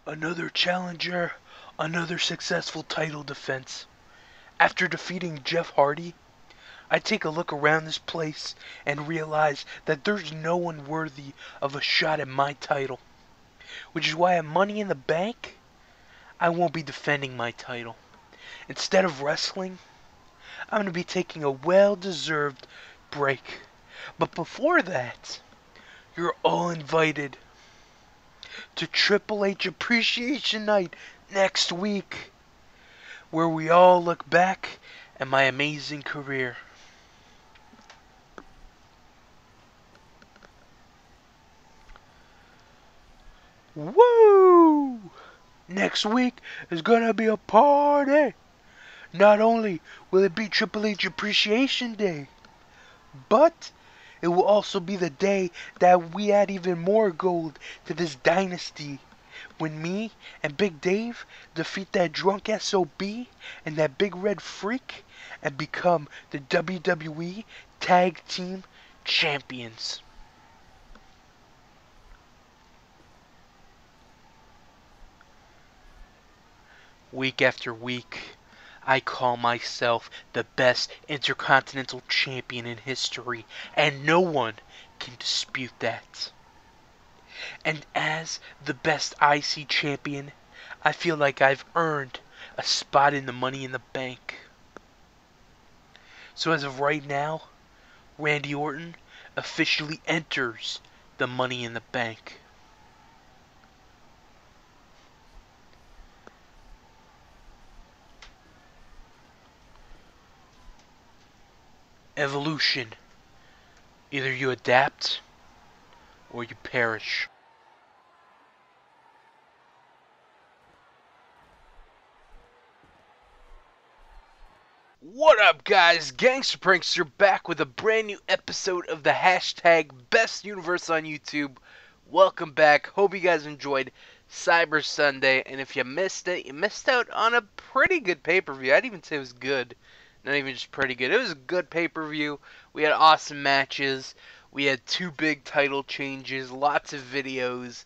Another challenger, another successful title defense. After defeating Jeff Hardy, I take a look around this place and realize that there's no one worthy of a shot at my title. Which is why at Money in the Bank, I won't be defending my title. Instead of wrestling, I'm going to be taking a well-deserved break. But before that, you're all invited to Triple H Appreciation Night next week, where we all look back at my amazing career. Woo! Next week is gonna be a party. Not only will it be Triple H Appreciation Day, but it will also be the day that we add even more gold to this dynasty. When me and Big Dave defeat that drunk SOB and that big red freak and become the WWE Tag Team Champions. Week after week, I call myself the best Intercontinental Champion in history, and no one can dispute that. And as the best IC Champion, I feel like I've earned a spot in the Money in the Bank. So as of right now, Randy Orton officially enters the Money in the Bank. Evolution. Either you adapt or you perish. What up, guys? Gangster Prankster back with a brand new episode of the hashtag Best Universe on YouTube. Welcome back. Hope you guys enjoyed Cyber Sunday, and if you missed it, you missed out on a pretty good pay-per-view. I'd even say it was good. Not even just pretty good. It was a good pay-per-view. We had awesome matches. We had 2 big title changes, lots of videos,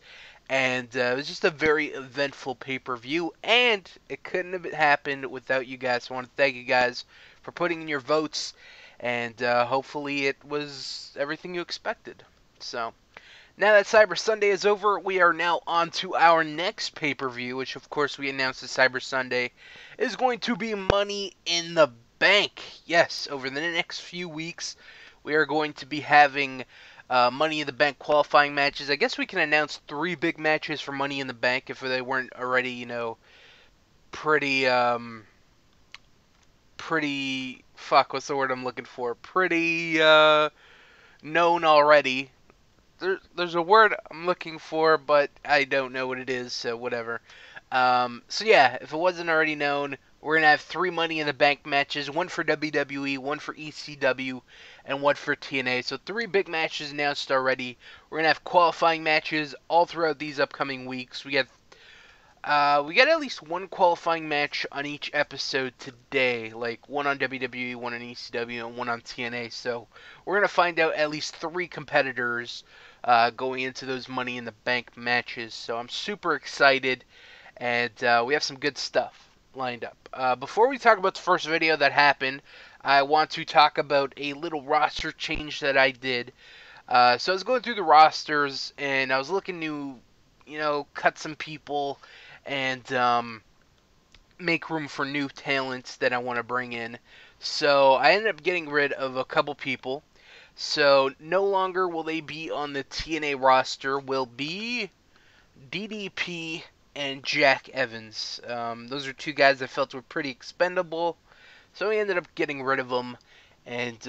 and it was just a very eventful pay-per-view, and it couldn't have happened without you guys. So I want to thank you guys for putting in your votes, and hopefully it was everything you expected. So now that Cyber Sunday is over, we are now on to our next pay-per-view, which of course we announced this Cyber Sunday is going to be Money in the Bank. Yes, over the next few weeks, we are going to be having Money in the Bank qualifying matches. I guess we can announce 3 big matches for Money in the Bank if they weren't already, you know, pretty, fuck, what's the word I'm looking for? Pretty, known already. There's a word I'm looking for, but I don't know what it is, so whatever. So yeah, if it wasn't already known, we're going to have 3 Money in the Bank matches, 1 for WWE, 1 for ECW, and 1 for TNA. So 3 big matches announced already. We're going to have qualifying matches all throughout these upcoming weeks. We got at least 1 qualifying match on each episode today, like 1 on WWE, 1 on ECW, and 1 on TNA. So we're going to find out at least 3 competitors going into those Money in the Bank matches. So I'm super excited, and we have some good stuff lined up. Before we talk about the first video that happened, I want to talk about a little roster change that I did. So I was going through the rosters, and I was looking to, you know, cut some people and make room for new talents that I want to bring in. So I ended up getting rid of a couple people. So no longer will they be on the TNA roster. Will be DDP and Jack Evans. Those are 2 guys I felt were pretty expendable, so we ended up getting rid of them, and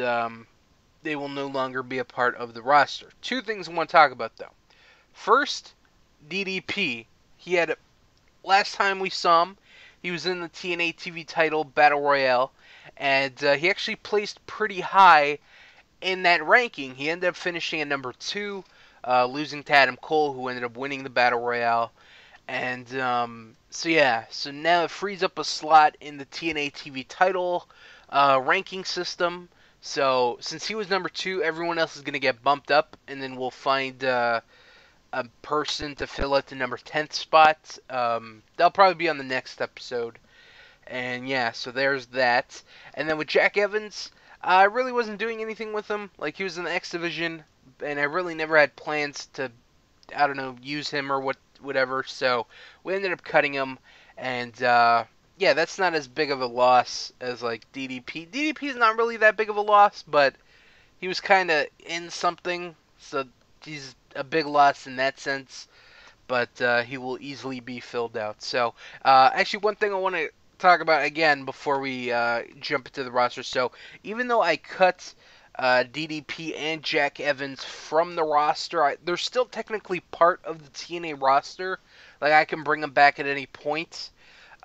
they will no longer be a part of the roster. 2 things I want to talk about, though. First, DDP. Last time we saw him, he was in the TNA TV title Battle Royale, and he actually placed pretty high in that ranking. He ended up finishing at number 2, losing to Adam Cole, who ended up winning the Battle Royale. And, so yeah, so now it frees up a slot in the TNA TV title ranking system. So, since he was number 2, everyone else is going to get bumped up, and then we'll find a person to fill out the number 10th spot. They'll probably be on the next episode. And yeah, so there's that. And then with Jack Evans, I really wasn't doing anything with him. Like, he was in the X Division, and I really never had plans to, I don't know, use him or whatever. So we ended up cutting him. And yeah, that's not as big of a loss as like DDP. DDP is not really that big of a loss, but he was kind of in something, so he's a big loss in that sense. But he will easily be filled out. So actually, one thing I want to talk about again before we jump into the roster. So even though I cut DDP and Jack Evans from the roster, they're still technically part of the TNA roster. Like, I can bring them back at any point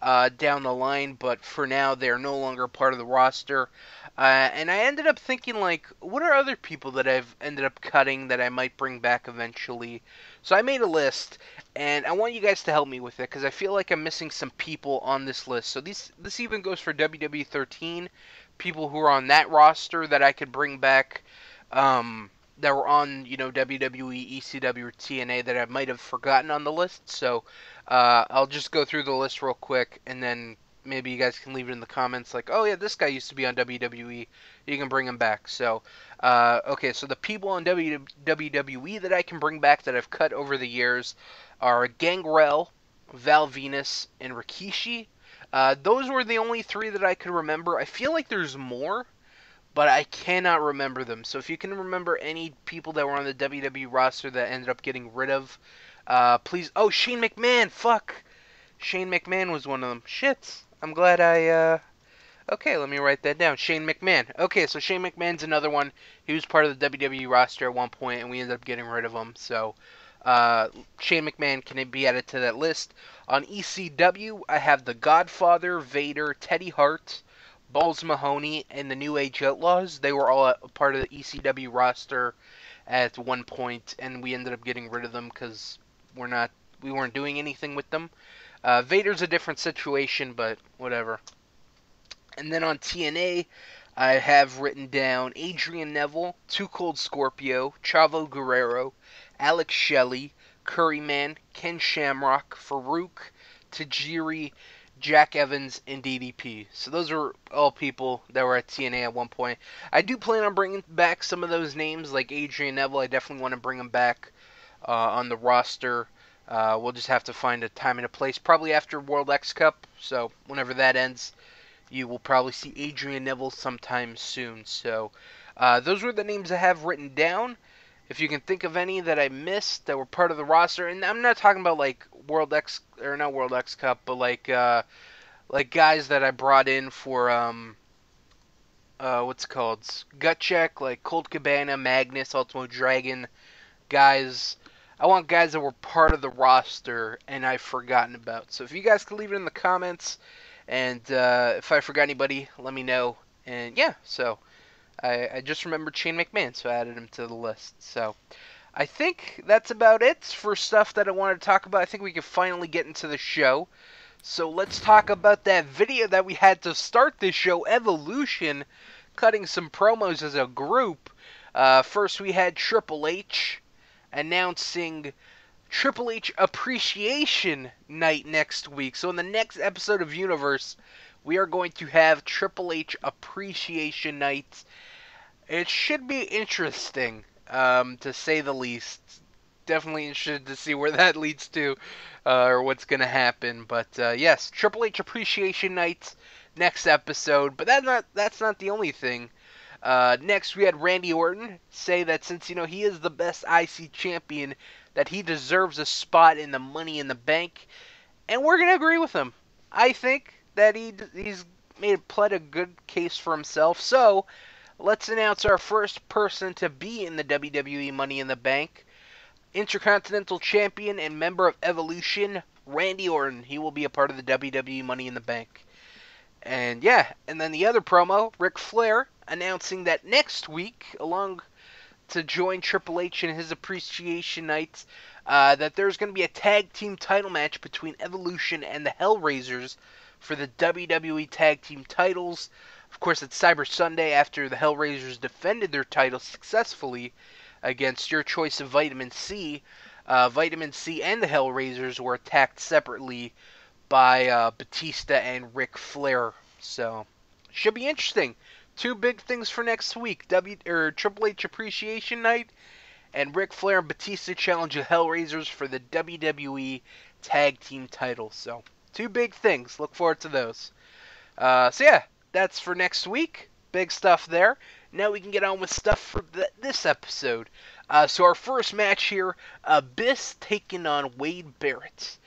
down the line, but for now they're no longer part of the roster. And I ended up thinking, like, what are other people that I've ended up cutting that I might bring back eventually? So I made a list, and I want you guys to help me with it, because I feel like I'm missing some people on this list. So this even goes for WWE 13, people who are on that roster that I could bring back, that were on, you know, WWE, ECW, or TNA that I might have forgotten on the list. So I'll just go through the list real quick, and then maybe you guys can leave it in the comments like, oh yeah, this guy used to be on WWE. You can bring him back. So, okay, so the people on WWE that I can bring back that I've cut over the years are Gangrel, Val Venus, and Rikishi. Those were the only three that I could remember. I feel like there's more, but I cannot remember them. So if you can remember any people that were on the WWE roster that ended up getting rid of, please. Oh, Shane McMahon. Fuck. Shane McMahon was one of them. Shit. I'm glad I, okay, let me write that down. Shane McMahon. Okay, so Shane McMahon's another one. He was part of the WWE roster at one point, and we ended up getting rid of him. So, Shane McMahon can be added to that list. On ECW, I have The Godfather, Vader, Teddy Hart, Balls Mahoney, and the New Age Outlaws. They were all a part of the ECW roster at one point, and we ended up getting rid of them because we weren't doing anything with them. Vader's a different situation, but whatever. And then on TNA, I have written down Adrian Neville, Too Cold Scorpio, Chavo Guerrero, Alex Shelley, Curryman, Ken Shamrock, Farouk, Tajiri, Jack Evans, and DDP. So those are all people that were at TNA at one point. I do plan on bringing back some of those names, like Adrian Neville. I definitely want to bring him back on the roster. We'll just have to find a time and a place, probably after World X Cup. So whenever that ends, you will probably see Adrian Neville sometime soon. So those were the names I have written down. If you can think of any that I missed that were part of the roster, and I'm not talking about like not World X Cup, but like guys that I brought in for what's it called, Gut Check, like Colt Cabana, Magnus, Ultimo Dragon, guys. I want guys that were part of the roster and I've forgotten about. So if you guys can leave it in the comments, and if I forgot anybody, let me know. And yeah, so I just remembered Shane McMahon, so I added him to the list. So I think that's about it for stuff that I wanted to talk about. I think we can finally get into the show. So let's talk about that video that we had to start this show, Evolution, cutting some promos as a group. First we had Triple H announcing Triple H Appreciation Night next week. So in the next episode of Universe, we are going to have Triple H Appreciation Night. It should be interesting, to say the least. Definitely interested to see where that leads to, or what's going to happen. But yes, Triple H Appreciation Night next episode. But that's not the only thing. Next, we had Randy Orton say that since, you know, he is the best IC champion, that he deserves a spot in the Money in the Bank. And we're going to agree with him. I think that he's pled a good case for himself. So, let's announce our first person to be in the WWE Money in the Bank. Intercontinental Champion and member of Evolution, Randy Orton. He will be a part of the WWE Money in the Bank. And yeah, and then the other promo, Ric Flair, announcing that next week, along to join Triple H in his Appreciation Nights, that there's going to be a tag team title match between Evolution and the Hellraisers for the WWE Tag Team titles. Of course, it's Cyber Sunday after the Hellraisers defended their titles successfully against Your Choice of Vitamin C. Vitamin C and the Hellraisers were attacked separately by Batista and Ric Flair. So, should be interesting. Two big things for next week: Triple H Appreciation Night, and Ric Flair and Batista challenge the Hellraisers for the WWE Tag Team titles. So, two big things. Look forward to those. So yeah, that's for next week. Big stuff there. Now we can get on with stuff for this episode. So our first match here, Abyss taking on Wade Barrett.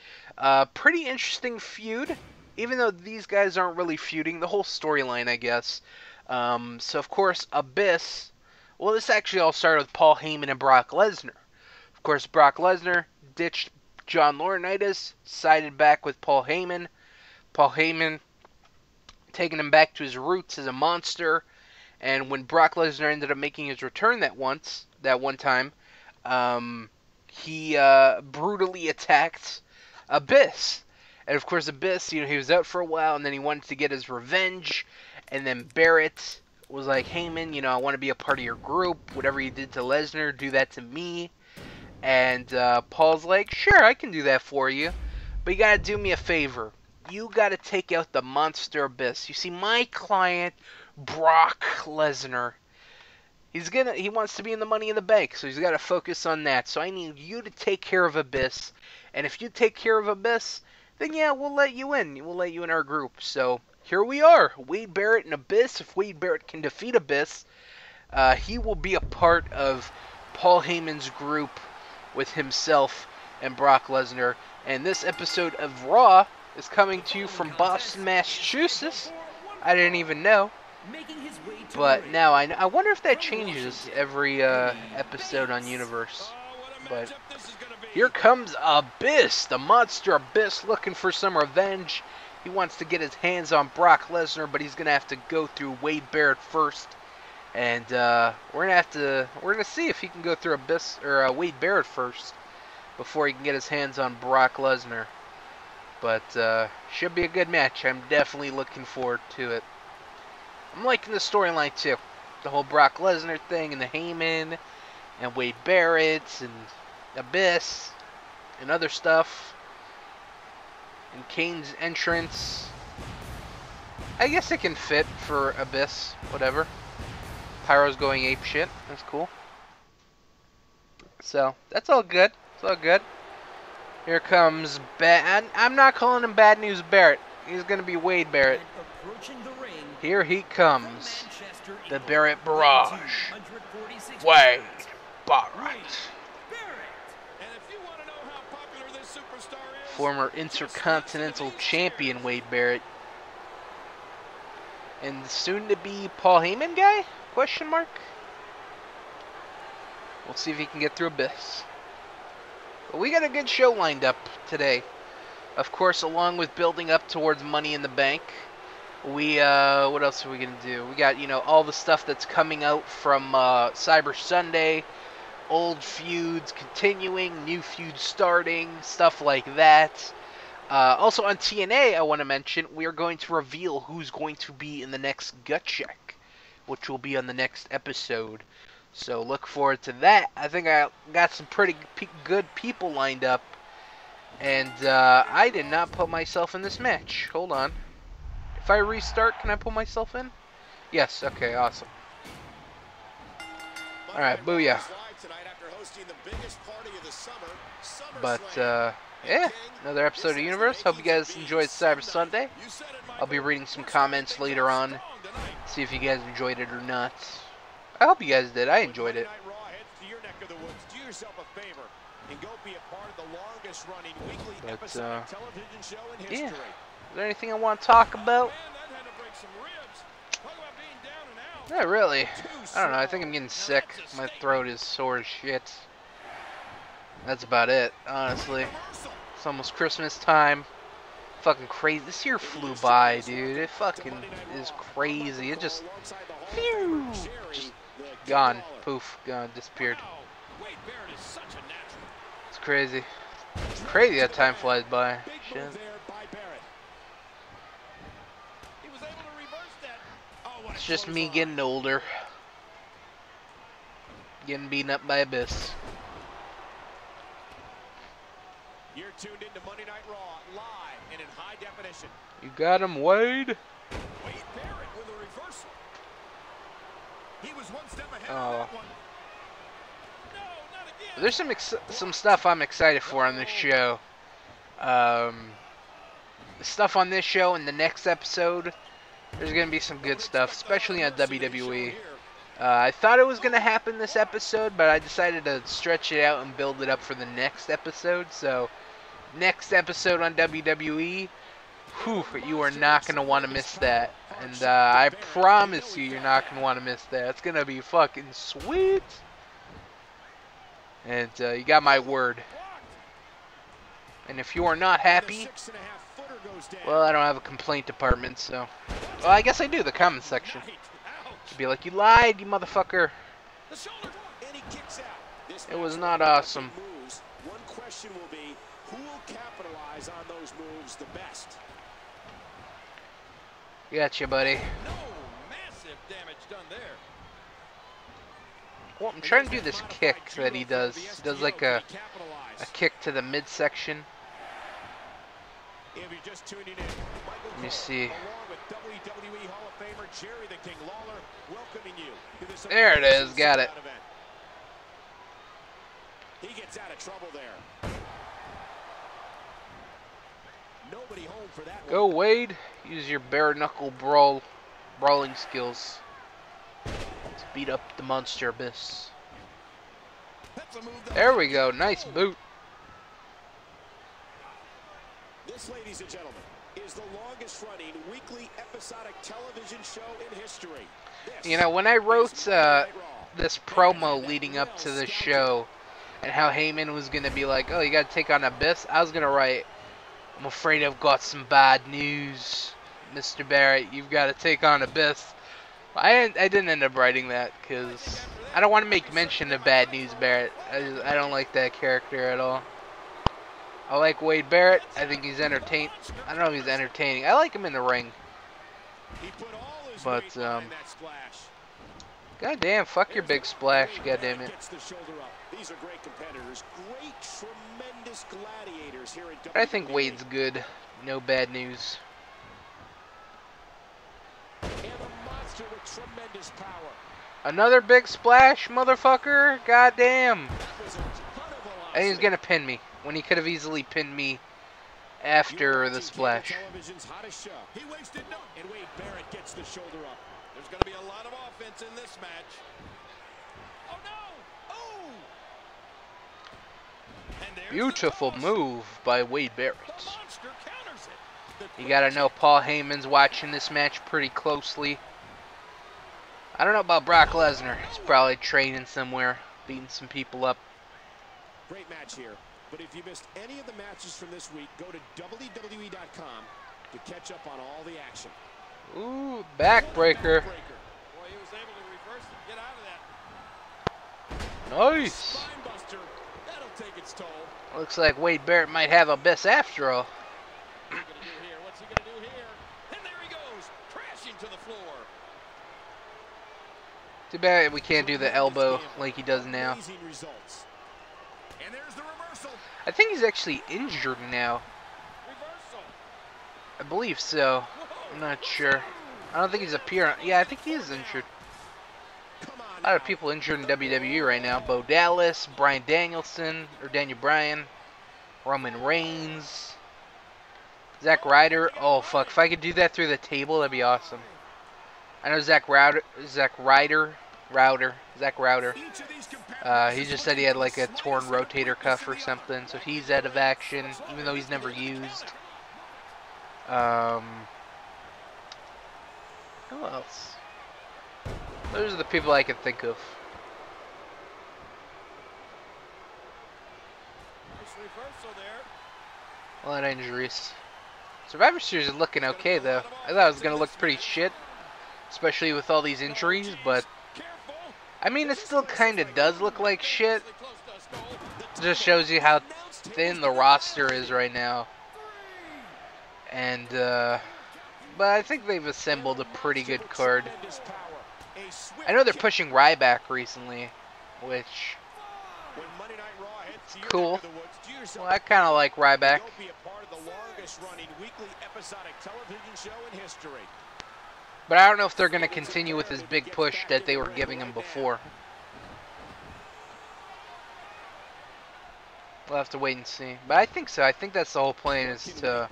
Pretty interesting feud, even though these guys aren't really feuding. The whole storyline, I guess. So of course, Abyss. Well, this actually all started with Paul Heyman and Brock Lesnar. Of course, Brock Lesnar ditched John Laurinaitis, sided back with Paul Heyman. Paul Heyman taking him back to his roots as a monster. And when Brock Lesnar ended up making his return that one time, he brutally attacked Abyss. And of course, Abyss, he was out for a while, and then he wanted to get his revenge. And then Barrett was like, Heyman, I want to be a part of your group. Whatever you did to Lesnar, do that to me. And Paul's like, sure, I can do that for you. But you got to do me a favor. You got to take out the monster Abyss. You see, my client, Brock Lesnar, he wants to be in the Money in the Bank, so he's got to focus on that. So I need you to take care of Abyss. And if you take care of Abyss, then yeah, we'll let you in. We'll let you in our group. So here we are, Wade Barrett and Abyss. If Wade Barrett can defeat Abyss, he will be a part of Paul Heyman's group with himself and Brock Lesnar. And this episode of Raw is coming to you from Boston, Massachusetts. I didn't even know. But now I wonder if that changes every episode on Universe. But here comes Abyss, the monster Abyss, looking for some revenge. He wants to get his hands on Brock Lesnar, but he's gonna have to go through Wade Barrett first. And we're gonna see if he can go through Abyss or Wade Barrett first before he can get his hands on Brock Lesnar. But should be a good match. I'm definitely looking forward to it. I'm liking the storyline too. The whole Brock Lesnar thing and the Heyman and Wade Barrett and Abyss and other stuff. And Kane's entrance. I guess it can fit for Abyss. Whatever. Pyro's going apeshit. That's cool. So, that's all good. It's all good. Here comes I'm not calling him Bad News Barrett. He's going to be Wade Barrett. Here he comes. The Barrett Barrage. Wade Barrett. Former Intercontinental Champion Wade Barrett. And the soon-to-be Paul Heyman guy? Question mark? We'll see if he can get through Abyss. But we got a good show lined up today. Of course, along with building up towards Money in the Bank, we, what else are we going to do? We got, all the stuff that's coming out from Cyber Sunday, old feuds continuing, new feuds starting, stuff like that. Also on TNA, I want to mention, we are going to reveal who's going to be in the next Gut Check, which will be on the next episode. So look forward to that. I think I got some pretty good people lined up. And I did not put myself in this match. Hold on. If I restart, can I put myself in? Yes, okay, awesome. Alright, booyah. But, yeah, another episode of Universe. Hope you guys enjoyed Cyber Sunday. I'll be reading some comments later on. See if you guys enjoyed it or not. I hope you guys did. I enjoyed it. But, yeah. Is there anything I want to talk about? Not really. I don't know. I think I'm getting sick. My throat is sore as shit. That's about it, honestly. It's almost Christmas time. Fucking crazy. This year flew by, dude. It fucking is crazy. It just... Phew, just gone. Poof. Gone. Disappeared. It's crazy. It's crazy that time flies by. Shit. It's just me getting older. Getting beaten up by Abyss. You're tuned into Monday Night Raw, live and in high definition. You got him, Wade. Wade Barrett with a reversal. He was one step ahead on that one. No, not again. There's some stuff I'm excited for on this show. The stuff on this show and the next episode, there's going to be some good stuff, especially on WWE. I thought it was going to happen this episode, but I decided to stretch it out and build it up for the next episode. So, next episode on WWE, whew, you are not going to want to miss that. And I promise you're not going to want to miss that. It's going to be fucking sweet. And you got my word. And if you are not happy, well, I don't have a complaint department, so... Well, I guess I do, the comment section. To be like, you lied, you motherfucker. It was not awesome. One question will be, who will capitalize on those moves the best? Gotcha, buddy. No massive damage done there. Well, I'm trying to do this kick that he does. He does like a kick to the midsection. Let me see. There it is. Got it. He gets out of trouble there. Nobody home for that. Go, Wade. Use your bare knuckle brawling skills to beat up the monster abyss. There we go. Nice boot. This, ladies and gentlemen, is the longest running weekly episodic television show in history. You know, when I wrote this promo leading up to the show and how Heyman was going to be like, oh, you got to take on Abyss, I was going to write, I'm afraid I've got some bad news, Mr. Barrett. You've got to take on Abyss. I didn't end up writing that because I don't want to make mention of bad news, Barrett. I don't like that character at all. I like Wade Barrett. I think he's entertaining. I don't know if he's entertaining. I like him in the ring. But, goddamn, fuck your big splash, goddamn it. These are great competitors, great, tremendous gladiators here in WWE. I think Wade's good. No bad news. And a monster with tremendous power. Another big splash, motherfucker. Goddamn. And he's gonna pin me when he could have easily pinned me after the splash. He wasted no, and Wade Barrett gets the shoulder up. There's going to be a lot of offense in this match. Oh no! Oh! Beautiful move by Wade Barrett. You gotta know Paul Heyman's watching this match pretty closely. I don't know about Brock Lesnar. He's probably training somewhere, beating some people up. Great match here. But if you missed any of the matches from this week, go to WWE.com to catch up on all the action. Ooh, backbreaker. Boy, he was able to reverse and get out of that. Nice. Spinebuster. That'll take its toll. Looks like Wade Barrett might have Abyss after all. What's he gonna do here? And there he goes, crashing to the floor. Too bad we can't do the elbow like he does now. And there's the reversal. I think he's actually injured now. Reversal. I believe so. I'm not sure. I don't think he's appearing. Yeah, I think he is injured. A lot of people injured in WWE right now. Bo Dallas, Bryan Danielson, or Daniel Bryan, Roman Reigns, Zack Ryder. Oh fuck! If I could do that through the table, that'd be awesome. I know Zack Ryder. He just said he had like a torn rotator cuff or something, so he's out of action, even though he's never used. Who else? Those are the people I can think of. A lot of injuries. Survivor Series is looking okay though. I thought it was gonna look pretty shit, especially with all these injuries, but I mean it still kind of does look like shit. It just shows you how thin the roster is right now. And but I think they've assembled a pretty good card. I know they're pushing Ryback recently, which It's cool. Well, I kind of like Ryback. But I don't know if they're going to continue with this big push that they were giving him before. We'll have to wait and see. But I think so. I think that's the whole plan, is to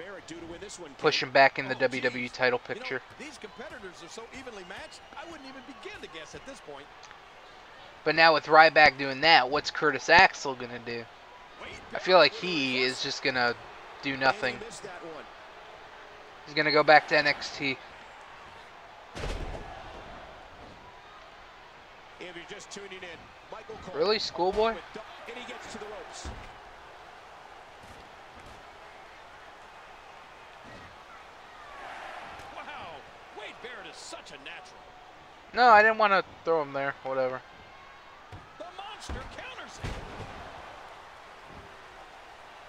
push him back in the WWE title picture. These competitors are so evenly matched, I wouldn't even begin to guess at this point. But now with Ryback doing that, what's Curtis Axel going to do? I feel like he is just going to do nothing. He's going to go back to NXT. If you're just tuning in, Michael Cole, really, Schoolboy? and he gets to the ropes. Wow, Wade Barrett is such a natural. No, I didn't want to throw him there. Whatever. The monster counters it.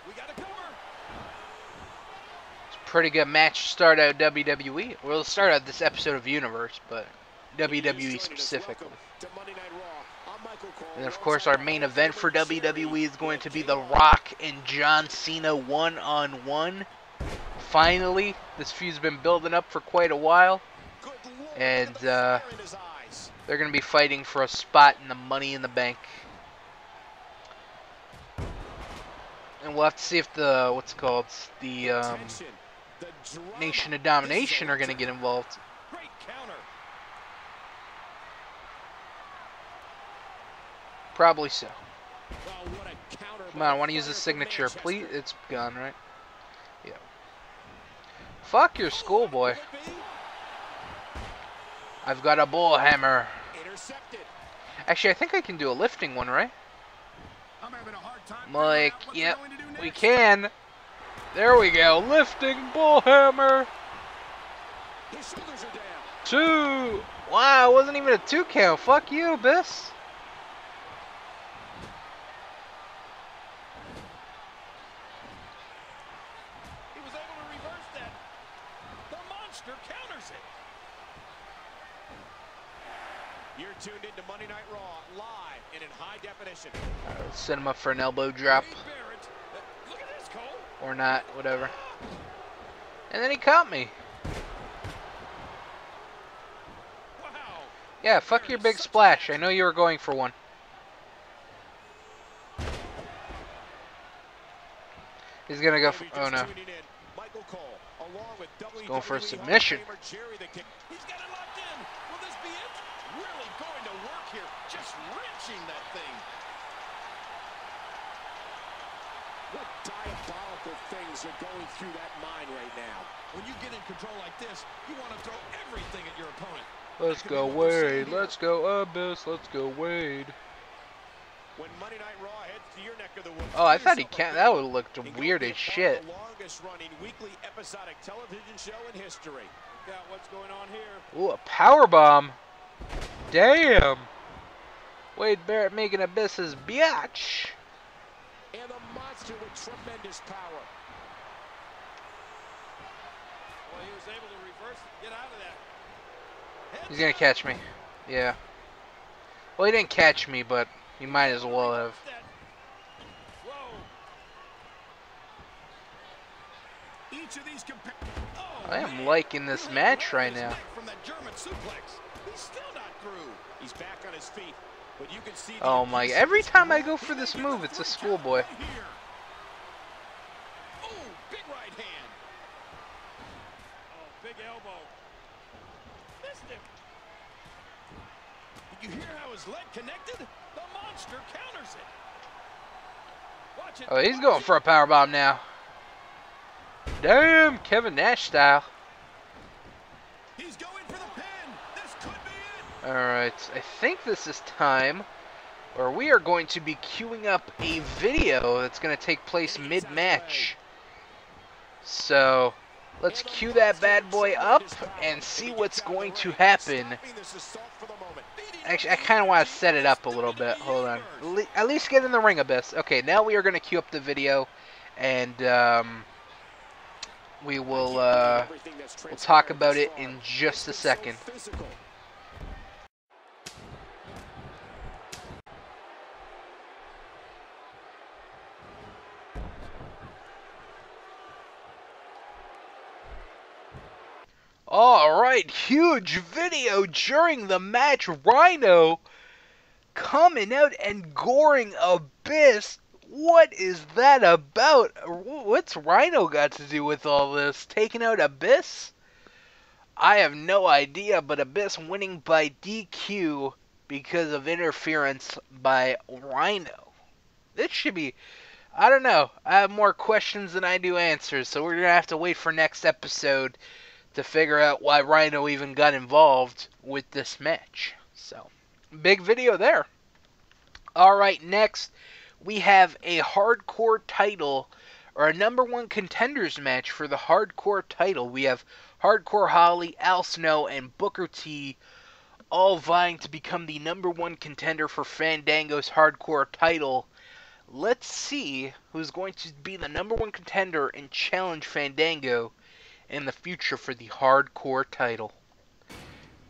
We got a cover. It's a pretty good match to start out WWE. Well, let's start out this episode of Universe, but WWE specifically. And of course, our main event for WWE is going to be The Rock and John Cena one-on-one. Finally, this feud's been building up for quite a while. And they're going to be fighting for a spot in the Money in the Bank. And we'll have to see if the, what's it called, the Nation of Domination are going to get involved. Probably so. Come on, I want to use the signature. Please, it's gone, right? Yeah. Fuck your Schoolboy. I've got a bull hammer. Actually, I think I can do a lifting one, right? Like, yep, we can. There we go. Lifting bull hammer. 2. Wow, it wasn't even a 2 count. Fuck you, Abyss. You're tuned into Monday Night Raw, live and in high definition. Let's set him up for an elbow drop. Look at this, Cole. Or not, whatever. And then he caught me. Wow. Yeah, fuck your big splash. I know you were going for one. He's gonna go for, oh no. He's going for a submission. He's got it locked in. Will this be it? Really going to work here. Just wrenching that thing. What diabolical things are going through that mind right now? When you get in control like this, you want to throw everything at your opponent. Let's go Wade. Let's go Abyss. Let's go Wade. When Monday Night Raw heads to your neck of the woods. Oh, I thought he can't. That would have looked weird as shit. The longest running weekly episodic television show in history. Look out what's going on here. Ooh, a powerbomb. Damn. Wade Barrett making Abyss his biatch. And a monster with tremendous power. Well, he was able to reverse it, get out of that. He's gonna catch me. Yeah. Well, he didn't catch me, but he might as well have. Each of these I am liking this match right now. From that German suplex. He's still not through. He's back on his feet. But you can see Oh my, every time I go for this move, it's a Schoolboy. Oh, big right hand. Oh, big elbow. Missed him. Did you hear how his leg connected? The monster counters it. Watch it. Oh, he's going for a powerbomb now. Damn, Kevin Nash style. He's going for the pin. This could be it. Alright, I think this is time where we are going to be queuing up a video that's going to take place mid-match. So, let's cue that bad boy up and see what's going to happen. Actually, I kind of want to set it up a little bit. Hold on. At least get in the ring, Abyss. Okay, now we are going to queue up the video, and we will we'll talk about it in just a second. Alright, huge video during the match. Rhino coming out and goring Abyss. What is that about? What's Rhino got to do with all this? Taking out Abyss? I have no idea, but Abyss winning by DQ because of interference by Rhino. This should be... I don't know. I have more questions than I do answers, so we're going to have to wait for next episode to figure out why Rhino even got involved with this match. So, big video there. Alright, next we have a hardcore title, or a #1 contenders match for the hardcore title. We have Hardcore Holly, Al Snow, and Booker T all vying to become the #1 contender for Fandango's hardcore title. Let's see who's going to be the #1 contender and challenge Fandango in the future for the hardcore title.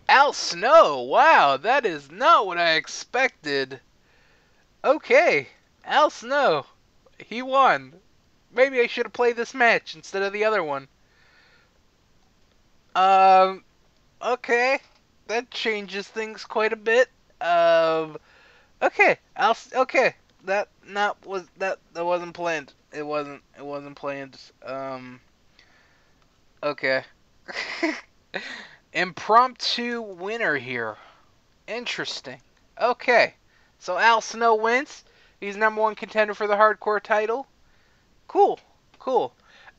Al Snow! Wow, that is not what I expected. Okay, Al Snow. He won. Maybe I should have played this match instead of the other one. Okay. That changes things quite a bit. Okay, okay. That wasn't planned. It wasn't planned. Okay. Impromptu winner here. Interesting. Okay. So Al Snow wins. He's #1 contender for the hardcore title. Cool. Cool.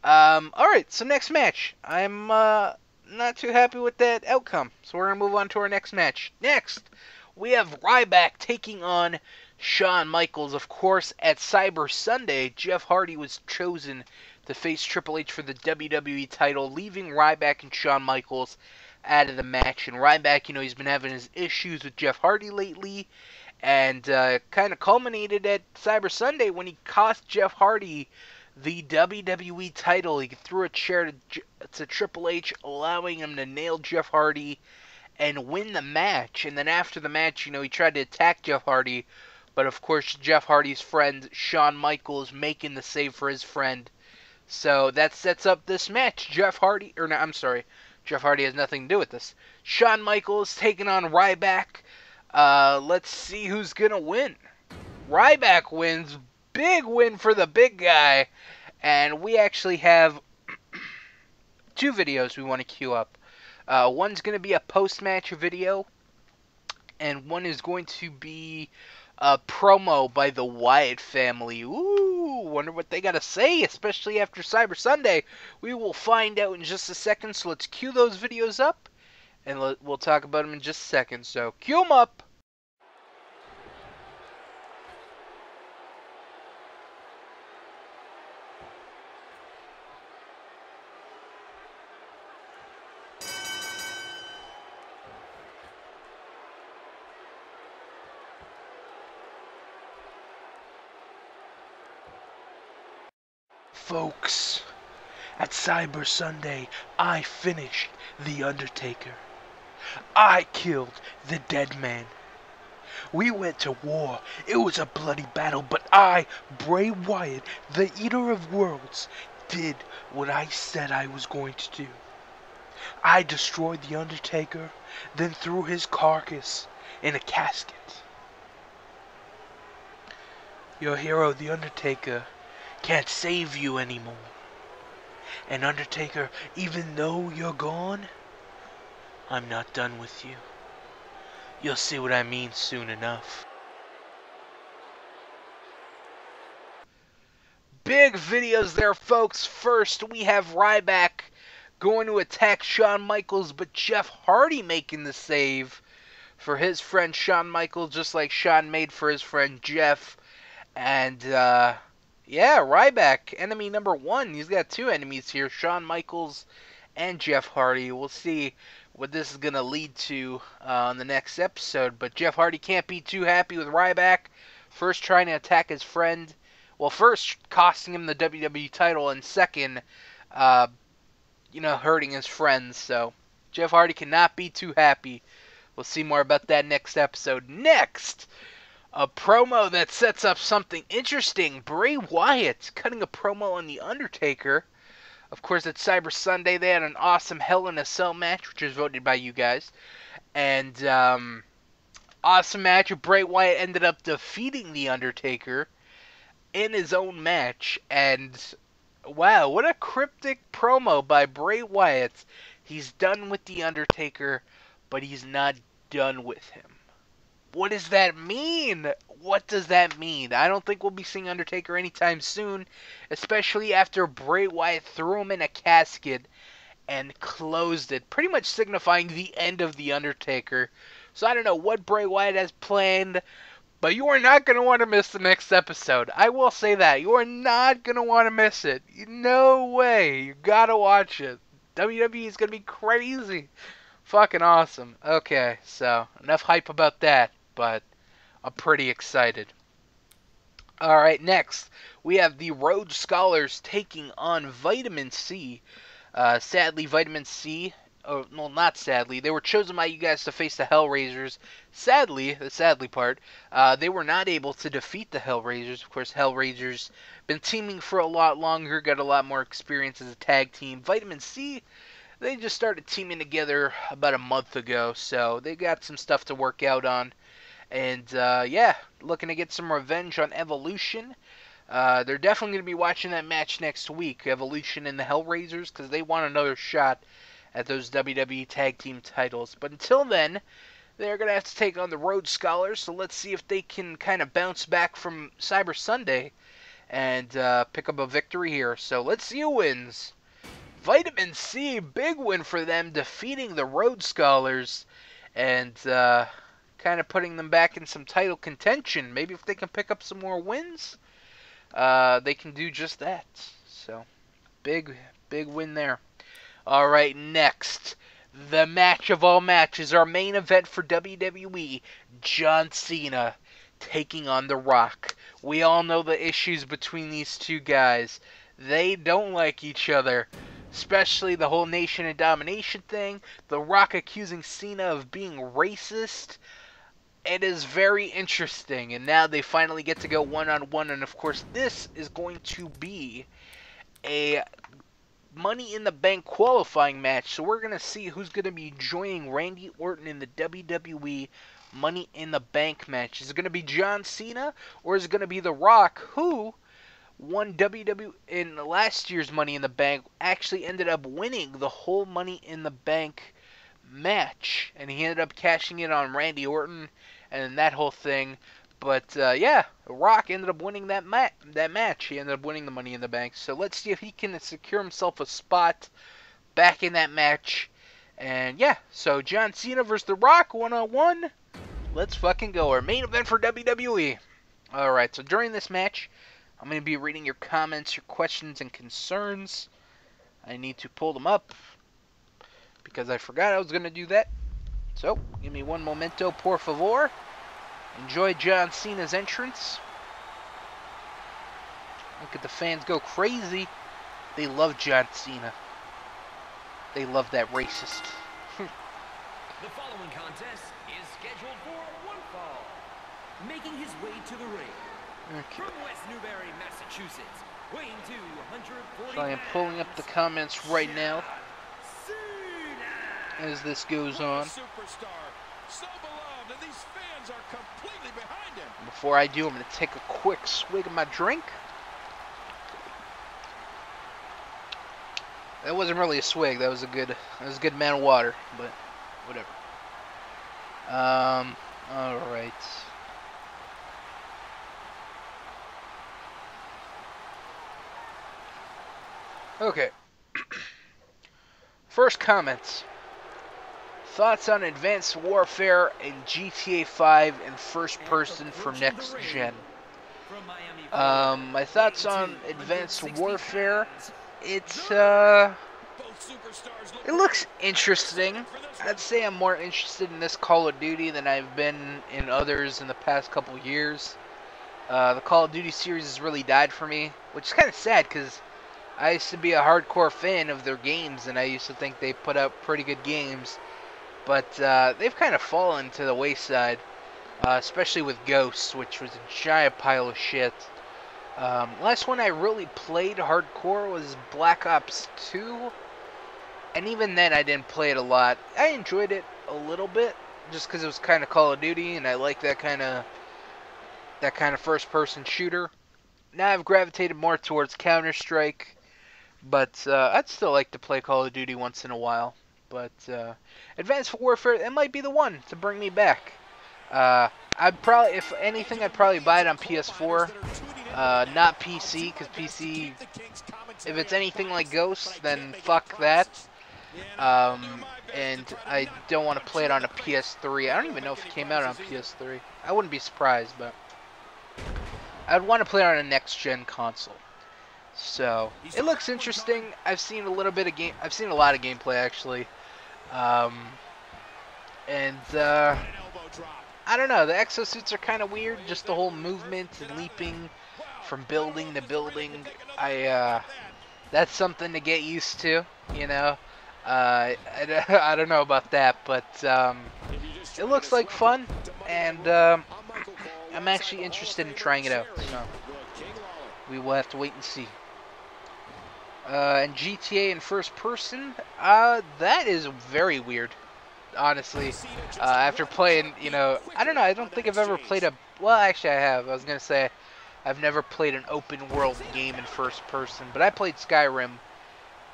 Alright, so next match. I'm not too happy with that outcome. So we're gonna move on to our next match. Next, we have Ryback taking on Shawn Michaels. Of course, at Cyber Sunday, Jeff Hardy was chosen to face Triple H for the WWE title, leaving Ryback and Shawn Michaels out of the match. And Ryback, he's been having his issues with Jeff Hardy lately, and kind of culminated at Cyber Sunday when he cost Jeff Hardy the WWE title. He threw a chair to Triple H, allowing him to nail Jeff Hardy and win the match. And then after the match, he tried to attack Jeff Hardy, but of course Jeff Hardy's friend Shawn Michaels making the save for his friend. So that sets up this match. Jeff Hardy has nothing to do with this. Shawn Michaels taking on Ryback. Let's see who's gonna win. Ryback wins. Big win for the big guy. And we actually have 2 videos we want to queue up. One's going to be a post-match video, and one is going to be a promo by the Wyatt family. Ooh, wonder what they got to say, especially after Cyber Sunday. We will find out in just a second, so let's queue those videos up, and we'll talk about them in just a second. So, queue them up. Folks, at Cyber Sunday, I finished The Undertaker. I killed the dead man. We went to war. It was a bloody battle, but I, Bray Wyatt, the Eater of Worlds, did what I said I was going to do. I destroyed The Undertaker, then threw his carcass in a casket. Your hero, The Undertaker, can't save you anymore. And Undertaker, even though you're gone, I'm not done with you. You'll see what I mean soon enough. Big videos there, folks. First, we have Ryback going to attack Shawn Michaels, but Jeff Hardy making the save for his friend Shawn Michaels, just like Shawn made for his friend Jeff. And, yeah, Ryback, enemy #1. He's got 2 enemies here, Shawn Michaels and Jeff Hardy. We'll see what this is going to lead to on the next episode. But Jeff Hardy can't be too happy with Ryback. First trying to attack his friend. Well, first costing him the WWE title, and second, hurting his friends. So Jeff Hardy cannot be too happy. We'll see more about that next episode. Next, a promo that sets up something interesting. Bray Wyatt cutting a promo on The Undertaker. Of course, at Cyber Sunday, they had an awesome Hell in a Cell match, which was voted by you guys. And, awesome match. Bray Wyatt ended up defeating The Undertaker in his own match. And, wow, what a cryptic promo by Bray Wyatt. He's done with The Undertaker, but he's not done with him. What does that mean? What does that mean? I don't think we'll be seeing Undertaker anytime soon, especially after Bray Wyatt threw him in a casket and closed it, pretty much signifying the end of The Undertaker. So I don't know what Bray Wyatt has planned, but you are not going to want to miss the next episode. I will say that. You are not going to want to miss it. No way. You got to watch it. WWE is going to be crazy. Fucking awesome. Okay, so enough hype about that, but I'm pretty excited. Alright, next, we have the Rhodes Scholars taking on Vitamin C. Sadly, Vitamin C, well, not sadly, they were chosen by you guys to face the Hellraisers. Sadly, the sadly part, they were not able to defeat the Hellraisers. Of course, Hellraisers been teaming for a lot longer, got a lot more experience as a tag team. Vitamin C, they just started teaming together about a month ago, so they got some stuff to work out on. And, yeah, looking to get some revenge on Evolution. They're definitely going to be watching that match next week, Evolution and the Hellraisers, because they want another shot at those WWE Tag Team titles. But until then, they're going to have to take on the Rhodes Scholars, so let's see if they can kind of bounce back from Cyber Sunday and pick up a victory here. So let's see who wins. Vitamin C, big win for them, defeating the Rhodes Scholars and kind of putting them back in some title contention. Maybe if they can pick up some more wins, they can do just that. So, big win there. Alright, next, the match of all matches, our main event for WWE, John Cena taking on The Rock. We all know the issues between these two guys. They don't like each other. Especially the whole Nation and Domination thing. The Rock accusing Cena of being racist. It is very interesting. And now they finally get to go one-on-one. And of course, this is going to be a Money in the Bank qualifying match. So we're going to see who's going to be joining Randy Orton in the WWE Money in the Bank match. Is it going to be John Cena? Or is it going to be The Rock, who won WWE in last year's Money in the Bank, actually ended up winning the whole Money in the Bank match, and he ended up cashing it on Randy Orton and that whole thing. But yeah, Rock ended up winning that match. He ended up winning the Money in the Bank. So let's see if he can secure himself a spot back in that match. And yeah, so John Cena versus The Rock, one-on-one. Let's fucking go. Our main event for WWE. Alright, so during this match, I'm going to be reading your comments, your questions, and concerns. I need to pull them up because I forgot I was going to do that. So, give me one momento, por favor. Enjoy John Cena's entrance. Look at the fans go crazy. They love John Cena. They love that racist. The following contest is scheduled for one fall. Making his way to the ring. Okay. From West Newbury, Massachusetts, weighing 240 So I am pulling up the comments right now as this goes on. Superstar, so beloved, and these fans are completely behind him. Before I do, I'm going to take a quick swig of my drink. That wasn't really a swig. That was a good amount of water, but whatever. All right. Okay. First comments. Thoughts on Advanced Warfare and GTA 5 in first person for next gen. My thoughts on Advanced Warfare. It looks interesting. I'd say I'm more interested in this Call of Duty than I've been in others in the past couple years. The Call of Duty series has really died for me, which is kind of sad because I used to be a hardcore fan of their games, and I used to think they put out pretty good games. But they've kind of fallen to the wayside, especially with Ghosts, which was a giant pile of shit. Last one I really played hardcore was Black Ops 2. And even then, I didn't play it a lot. I enjoyed it a little bit, just because it was kind of Call of Duty, and I like that kind of first-person shooter. Now I've gravitated more towards Counter-Strike, but I'd still like to play Call of Duty once in a while. But Advanced Warfare, it might be the one to bring me back. I'd probably, if anything, I'd probably buy it on PS4, not PC, because PC, if it's anything like Ghost, then fuck that. And I don't want to play it on a PS3. I don't even know if it came out on PS3. I wouldn't be surprised, but I'd want to play it on a next-gen console. So it looks interesting. I've seen a little bit of game. I've seen a lot of gameplay actually, and I don't know. The exosuits are kind of weird. Just the whole movement and leaping from building to building. That's something to get used to, you know. I don't know about that, but it looks like fun, and I'm actually interested in trying it out. So we will have to wait and see. And GTA in first person, that is very weird, honestly. After playing, you know, I don't know. I don't think I've ever played a. Well, actually, I have. I was gonna say I've never played an open world game in first person, but I played Skyrim.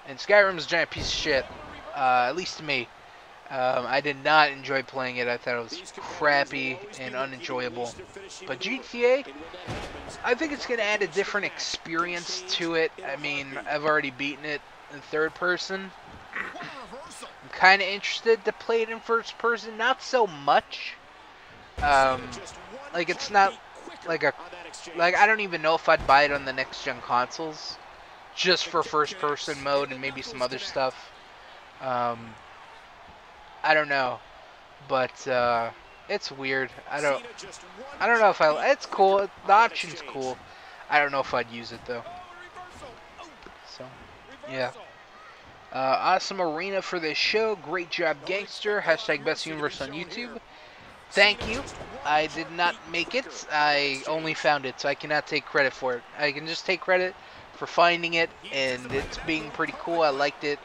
And Skyrim's a giant piece of shit, at least to me. I did not enjoy playing it. I thought it was crappy and unenjoyable. But GTA, I think it's going to add a different experience to it. I mean, I've already beaten it in third person. I'm kind of interested to play it in first person. Not so much. Like, it's not like a... Like, I don't even know if I'd buy it on the next-gen consoles. Just for first-person mode and maybe some other stuff. I don't know, but it's weird. I don't know if it's cool. The option's cool. I don't know if I'd use it though. So, yeah. Awesome arena for this show. Great job, Gangster. Hashtag Best Universe on YouTube. Thank you. I did not make it. I only found it, so I cannot take credit for it. I can just take credit for finding it, and it's being pretty cool. I liked it.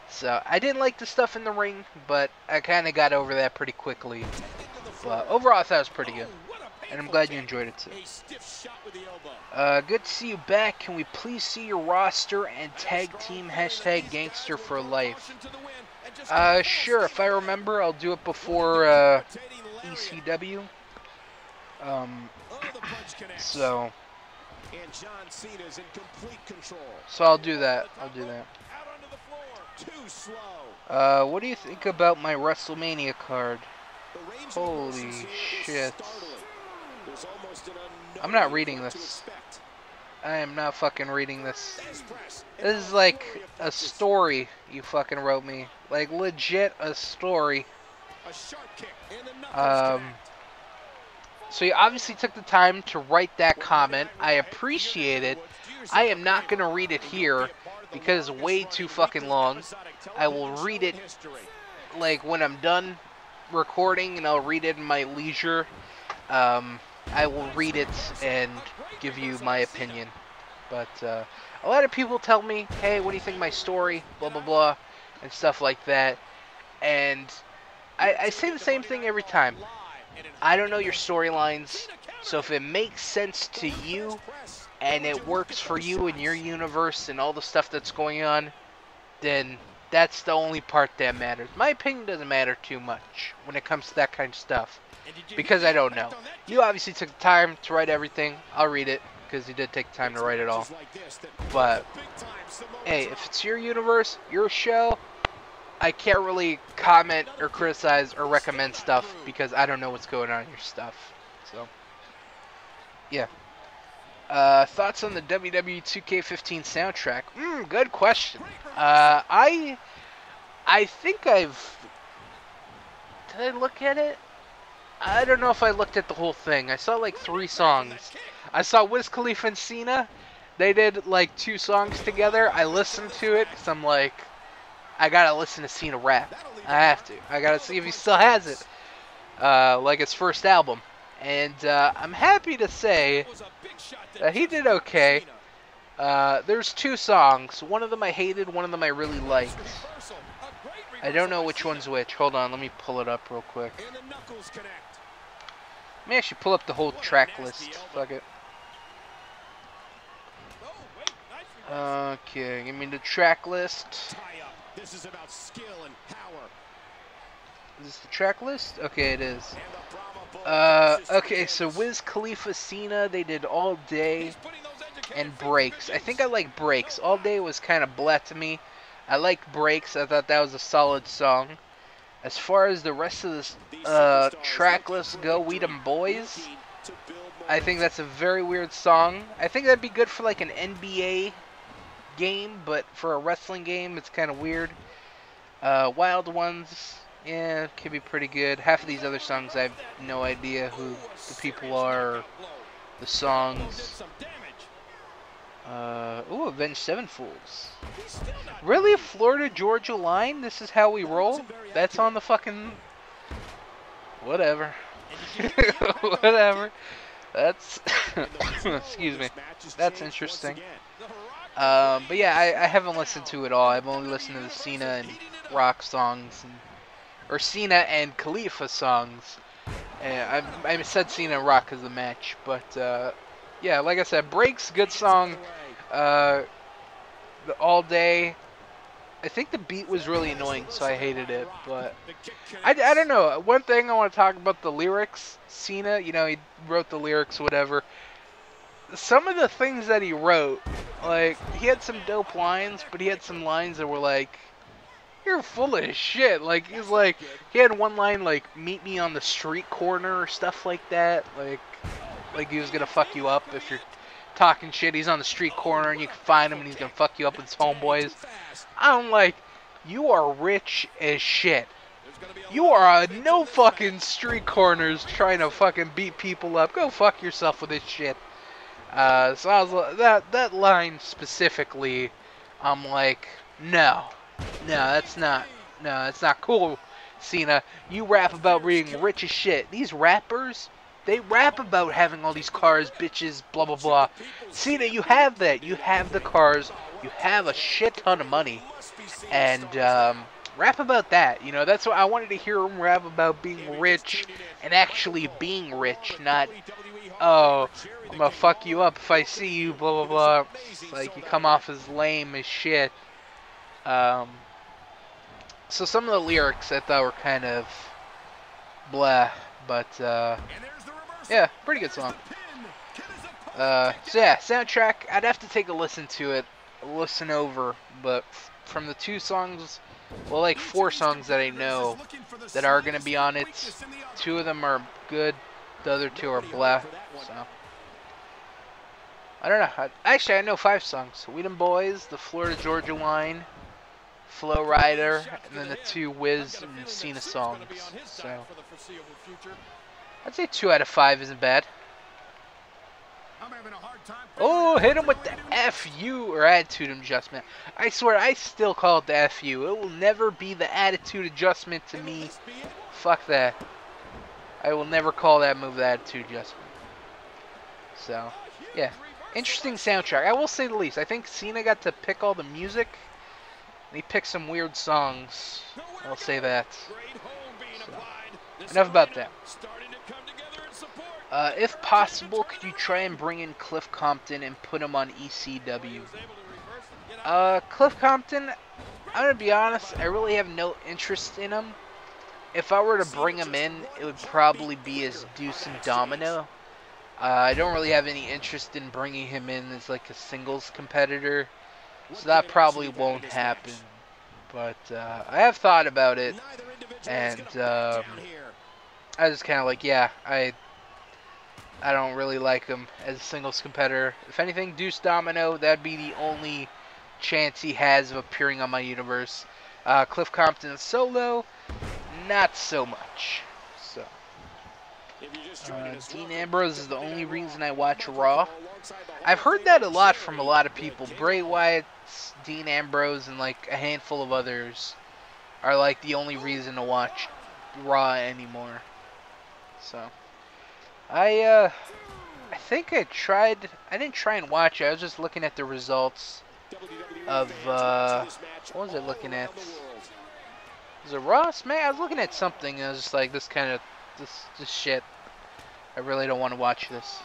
So, I didn't like the stuff in the ring, but I kind of got over that pretty quickly. But overall, I thought it was pretty good. And I'm glad you enjoyed it too. Good to see you back. Can we please see your roster and tag team hashtag Gangster for Life? Sure. If I remember, I'll do it before ECW. So I'll do that. What do you think about my WrestleMania card? Holy shit. I'm not reading this. I am not fucking reading this. This is like a story you fucking wrote me. Like, legit a story. So you obviously took the time to write that comment. I appreciate it. I am not going to read it here because it's way too fucking long. I will read it like when I'm done recording, and I'll read it in my leisure. I will read it and give you my opinion. But a lot of people tell me, hey, what do you think of my story, blah blah blah, and stuff like that. And I say the same thing every time. I don't know your storylines, so if it makes sense to you and it works for you and your universe and all the stuff that's going on, then that's the only part that matters. My opinion doesn't matter too much when it comes to that kind of stuff, because I don't know. You obviously took the time to write everything. I'll read it, because you did take the time to write it all. But, hey, if it's your universe, your show, I can't really comment or criticize or recommend stuff because I don't know what's going on in your stuff. So, yeah. Thoughts on the WWE 2K14 soundtrack? Good question. I think I've... Did I look at it? I don't know if I looked at the whole thing. I saw like 3 songs. I saw Wiz Khalifa and Cena. They did like 2 songs together. I listened to it because I'm like, I gotta listen to Cena rap. I have to. I gotta see if he still has it. Like his first album. And I'm happy to say that he did okay. There's two songs. One of them I hated, one of them I really liked. I don't know which one's which. Hold on, let me pull it up real quick. Let me actually pull up the whole track list. Fuck it. Okay, give me the track list. This is about skill and power. Is this the track list? Okay, it is. Okay, so Wiz Khalifa, Cena, they did All Day and Breaks. I think I like Breaks. All Day was kind of blah to me. I liked Breaks. I thought that was a solid song. As far as the rest of this track list go, We Dem Boys, I think that's a very weird song. I think that'd be good for like an NBA game, but for a wrestling game, it's kind of weird. Wild Ones, yeah, could be pretty good. Half of these other songs, I have no idea who the people are, or the songs. Ooh, Avenged Sevenfolds. Really? Florida Georgia line? This is how we roll? That's on the fucking... Whatever. Whatever. That's... Excuse me. That's interesting. But yeah, I haven't listened to it all. I've only listened to the Cena and Rock songs. Or Cena and Khalifa songs. I said Cena and Rock as the match. But, yeah, like I said, Breaks, good song. The All Day, I think the beat was really annoying, so I hated it. But I don't know. One thing I want to talk about the lyrics. Cena, you know, he wrote the lyrics, whatever. Some of the things that he wrote, like, he had some dope lines, but he had some lines that were like, you're full of shit. Like, he's like, he had one line like, meet me on the street corner or stuff like that. Like he was gonna fuck you up if you're talking shit. He's on the street corner and you can find him and he's gonna fuck you up with his homeboys. I'm like, you are rich as shit. You are on no fucking street corners trying to fucking beat people up. Go fuck yourself with this shit. So I was that line specifically, I'm like, no, that's not cool, Cena. You rap about being rich as shit. These rappers, they rap about having all these cars, bitches, blah, blah, blah. Cena, you have that. You have the cars. You have a shit ton of money. And rap about that. You know, that's what I wanted to hear him rap about, being rich and actually being rich. Not, oh, I'm going to fuck you up if I see you, blah, blah, blah. Like, you come off as lame as shit. So some of the lyrics I thought were kind of blah. But, yeah, pretty good song. So yeah, soundtrack, I'd have to take a listen to it, listen over, but from the two songs, well, like 4 songs that I know that are going to be on it, 2 of them are good, the other 2 are blah, so. I don't know, actually I know 5 songs. We Dem Boys, the Florida Georgia line, Flow Rider, and then the 2 Wiz and Cena songs, so. I'd say 2 out of 5 isn't bad. Oh, hit him with the FU, or attitude adjustment. I swear, I still call it the FU. It will never be the attitude adjustment to me. Fuck that. I will never call that move the attitude adjustment. So, yeah. Interesting soundtrack. I will say the least. I think Cena got to pick all the music. And he picked some weird songs. I'll say that. So, enough about that. If possible, could you try and bring in Cliff Compton and put him on ECW? Cliff Compton, I'm going to be honest, I really have no interest in him. If I were to bring him in, it would probably be as Deuce and Domino. I don't really have any interest in bringing him in as like a singles competitor. So that probably won't happen. But I have thought about it. And I was kind of like, yeah, I don't really like him as a singles competitor. If anything, Deuce Domino, that'd be the only chance he has of appearing on my universe. Cliff Compton solo, not so much. So, Dean Ambrose is the only reason I watch Raw. I've heard that a lot from a lot of people. Bray Wyatt, Dean Ambrose, and like a handful of others are like the only reason to watch Raw anymore. So. I think I tried. I didn't try and watch it. I was just looking at the results of what was I looking at? Was it Raw? Man, I was looking at something. And I was just like, this shit. I really don't want to watch this.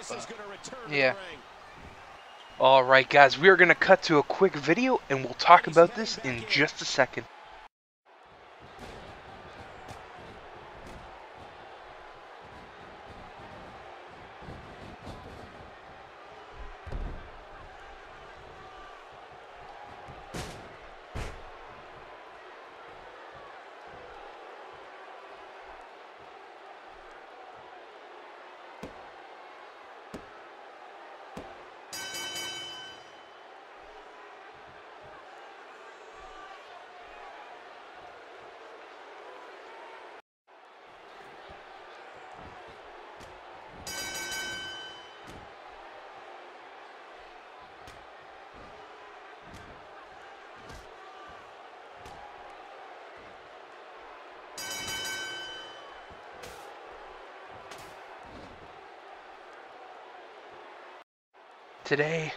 But, yeah. Alright guys, we are going to cut to a quick video and we'll talk about this in just a second. Today,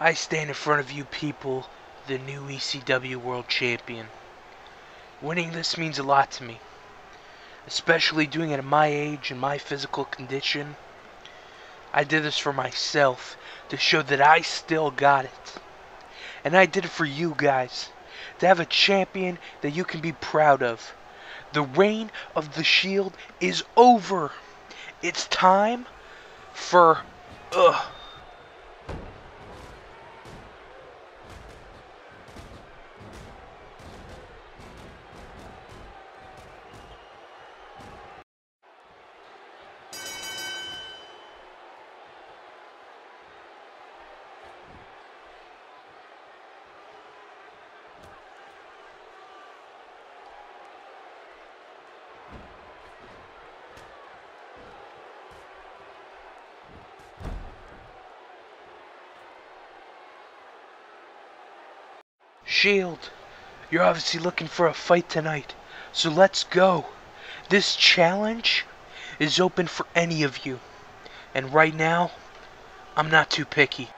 I stand in front of you people, the new ECW World Champion. Winning this means a lot to me, especially doing it at my age and my physical condition. I did this for myself, to show that I still got it. And I did it for you guys, to have a champion that you can be proud of. The reign of the Shield is over. It's time for, Shield, you're obviously looking for a fight tonight, so let's go. This challenge is open for any of you, and right now, I'm not too picky.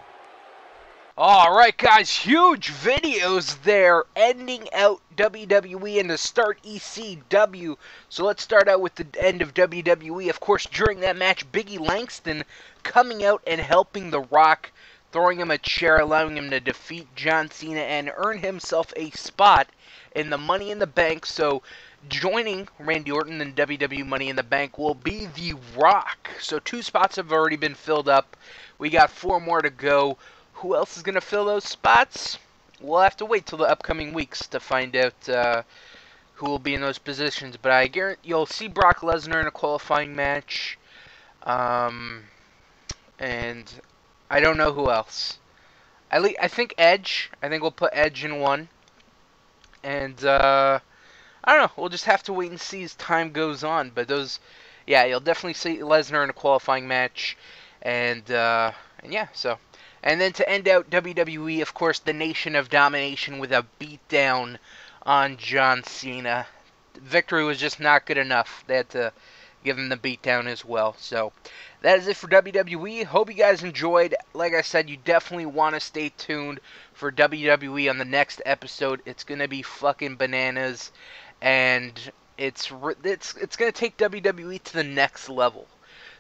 Alright guys, huge videos there, ending out WWE and to start ECW. So let's start out with the end of WWE. Of course, during that match, Biggie Langston coming out and helping The Rock, throwing him a chair, allowing him to defeat John Cena and earn himself a spot in the Money in the Bank. So joining Randy Orton in WWE Money in the Bank will be The Rock. So 2 spots have already been filled up. We got 4 more to go. Who else is going to fill those spots? We'll have to wait till the upcoming weeks to find out who will be in those positions. But I guarantee you'll see Brock Lesnar in a qualifying match. And I don't know who else. I think Edge. I think we'll put Edge in one. And I don't know. We'll just have to wait and see as time goes on. But those, yeah, you'll definitely see Lesnar in a qualifying match. And yeah, so. And then to end out WWE, of course, the Nation of Domination with a beatdown on John Cena. Victory was just not good enough. They had to give him the beatdown as well. So that is it for WWE. Hope you guys enjoyed. Like I said, you definitely want to stay tuned for WWE on the next episode. It's going to be fucking bananas. And it's going to take WWE to the next level.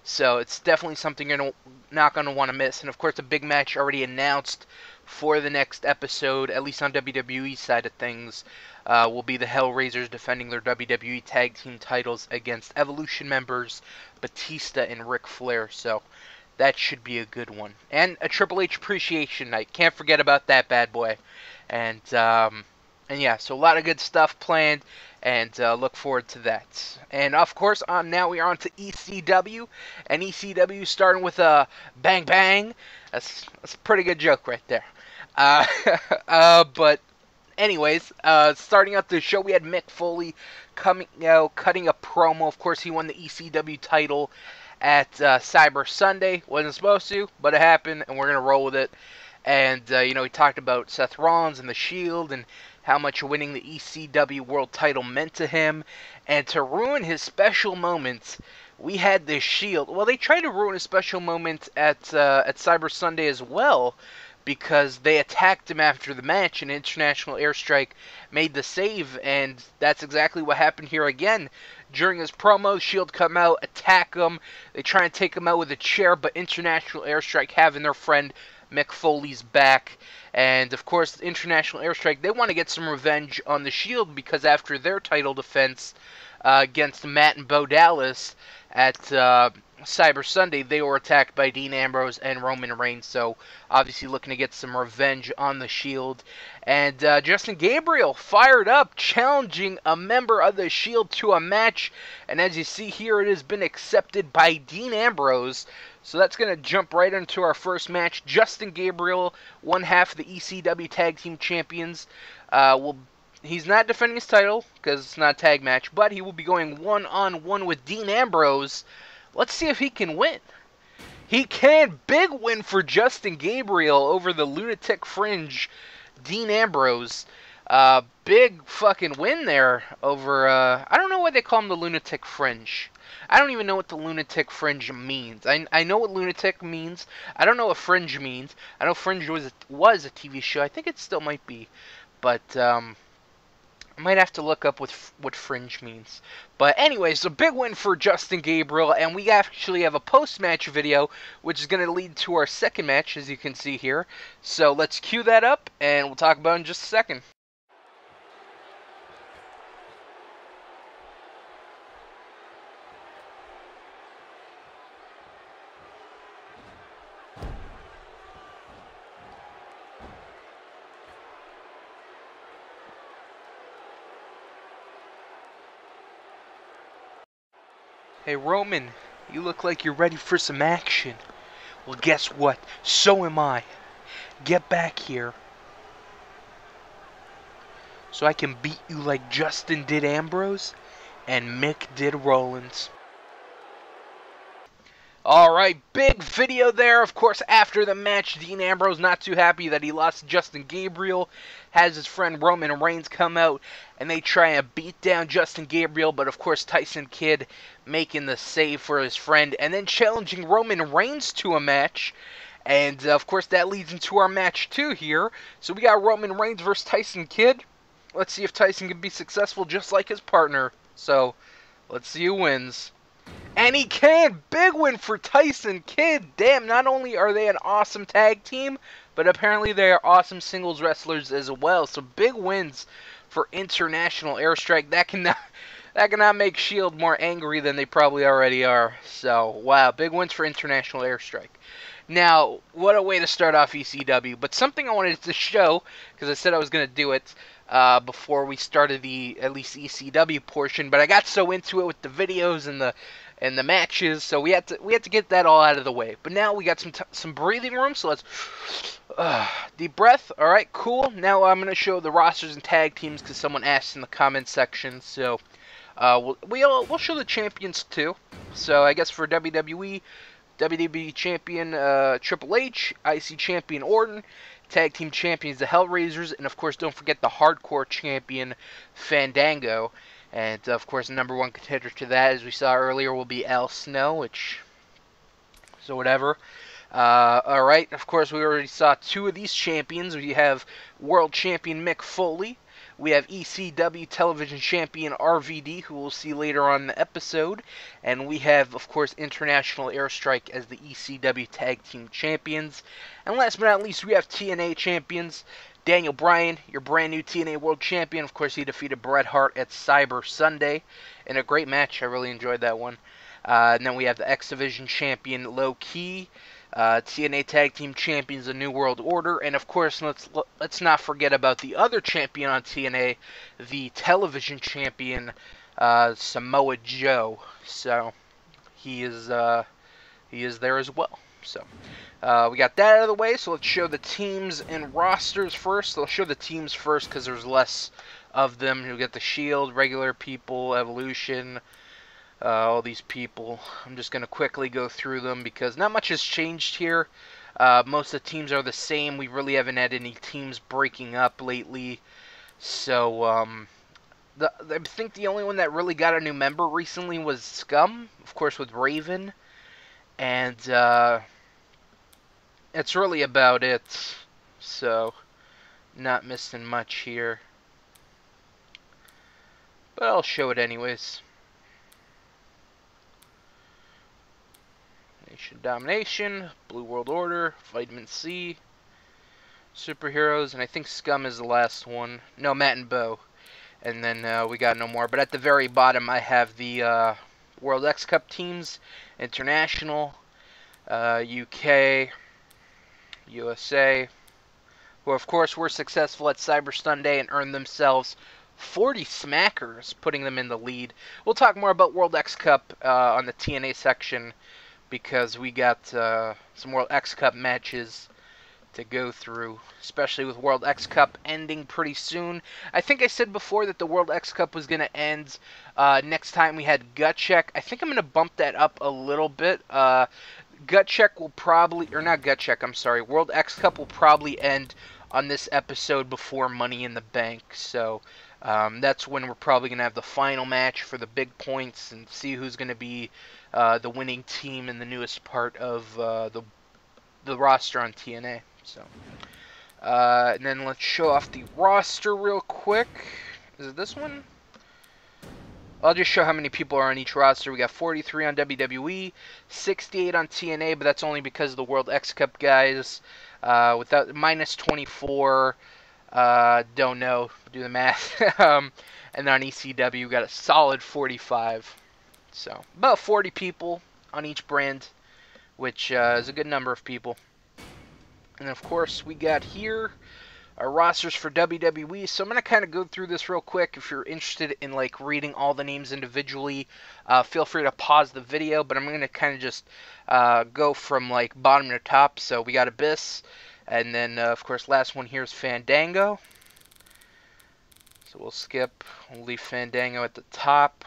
So it's definitely something you're not going to want to miss. And of course, a big match already announced for the next episode, at least on WWE's side of things, will be the Hellraisers defending their WWE Tag Team titles against Evolution members Batista and Ric Flair. So that should be a good one. And a Triple H Appreciation Night. Can't forget about that bad boy. And yeah, so a lot of good stuff planned. And look forward to that. And of course, now we are on to ECW. And ECW starting with a bang bang. That's a pretty good joke right there. But anyways, starting out the show, we had Mick Foley coming out, cutting a promo. Of course, he won the ECW title at Cyber Sunday. Wasn't supposed to, but it happened, and we're going to roll with it. And, he talked about Seth Rollins and the Shield and how much winning the ECW World title meant to him. And to ruin his special moments, we had the Shield. Well, they tried to ruin a special moment at Cyber Sunday as well, because they attacked him after the match, and International Airstrike made the save, and that's exactly what happened here again. During his promo, Shield come out, attack him. They try and take him out with a chair, but International Airstrike, having their friend Mick Foley's back. And, of course, International Airstrike, they want to get some revenge on the Shield, because after their title defense against Matt and Bo Dallas at Cyber Sunday, they were attacked by Dean Ambrose and Roman Reigns, so obviously looking to get some revenge on the Shield. And Justin Gabriel fired up, challenging a member of the Shield to a match, and as you see here, it has been accepted by Dean Ambrose. So that's going to jump right into our first match. Justin Gabriel, one half of the ECW Tag Team Champions, he's not defending his title because it's not a tag match, but he will be going one-on-one with Dean Ambrose. Let's see if he can win. He can. Big win for Justin Gabriel over the Lunatic Fringe, Dean Ambrose. Big fucking win there over, I don't know why they call him the Lunatic Fringe. I don't even know what the Lunatic Fringe means. I know what lunatic means. I don't know what fringe means. I know Fringe was a TV show. I think it still might be. But, I might have to look up what fringe means. But anyways, a big win for Justin Gabriel, and we actually have a post-match video, which is going to lead to our second match, as you can see here. So let's cue that up, and we'll talk about it in just a second. Hey Roman, you look like you're ready for some action. Well, guess what? So am I. Get back here, so I can beat you like Justin did Ambrose and Mick did Rollins. Alright, big video there. Of course, after the match, Dean Ambrose not too happy that he lost to Justin Gabriel. Has his friend Roman Reigns come out, and they try and beat down Justin Gabriel, but of course Tyson Kidd making the save for his friend, and then challenging Roman Reigns to a match. And of course that leads into our match 2 here. So we got Roman Reigns versus Tyson Kidd. Let's see if Tyson can be successful just like his partner. So, let's see who wins. And he can! Big win for Tyson Kidd! Damn, not only are they an awesome tag team, but apparently they are awesome singles wrestlers as well. So big wins for International Airstrike. That cannot make Shield more angry than they probably already are. So, wow, big wins for International Airstrike. Now, what a way to start off ECW. But something I wanted to show, because I said I was going to do it before we started the, at least, ECW portion, but I got so into it with the videos and the matches, so we had to get that all out of the way. But now we got some breathing room, so let's deep breath. All right, cool. Now I'm gonna show the rosters and tag teams because someone asked in the comment section. So we'll show the champions too. So I guess for WWE champion Triple H, IC champion Orton, tag team champions the Hellraisers, and of course don't forget the hardcore champion Fandango. And, of course, the number one contender to that, as we saw earlier, will be Al Snow, so whatever. Alright, of course, we already saw 2 of these champions. We have World Champion Mick Foley. We have ECW Television Champion RVD, who we'll see later on in the episode. And we have, of course, International Airstrike as the ECW Tag Team Champions. And last but not least, we have TNA Champions. Daniel Bryan, your brand new TNA World Champion. Of course, he defeated Bret Hart at Cyber Sunday in a great match. I really enjoyed that one. And then we have the X Division Champion Low Key, TNA Tag Team Champions, the New World Order, and of course, let's not forget about the other champion on TNA, the Television Champion Samoa Joe. So he is there as well. So. We got that out of the way, so let's show the teams and rosters first. I'll show the teams first because there's less of them. You'll get the Shield, regular people, Evolution, all these people. I'm just going to quickly go through them because not much has changed here. Most of the teams are the same. We really haven't had any teams breaking up lately. So, I think the only one that really got a new member recently was Scum, of course, with Raven, and it's really about it. So, not missing much here, but I'll show it anyways. Nation Domination, Blue World Order, Vitamin C, Superheroes, and I think Scum is the last one. No, Matt and Bo. And then we got no more. But at the very bottom, I have the World X Cup teams, International, UK, USA, who of course were successful at Cyber Sunday and earned themselves 40 smackers, putting them in the lead. We'll talk more about World X Cup on the TNA section, because we got some World X Cup matches to go through, especially with World X Cup ending pretty soon. I think I said before that the World X Cup was going to end next time we had Gut Check. I think I'm going to bump that up a little bit. Gut Check will probably, or not Gut Check, I'm sorry, World X Cup will probably end on this episode before Money in the Bank. So that's when we're probably going to have the final match for the big points and see who's going to be the winning team in the newest part of the roster on TNA. So, and then let's show off the roster real quick. Is it this one? I'll just show how many people are on each roster. We got 43 on WWE, 68 on TNA, but that's only because of the World X Cup guys. Without minus 24, don't know, do the math. And then on ECW, we got a solid 45. So about 40 people on each brand, which is a good number of people. And of course, we got here our rosters for WWE. So I'm going to kind of go through this real quick. If you're interested in like reading all the names individually, feel free to pause the video. But I'm going to kind of just go from like bottom to top. So we got Abyss. And then, of course, last one here is Fandango. So we'll skip. We'll leave Fandango at the top.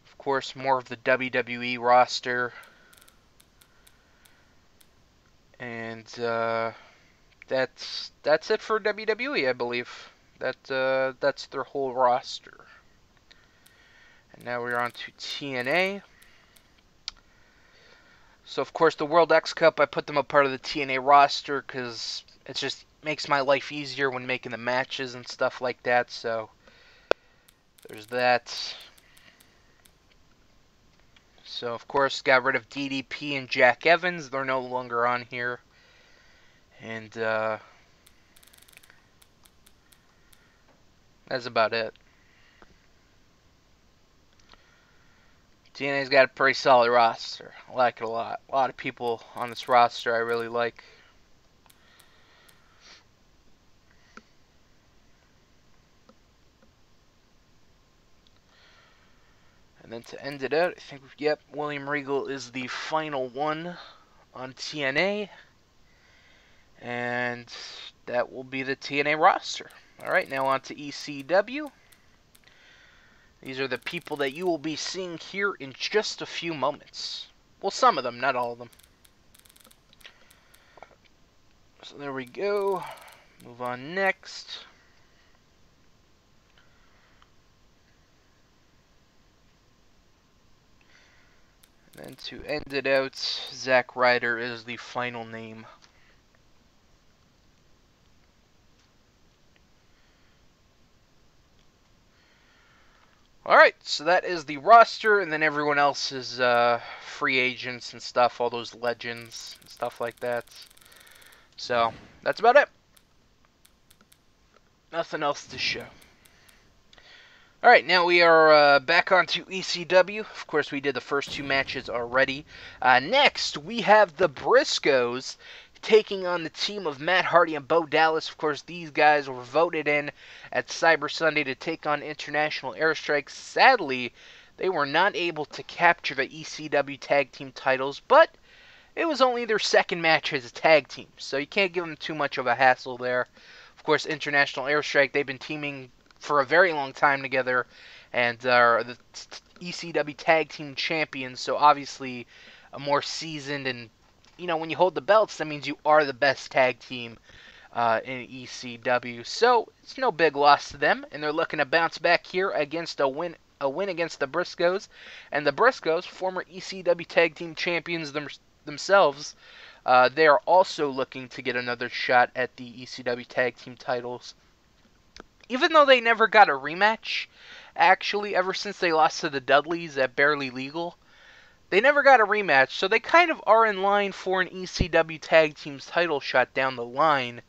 Of course, more of the WWE roster. And that's it for WWE, I believe. That's their whole roster. And now we're on to TNA. So of course the World X Cup, I put them a part of the TNA roster because it just makes my life easier when making the matches and stuff like that. So there's that. So, of course, got rid of DDP and Jack Evans. They're no longer on here. And, that's about it. TNA's got a pretty solid roster. I like it a lot. A lot of people on this roster I really like. And then to end it out, I think, yep, William Regal is the final one on TNA. And that will be the TNA roster. Alright, now on to ECW. These are the people that you will be seeing here in just a few moments. Well, some of them, not all of them. So there we go. Move on next. And to end it out, Zack Ryder is the final name. Alright, so that is the roster, and then everyone else is free agents and stuff, all those legends and stuff like that. So, that's about it. Nothing else to show. Alright, now we are back onto ECW. Of course, we did the first two matches already. Next, we have the Briscoes taking on the team of Matt Hardy and Bo Dallas. Of course, these guys were voted in at Cyber Sunday to take on International Airstrike. Sadly, they were not able to capture the ECW tag team titles, but it was only their second match as a tag team, so you can't give them too much of a hassle there. Of course, International Airstrike, they've been teaming for a very long time together, and are the ECW tag team champions, so obviously a more seasoned, and you know, when you hold the belts, that means you are the best tag team in ECW. So it's no big loss to them, and they're looking to bounce back here against a win against the Briscoes. And the Briscoes, former ECW Tag Team Champions themselves, they are also looking to get another shot at the ECW Tag Team titles. Even though they never got a rematch, actually, ever since they lost to the Dudleys at Barely Legal, they never got a rematch, so they kind of are in line for an ECW Tag Team's title shot down the line.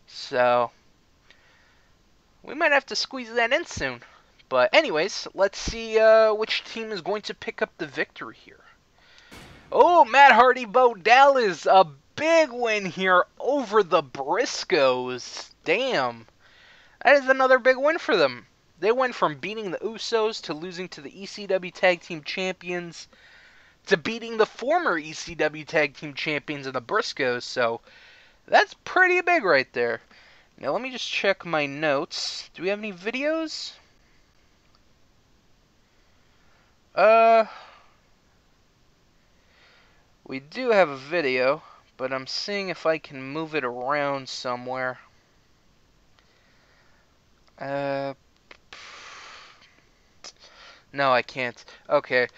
So, we might have to squeeze that in soon. But anyways, let's see which team is going to pick up the victory here. Oh, Matt Hardy, Bo Dallas, a big win here over the Briscoes. Damn. That is another big win for them. They went from beating the Usos to losing to the ECW Tag Team Champions to beating the former ECW Tag Team Champions of the Briscoes. So, that's pretty big right there. Now, let me just check my notes. Do we have any videos? We do have a video, but I'm seeing if I can move it around somewhere. No, I can't. Okay,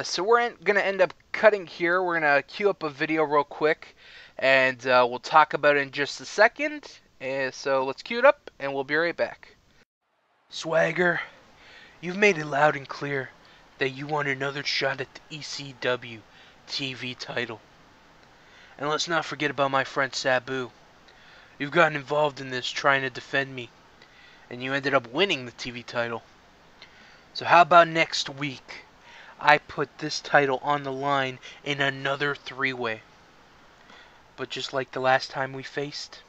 so we're gonna end up cutting here. We're gonna queue up a video real quick, and we'll talk about it in just a second. So let's queue it up, and we'll be right back. Swagger, you've made it loud and clear that you want another shot at the ECW TV title. And let's not forget about my friend Sabu. You've gotten involved in this trying to defend me, and you ended up winning the TV title. So how about next week, I put this title on the line in another three-way. But just like the last time we faced,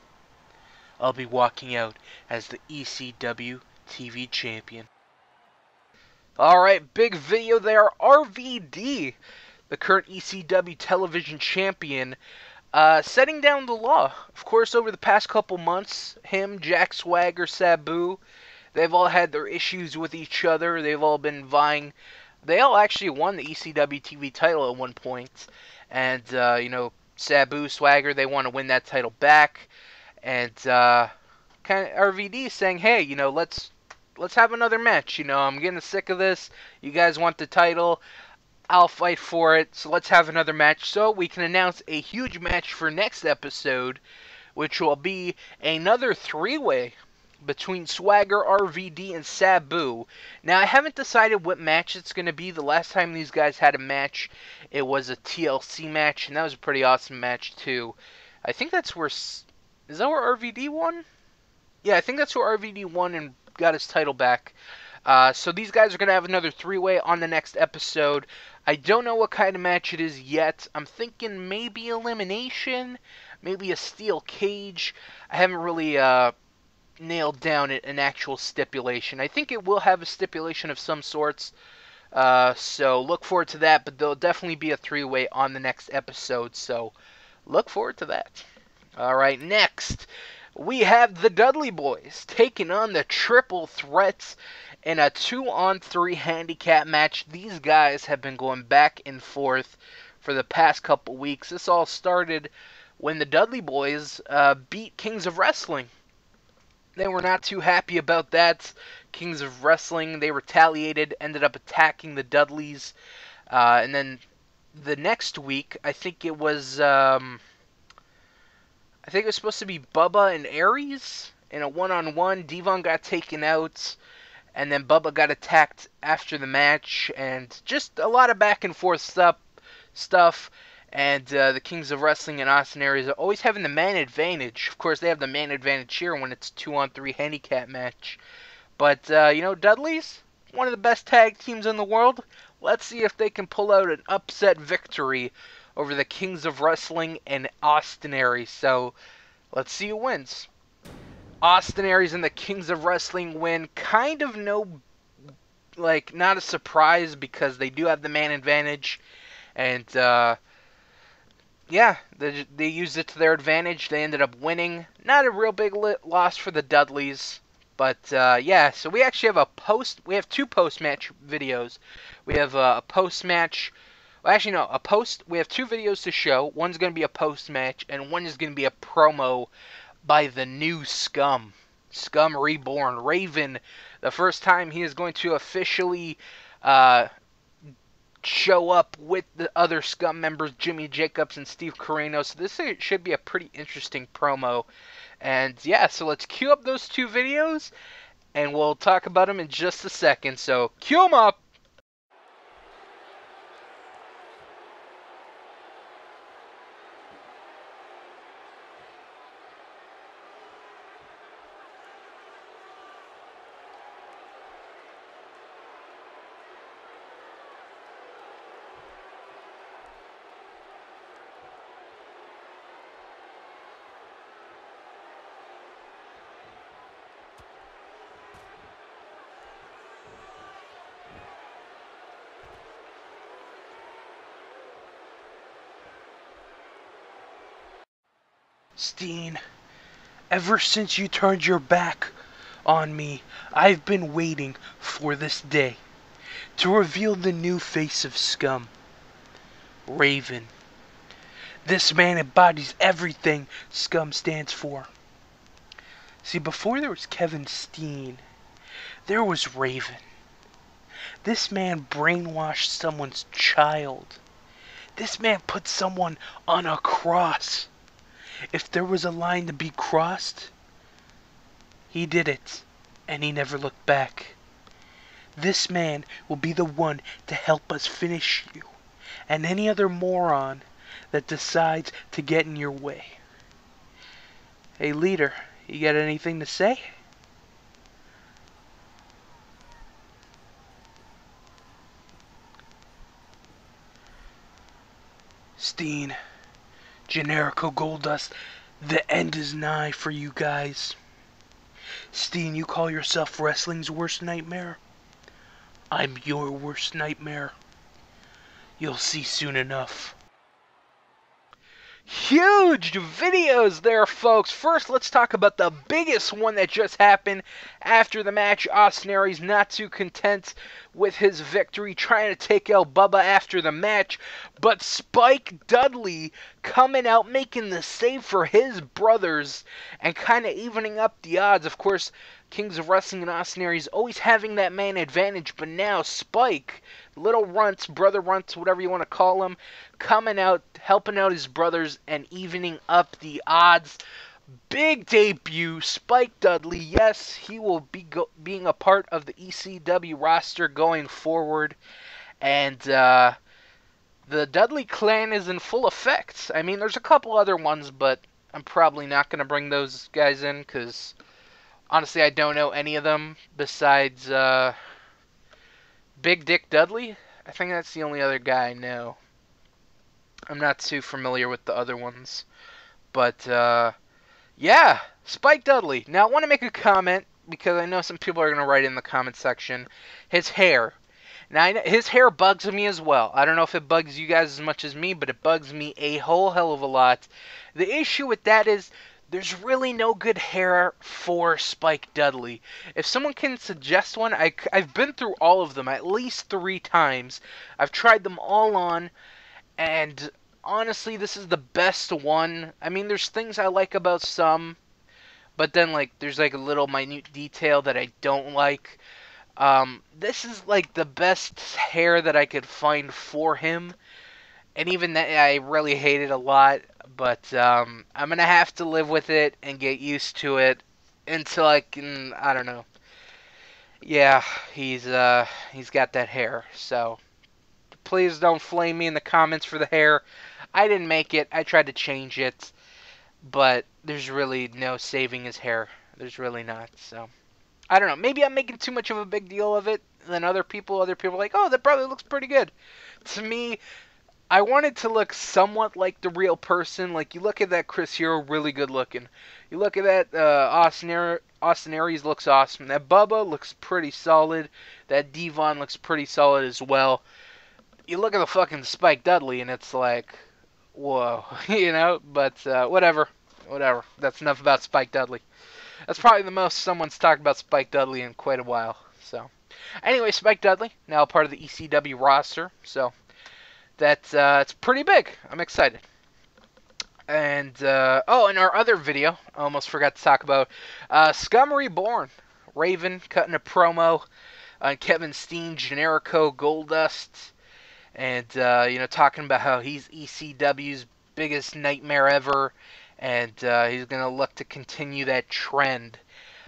I'll be walking out as the ECW TV champion. Alright, big video there. RVD, the current ECW television champion, setting down the law. Of course, over the past couple months, him, Jack Swagger, Sabu, they've all had their issues with each other. They've all been vying. They all actually won the ECW TV title at one point. And, you know, Sabu, Swagger, they want to win that title back. And, kind of RVD saying, hey, you know, let's have another match. You know, I'm getting sick of this. You guys want the title. I'll fight for it. So let's have another match. So we can announce a huge match for next episode, which will be another three-way between Swagger, RVD, and Sabu. Now, I haven't decided what match it's going to be. The last time these guys had a match, it was a TLC match, and that was a pretty awesome match, too. I think that's where... Is that where RVD won? Yeah, I think that's where RVD won and got his title back. So these guys are going to have another three-way on the next episode. I don't know what kind of match it is yet. I'm thinking maybe elimination, maybe a steel cage. I haven't really nailed down an actual stipulation. I think it will have a stipulation of some sorts. So look forward to that, but there'll definitely be a three-way on the next episode. So look forward to that. Alright, next we have the Dudley Boys taking on the Triple Threats in a 2-on-3 handicap match. These guys have been going back and forth for the past couple weeks. This all started when the Dudley Boys beat Kings of Wrestling. They were not too happy about that. Kings of Wrestling, they retaliated, ended up attacking the Dudleys. And then the next week, I think it was supposed to be Bubba and Aries in a one-on-one. Devon got taken out, and then Bubba got attacked after the match, and just a lot of back and forth stuff. And the Kings of Wrestling and Austin Aries are always having the man advantage. Of course, they have the man advantage here when it's a 2-on-3 handicap match. But, you know, Dudley's one of the best tag teams in the world. Let's see if they can pull out an upset victory over the Kings of Wrestling and Austin Aries. So, let's see who wins. Austin Aries and the Kings of Wrestling win. Kind of not a surprise because they do have the man advantage. And, yeah, they used it to their advantage. They ended up winning. Not a real big loss for the Dudleys. But, yeah, so we actually have we have two post-match videos. We have a post-match. Well, actually, no, we have two videos to show. One's going to be a post-match, and one is going to be a promo by the new Scum. Scum Reborn. Raven, the first time he is going to officially show up with the other Scum members, Jimmy Jacobs and Steve Corino. So this should be a pretty interesting promo. And yeah, so let's queue up those two videos, and we'll talk about them in just a second. So queue them up. Steen, ever since you turned your back on me, I've been waiting for this day to reveal the new face of Scum. Raven. This man embodies everything Scum stands for. See, before there was Kevin Steen, there was Raven. This man brainwashed someone's child. This man put someone on a cross. If there was a line to be crossed, he did it, and he never looked back. This man will be the one to help us finish you, and any other moron that decides to get in your way. Hey, leader, you got anything to say? Steen, Generico Goldust, the end is nigh for you guys. Steen, you call yourself wrestling's worst nightmare? I'm your worst nightmare. You'll see soon enough. Huge videos there, folks. First, let's talk about the biggest one that just happened after the match. Austin Aries not too content with his victory, trying to take out Bubba after the match, but Spike Dudley coming out, making the save for his brothers, and kind of evening up the odds. Of course, Kings of Wrestling and Austin Aries always having that man advantage, but now Spike, little runts, brother runts, whatever you want to call him, coming out, helping out his brothers, and evening up the odds. Big debut, Spike Dudley. Yes, he will be being a part of the ECW roster going forward. And the Dudley clan is in full effect. I mean, there's a couple other ones, but I'm probably not going to bring those guys in because, honestly, I don't know any of them besides Big Dick Dudley. I think that's the only other guy I know. I'm not too familiar with the other ones. But, yeah, Spike Dudley. Now, I want to make a comment, because I know some people are going to write in the comment section. His hair. Now, his hair bugs me as well. I don't know if it bugs you guys as much as me, but it bugs me a whole hell of a lot. The issue with that is, there's really no good hair for Spike Dudley. If someone can suggest one, I've been through all of them at least 3 times. I've tried them all on, and honestly, this is the best one. I mean, there's things I like about some, but then, like, there's, like, a little minute detail that I don't like. This is, like, the best hair that I could find for him, and even that, I really hate it a lot, but, I'm gonna have to live with it and get used to it until I can, I don't know. Yeah, he's got that hair, so please don't flame me in the comments for the hair. I didn't make it. I tried to change it. But there's really no saving his hair. There's really not. So, I don't know. Maybe I'm making too much of a big deal of it than other people. Other people are like, oh, that brother looks pretty good. To me, I wanted to look somewhat like the real person. Like, you look at that Chris Hero, really good looking. You look at that Austin Aries looks awesome. That Bubba looks pretty solid. That Devon looks pretty solid as well. You look at the fucking Spike Dudley, and it's like, whoa, you know? But whatever. That's enough about Spike Dudley. That's probably the most someone's talked about Spike Dudley in quite a while. So, anyway, Spike Dudley, now part of the ECW roster. So, that's it's pretty big. I'm excited. And, oh, in our other video, I almost forgot to talk about Scum Reborn. Raven cutting a promo on Kevin Steen, Generico, Goldust, and, talking about how he's ECW's biggest nightmare ever, and he's going to look to continue that trend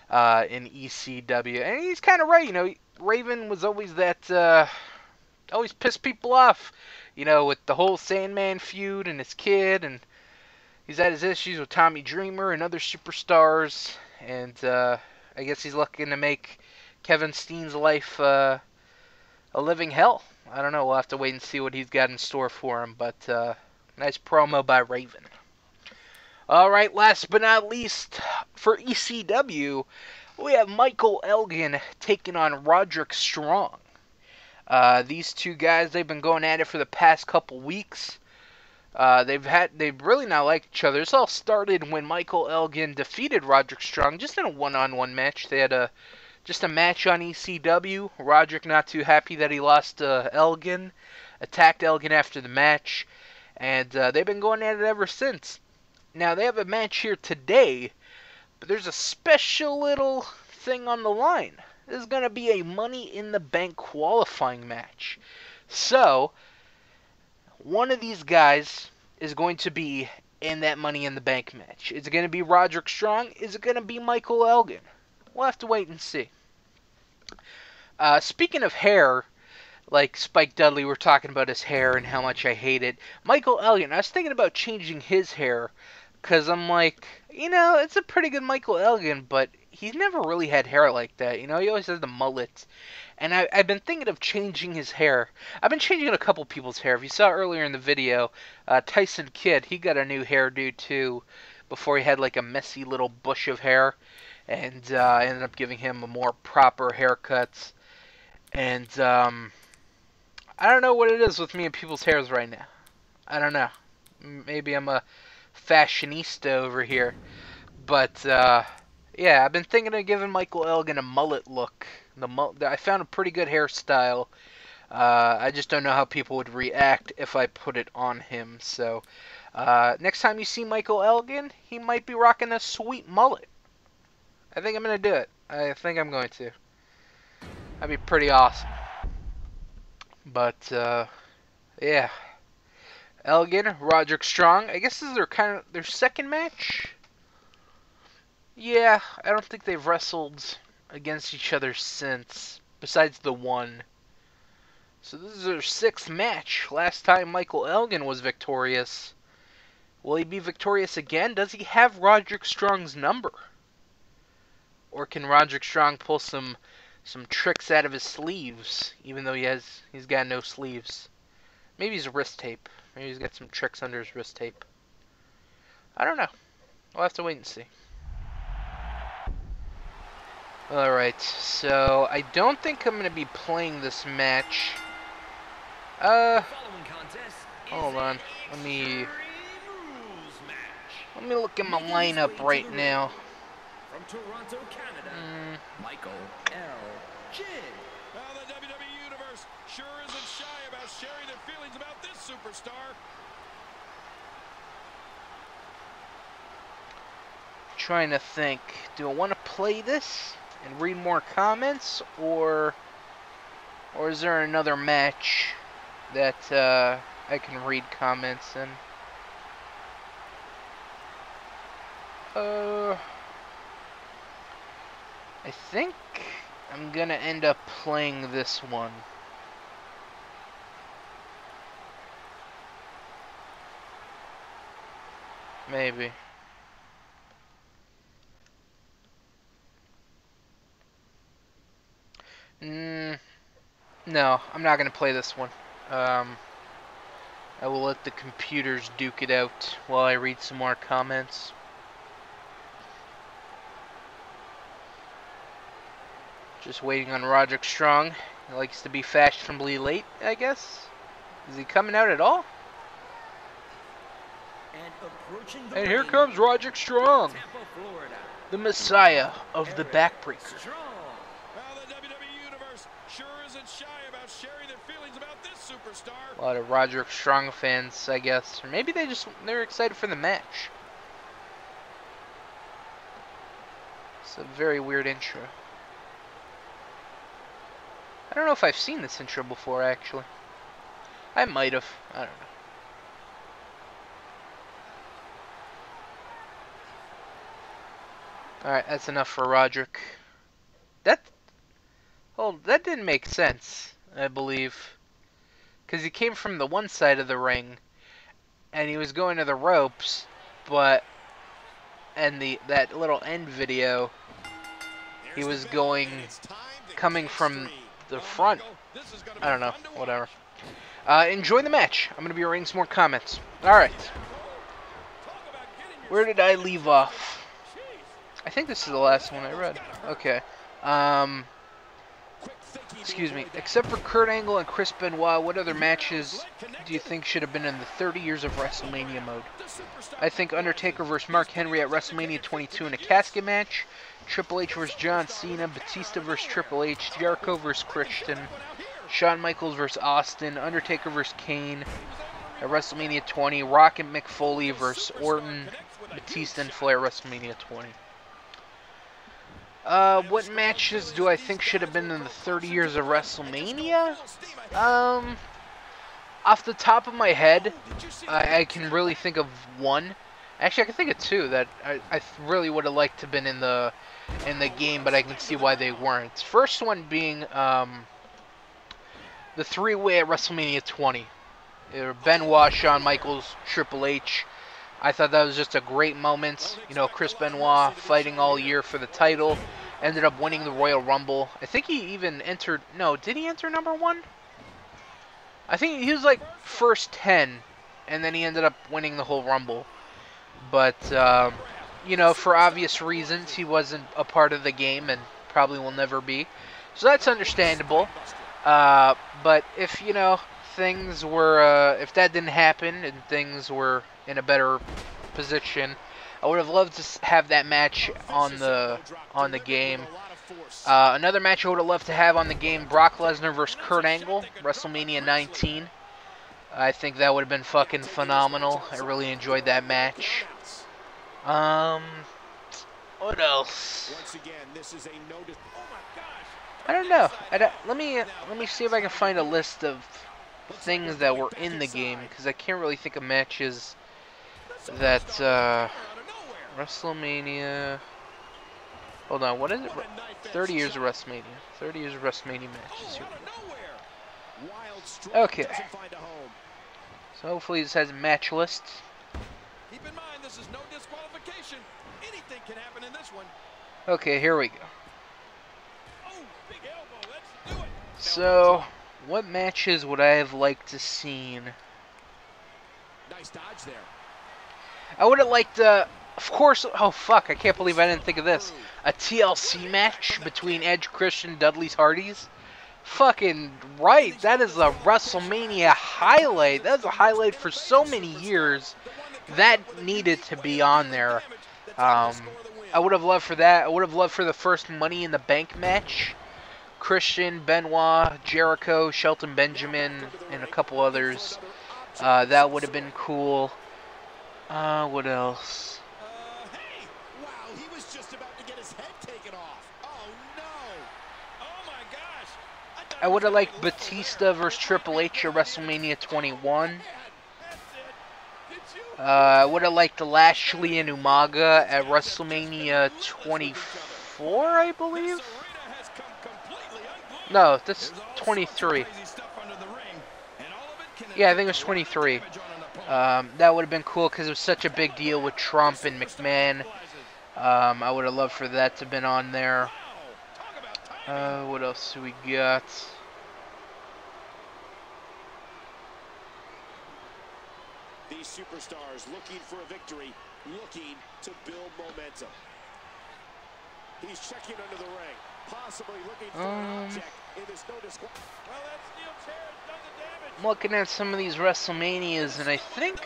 in ECW. And he's kind of right, Raven was always that, always pissed people off, with the whole Sandman feud and his kid, and he's had his issues with Tommy Dreamer and other superstars, and I guess he's looking to make Kevin Steen's life a living hell. I don't know, we'll have to wait and see what he's got in store for him, but nice promo by Raven. Alright, last but not least, for ECW, we have Michael Elgin taking on Roderick Strong. These two guys, they've been going at it for the past couple weeks. They've really not liked each other. This all started when Michael Elgin defeated Roderick Strong just in a one-on-one match. They had just a match on ECW. Roderick not too happy that he lost to Elgin, attacked Elgin after the match, and they've been going at it ever since. Now, they have a match here today, but there's a special little thing on the line. This is going to be a Money in the Bank qualifying match. So, one of these guys is going to be in that Money in the Bank match. Is it going to be Roderick Strong? Is it going to be Michael Elgin? We'll have to wait and see. Speaking of hair, like Spike Dudley, we're talking about his hair and how much I hate it. Michael Elgin, I was thinking about changing his hair, because I'm like, it's a pretty good Michael Elgin, but he's never really had hair like that. He always has the mullet. And I've been thinking of changing his hair. I've been changing a couple people's hair. If you saw earlier in the video, Tyson Kidd, he got a new hairdo too, before he had like a messy little bush of hair. And I ended up giving him a more proper haircut. And I don't know what it is with me and people's hairs right now. I don't know. Maybe I'm a fashionista over here. But yeah, I've been thinking of giving Michael Elgin a mullet look. I found a pretty good hairstyle. I just don't know how people would react if I put it on him. So next time you see Michael Elgin, he might be rocking a sweet mullet. I think I'm going to do it. I think I'm going to. That'd be pretty awesome. But yeah. Elgin, Roderick Strong. I guess this is their second match. Yeah, I don't think they've wrestled against each other since, besides the one. So this is their sixth match. Last time Michael Elgin was victorious. Will he be victorious again? Does he have Roderick Strong's number? Or can Roderick Strong pull some tricks out of his sleeves, even though he's got no sleeves? Maybe he's wrist tape. Maybe he's got some tricks under his wrist tape. I don't know. We'll have to wait and see. Alright, so I don't think I'm going to be playing this match. Hold on. Let me look at my lineup right now. From Toronto, Canada, Michael Elgin. Well, the WWE Universe sure isn't shy about sharing their feelings about this superstar. Trying to think, do I want to play this and read more comments, or is there another match that I can read comments in? I think I'm gonna end up playing this one. Maybe. No, I'm not gonna play this one. I will let the computers duke it out while I read some more comments. Just waiting on Roderick Strong. He likes to be fashionably late, I guess. Is he coming out at all? And here comes Roderick Strong, the Messiah of the Backbreaker. Well, the WWE Universe course, sure isn't shy about sharing their feelings about this superstar. A lot of Roderick Strong fans, I guess. Or maybe they're excited for the match. It's a very weird intro. I don't know if I've seen this intro before, actually. I might have. I don't know. Alright, that's enough for Roderick. That didn't make sense, I believe. Because he came from the one side of the ring, and he was going to the ropes, but... And that little end video, he was coming from the front. I don't know, whatever. Enjoy the match. I'm going to be reading some more comments. Alright. Where did I leave off? I think this is the last one I read. Okay. Excuse me. Except for Kurt Angle and Chris Benoit, what other matches do you think should have been in the 30 years of WrestleMania mode? I think Undertaker vs. Mark Henry at WrestleMania 22 in a casket match. Triple H vs. John Cena. Batista vs. Triple H. Jericho vs. Christian. Shawn Michaels vs. Austin. Undertaker vs. Kane at WrestleMania 20. Rock and Mick Foley vs. Orton. Batista and Flair at WrestleMania 20. What matches do I think should have been in the 30 years of WrestleMania? Off the top of my head, I can really think of one. Actually, I can think of two that I really would have liked to have been in the game, but I can see why they weren't. First one being the three-way at WrestleMania 20. Benoit, Shawn Michaels, Triple H. I thought that was just a great moment. You know, Chris Benoit fighting all year for the title. Ended up winning the Royal Rumble. I think he even entered... No, did he enter number 1? I think he was like first 10. And then he ended up winning the whole Rumble. But, you know, for obvious reasons, he wasn't a part of the game and probably will never be. So that's understandable. But if, you know, things were... if that didn't happen and things were in a better position, I would have loved to have that match on the game. Another match I would have loved to have on the game, Brock Lesnar vs. Kurt Angle, WrestleMania 19. I think that would have been fucking phenomenal. I really enjoyed that match. What else? I don't know. Let me see if I can find a list of things that were in the game, because I can't really think of matches that WrestleMania. Hold on, what is it? 30 years of WrestleMania. 30 years of WrestleMania matches. Here we go. Okay. So hopefully this has a match list. Keep in mind, this is no disqualification. Anything can happen in this one. Okay, here we go. Oh, big elbow. Let's do it. So, what matches would I have liked to seen? Nice dodge there. I would have liked, of course, oh fuck, I can't believe I didn't think of this. A TLC match between Edge, Christian, Dudley's, Hardys. Fucking right, that is a WrestleMania highlight. That was a highlight for so many years. That needed to be on there. I would have loved for that. I would have loved for the first Money in the Bank match. Christian, Benoit, Jericho, Shelton Benjamin, and a couple others. That would have been cool. What else? Hey! Wow, he was just about to get his head taken off. Oh, no. Oh, my gosh. I would have liked Batista vs. Triple H at WrestleMania 21. I would have liked Lashley and Umaga at WrestleMania 24, I believe? No, that's 23. Yeah, I think it was 23. That would have been cool because it was such a big deal with Trump and McMahon. I would have loved for that to have been on there. What else do we got? These superstars looking for a victory, looking to build momentum. He's checking under the ring, possibly looking for an object in this no disqualification. Well, that steel chair has done the damage. I'm looking at some of these WrestleManias, and I think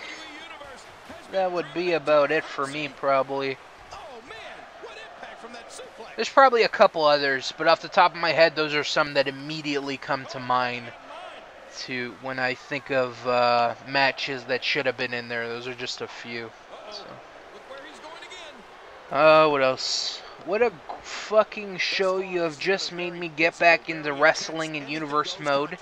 that would be about it for me, probably. Oh man, what impact from that suplex. There's probably a couple others, but off the top of my head, those are some that immediately come to mind to when I think of matches that should have been in there. Those are just a few. So. What else? What a fucking show you have just made me get back into wrestling in universe mode,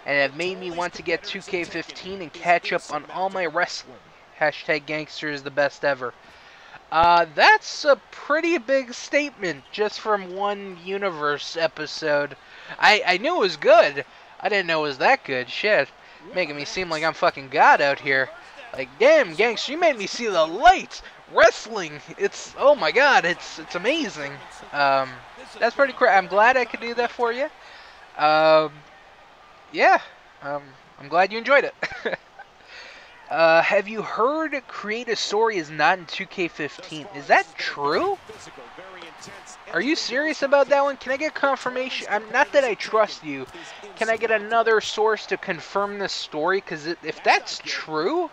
and have made me want to get 2K15 and catch up on all my wrestling. Hashtag Gangster is the best ever. That's a pretty big statement just from one universe episode. I knew it was good. I didn't know it was that good. Shit. Making me seem like I'm fucking God out here. Like, damn, Gangster, you made me see the light. Wrestling. It's, oh my god, it's amazing. That's pretty cool. I'm glad I could do that for you. Yeah. I'm glad you enjoyed it. Have you heard Create a Story is not in 2K15? Is that true? Are you serious about that one? Can I get confirmation? Not that I trust you. Can I get another source to confirm this story? Because if that's true,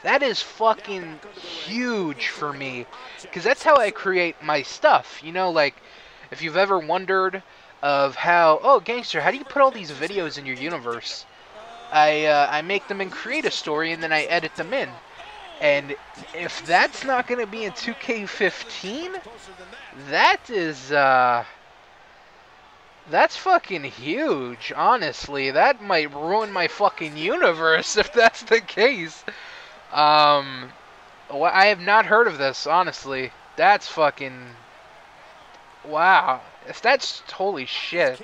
that is fucking huge for me. Because that's how I create my stuff. You know, like, if you've ever wondered of how, oh, Gangster, how do you put all these videos in your universe? I make them in Create a Story, and then I edit them in. And if that's not going to be in 2K15, that is, that's fucking huge, honestly. That might ruin my fucking universe if that's the case. I have not heard of this, honestly. That's fucking, wow. If that's, holy shit.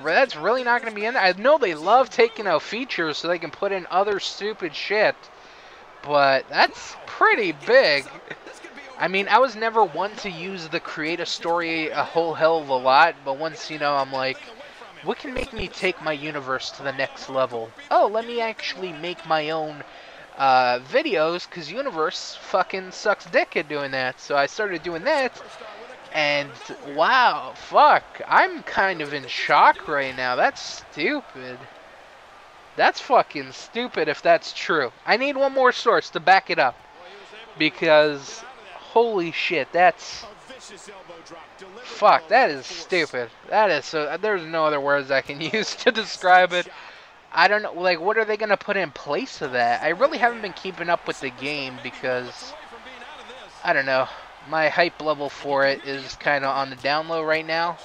That's really not going to be in there. I know they love taking out features so they can put in other stupid shit. But that's pretty big. I mean, I was never one to use the Create a Story a whole hell of a lot. But once, you know, I'm like, what can make me take my universe to the next level? Oh, let me actually make my own videos. Because universe fucking sucks dick at doing that. So I started doing that. And, wow, fuck, I'm kind of in shock right now. That's stupid. That's fucking stupid if that's true. I need one more source to back it up. Because, holy shit, that's... Fuck, that is stupid. That is so... There's no other words I can use to describe it. I don't know, like, what are they going to put in place of that? I really haven't been keeping up with the game because... I don't know. My hype level for it is kind of on the down low right now.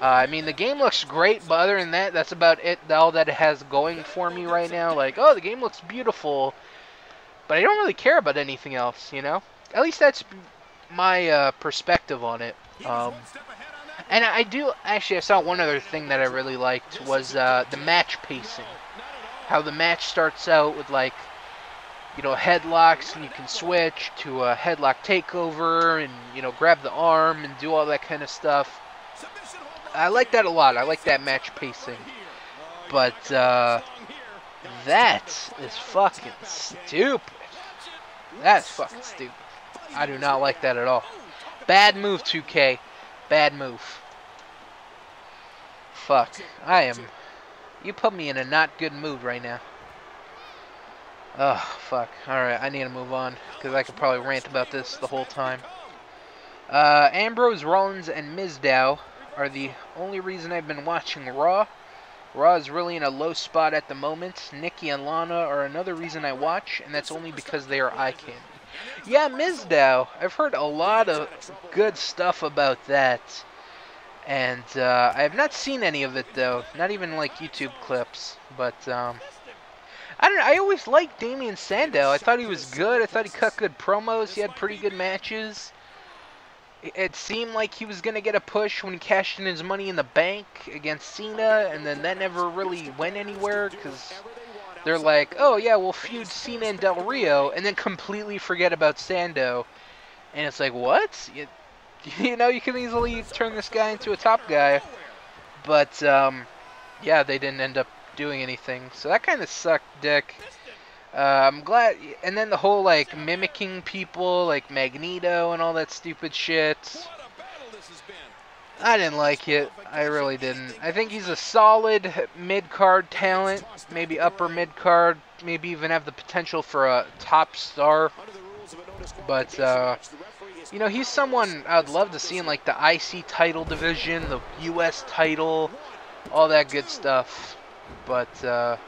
I mean, the game looks great, but other than that, that's about it. All that it has going for me right now. Like, oh, the game looks beautiful, but I don't really care about anything else, you know? At least that's my perspective on it. And I do, actually, I saw one other thing that I really liked was the match pacing. How the match starts out with, like, you know, headlocks, and you can switch to a headlock takeover, and, you know, grab the arm and do all that kind of stuff. I like that a lot. I like that match pacing. But, that is fucking stupid. That's fucking stupid. I do not like that at all. Bad move, 2K. Bad move. Fuck. You put me in a not good mood right now. Oh, fuck. Alright, I need to move on, because I could probably rant about this the whole time. Ambrose, Rollins, and Mizdow are the only reason I've been watching Raw. Raw is really in a low spot at the moment. Nikki and Lana are another reason I watch, and that's only because they are eye candy. Yeah, Mizdow. I've heard a lot of good stuff about that. And, I have not seen any of it, though. Not even, like, YouTube clips. But, I don't know, I always liked Damien Sandow. I thought he was good. I thought he cut good promos. He had pretty good matches. It seemed like he was going to get a push when he cashed in his Money in the Bank against Cena, and then that never really went anywhere, because they're like, oh yeah, we'll feud Cena and Del Rio, and then completely forget about Sandow. And it's like, what? You know, you can easily turn this guy into a top guy. But, yeah, they didn't end up doing anything, so that kind of sucked dick. I'm glad, and then the whole, like, mimicking people, like Magneto and all that stupid shit. I didn't like it. I really didn't. I think he's a solid mid-card talent, maybe upper mid-card, maybe even have the potential for a top star. But, You know, he's someone I'd love to see in like the IC title division, the US title, all that good stuff. But I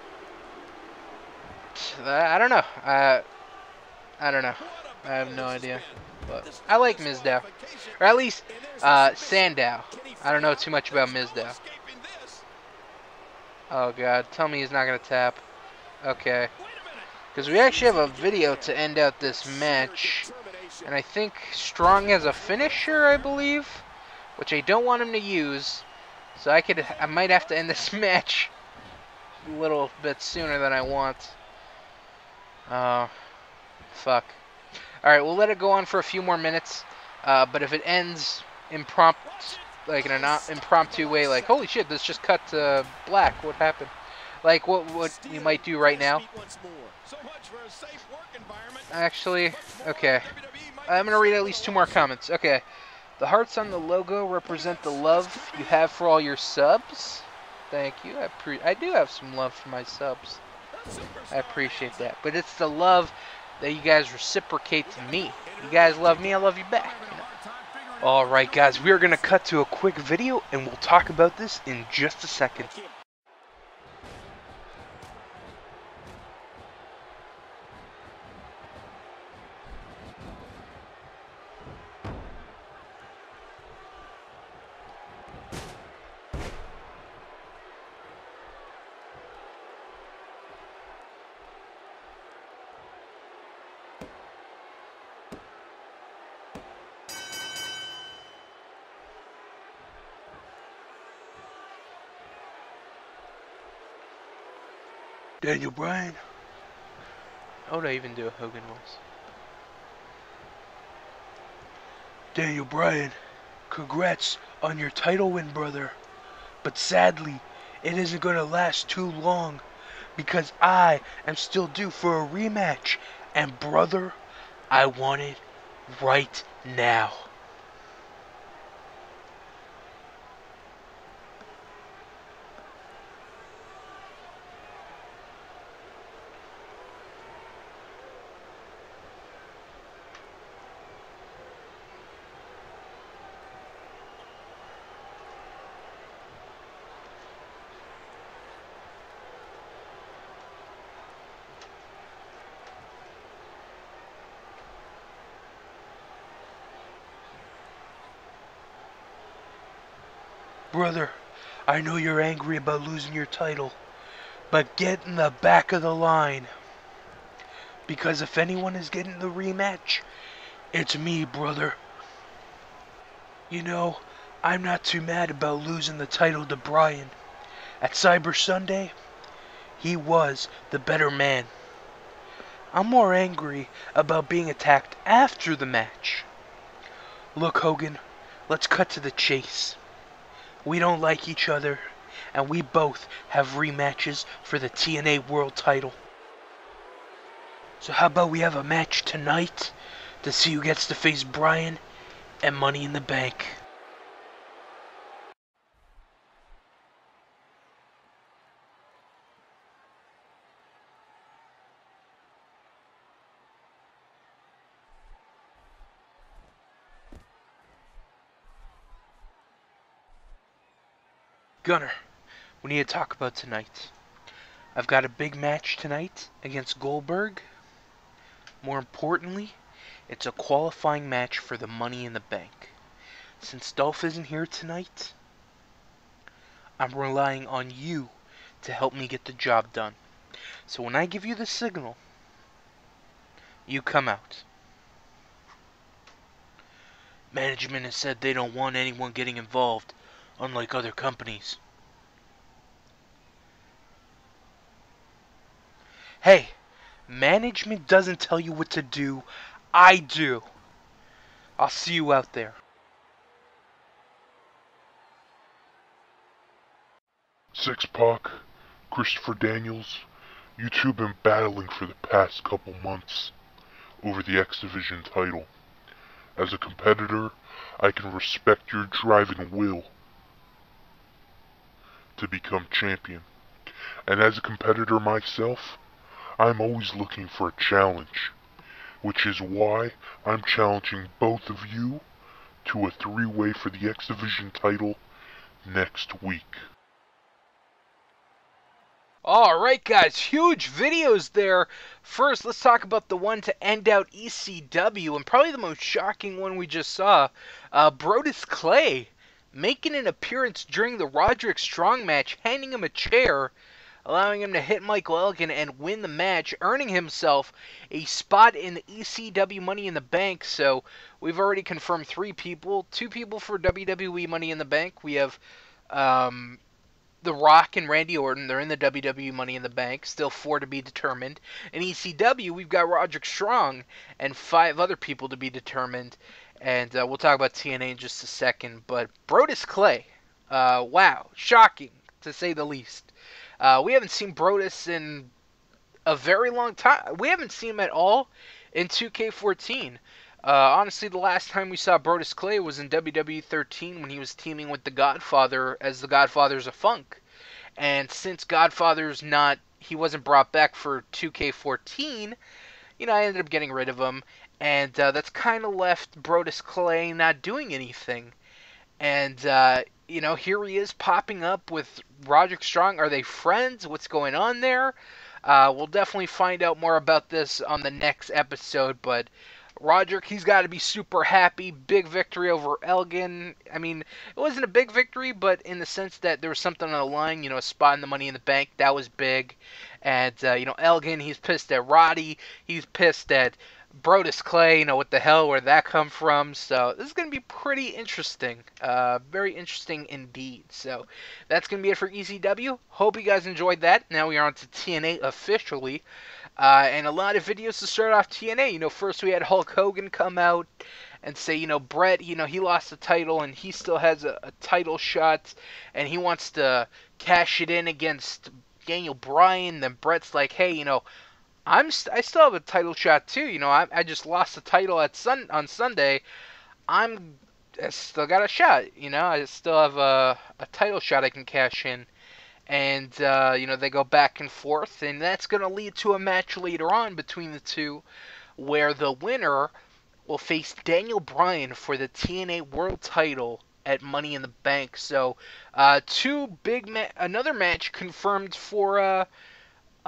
don't know. I don't know. I have no idea. But I like Mizdow, or at least Sandow. I don't know too much about Mizdow. Oh god, tell me he's not gonna tap. Okay. Because we actually have a video to end out this match. And I think Strong has a finisher, I believe. Which I don't want him to use. So I might have to end this match a little bit sooner than I want. Fuck. Alright, we'll let it go on for a few more minutes. But if it ends impromptu, like in an impromptu way, like, holy shit, this just cut to black. What happened? Like what we might do right now. Actually, okay. I'm going to read at least 2 more comments. Okay. The hearts on the logo represent the love you have for all your subs. Thank you. I do have some love for my subs. I appreciate that. But it's the love that you guys reciprocate to me. You guys love me, I love you back. You know? Alright guys, we are going to cut to a quick video and we'll talk about this in just a second. Daniel Bryan. How would I even do a Hogan voice? Daniel Bryan, congrats on your title win, brother. But sadly, it isn't going to last too long because I am still due for a rematch. And brother, I want it right now. Brother, I know you're angry about losing your title, but get in the back of the line. Because if anyone is getting the rematch, it's me, brother. You know, I'm not too mad about losing the title to Bryan. At Cyber Sunday, he was the better man. I'm more angry about being attacked after the match. Look, Hogan, let's cut to the chase. We don't like each other, and we both have rematches for the TNA World title. So how about we have a match tonight to see who gets to face Bryan and Money in the Bank? Gunner, we need to talk about tonight. I've got a big match tonight against Goldberg. More importantly, it's a qualifying match for the Money in the Bank. Since Dolph isn't here tonight, I'm relying on you to help me get the job done. So when I give you the signal, you come out. Management has said they don't want anyone getting involved, unlike other companies. Hey, management doesn't tell you what to do. I do. I'll see you out there. Six-Pac, Christopher Daniels, you two have been battling for the past couple months over the X Division title. As a competitor, I can respect your driving will to become champion. And as a competitor myself, I'm always looking for a challenge. which is why I'm challenging both of you to a 3-way for the X Division title next week. Alright guys, huge videos there. First, let's talk about the one to end out ECW, and probably the most shocking one we just saw. Brodus Clay making an appearance during the Roderick Strong match, handing him a chair, allowing him to hit Michael Elgin and win the match, earning himself a spot in the ECW Money in the Bank. So we've already confirmed 3 people, 2 people for WWE Money in the Bank. We have The Rock and Randy Orton, they're in the WWE Money in the Bank, still 4 to be determined. In ECW, we've got Roderick Strong and 5 other people to be determined, and we'll talk about TNA in just a second. But Brodus Clay, wow, shocking to say the least. We haven't seen Brodus in a very long time. We haven't seen him at all in 2K14. Honestly, the last time we saw Brodus Clay was in WWE 13 when he was teaming with the Godfather as the Godfathers of Funk. And since Godfather's he wasn't brought back for 2K14, I ended up getting rid of him. And that's kind of left Brodus Clay not doing anything. And, here he is popping up with Roderick Strong. Are they friends? What's going on there? We'll definitely find out more about this on the next episode, but Roderick, he's got to be super happy. Big victory over Elgin. I mean, it wasn't a big victory, but in the sense that there was something on the line, a spot in the Money in the Bank, that was big. And, Elgin, he's pissed at Roddy. He's pissed at Brodus Clay, what the hell, where'd that come from? So this is going to be pretty interesting. Very interesting indeed. So that's going to be it for ECW. Hope you guys enjoyed that. Now we are on to TNA officially. And a lot of videos to start off TNA. First we had Hulk Hogan come out and say, Brett, he lost the title and he still has a title shot and he wants to cash it in against Daniel Bryan. Then Brett's like, hey, I still have a title shot too. I just lost the title on Sunday. I still got a shot. I still have a title shot I can cash in. And, they go back and forth, and that's going to lead to a match later on between the two, where the winner will face Daniel Bryan for the TNA World title at Money in the Bank. So, another match confirmed for a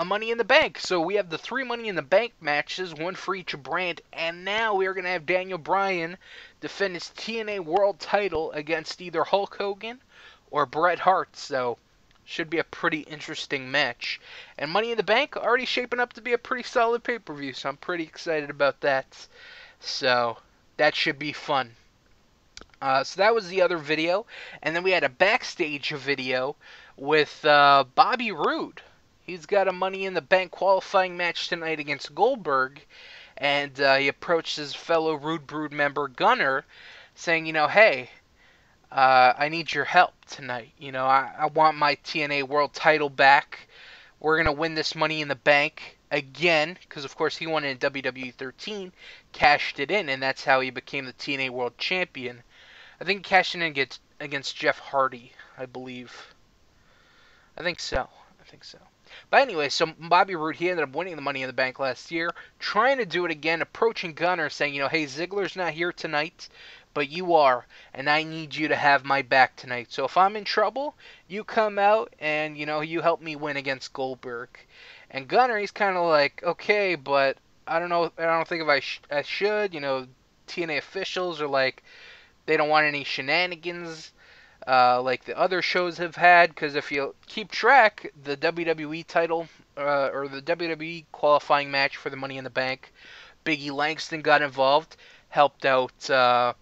Money in the Bank. So we have the 3 Money in the Bank matches, 1 for each brand, and now we are going to have Daniel Bryan defend his TNA World title against either Hulk Hogan or Bret Hart. So should be a pretty interesting match. And Money in the Bank already shaping up to be a pretty solid pay-per-view, so I'm pretty excited about that. So that should be fun. So that was the other video. And then we had a backstage video with Bobby Roode. He's got a Money in the Bank qualifying match tonight against Goldberg. And he approached his fellow Rude Brood member Gunner, saying, hey, I need your help tonight. I want my TNA World title back. We're going to win this Money in the Bank again, because of course he won it in WWE 13, cashed it in, and that's how he became the TNA World Champion. I think he cashed it in against Jeff Hardy, I believe. I think so. But anyway, so Bobby Roode, he ended up winning the Money in the Bank last year, trying to do it again, approaching Gunner, saying, hey, Ziggler's not here tonight, but you are, and I need you to have my back tonight. So if I'm in trouble, you come out and, you help me win against Goldberg. And Gunner, he's kind of like, okay, but I don't know, I don't think if I should. TNA officials are like, they don't want any shenanigans like the other shows have had, because if you keep track, the WWE title, or the WWE qualifying match for the Money in the Bank, Big E Langston got involved, helped out The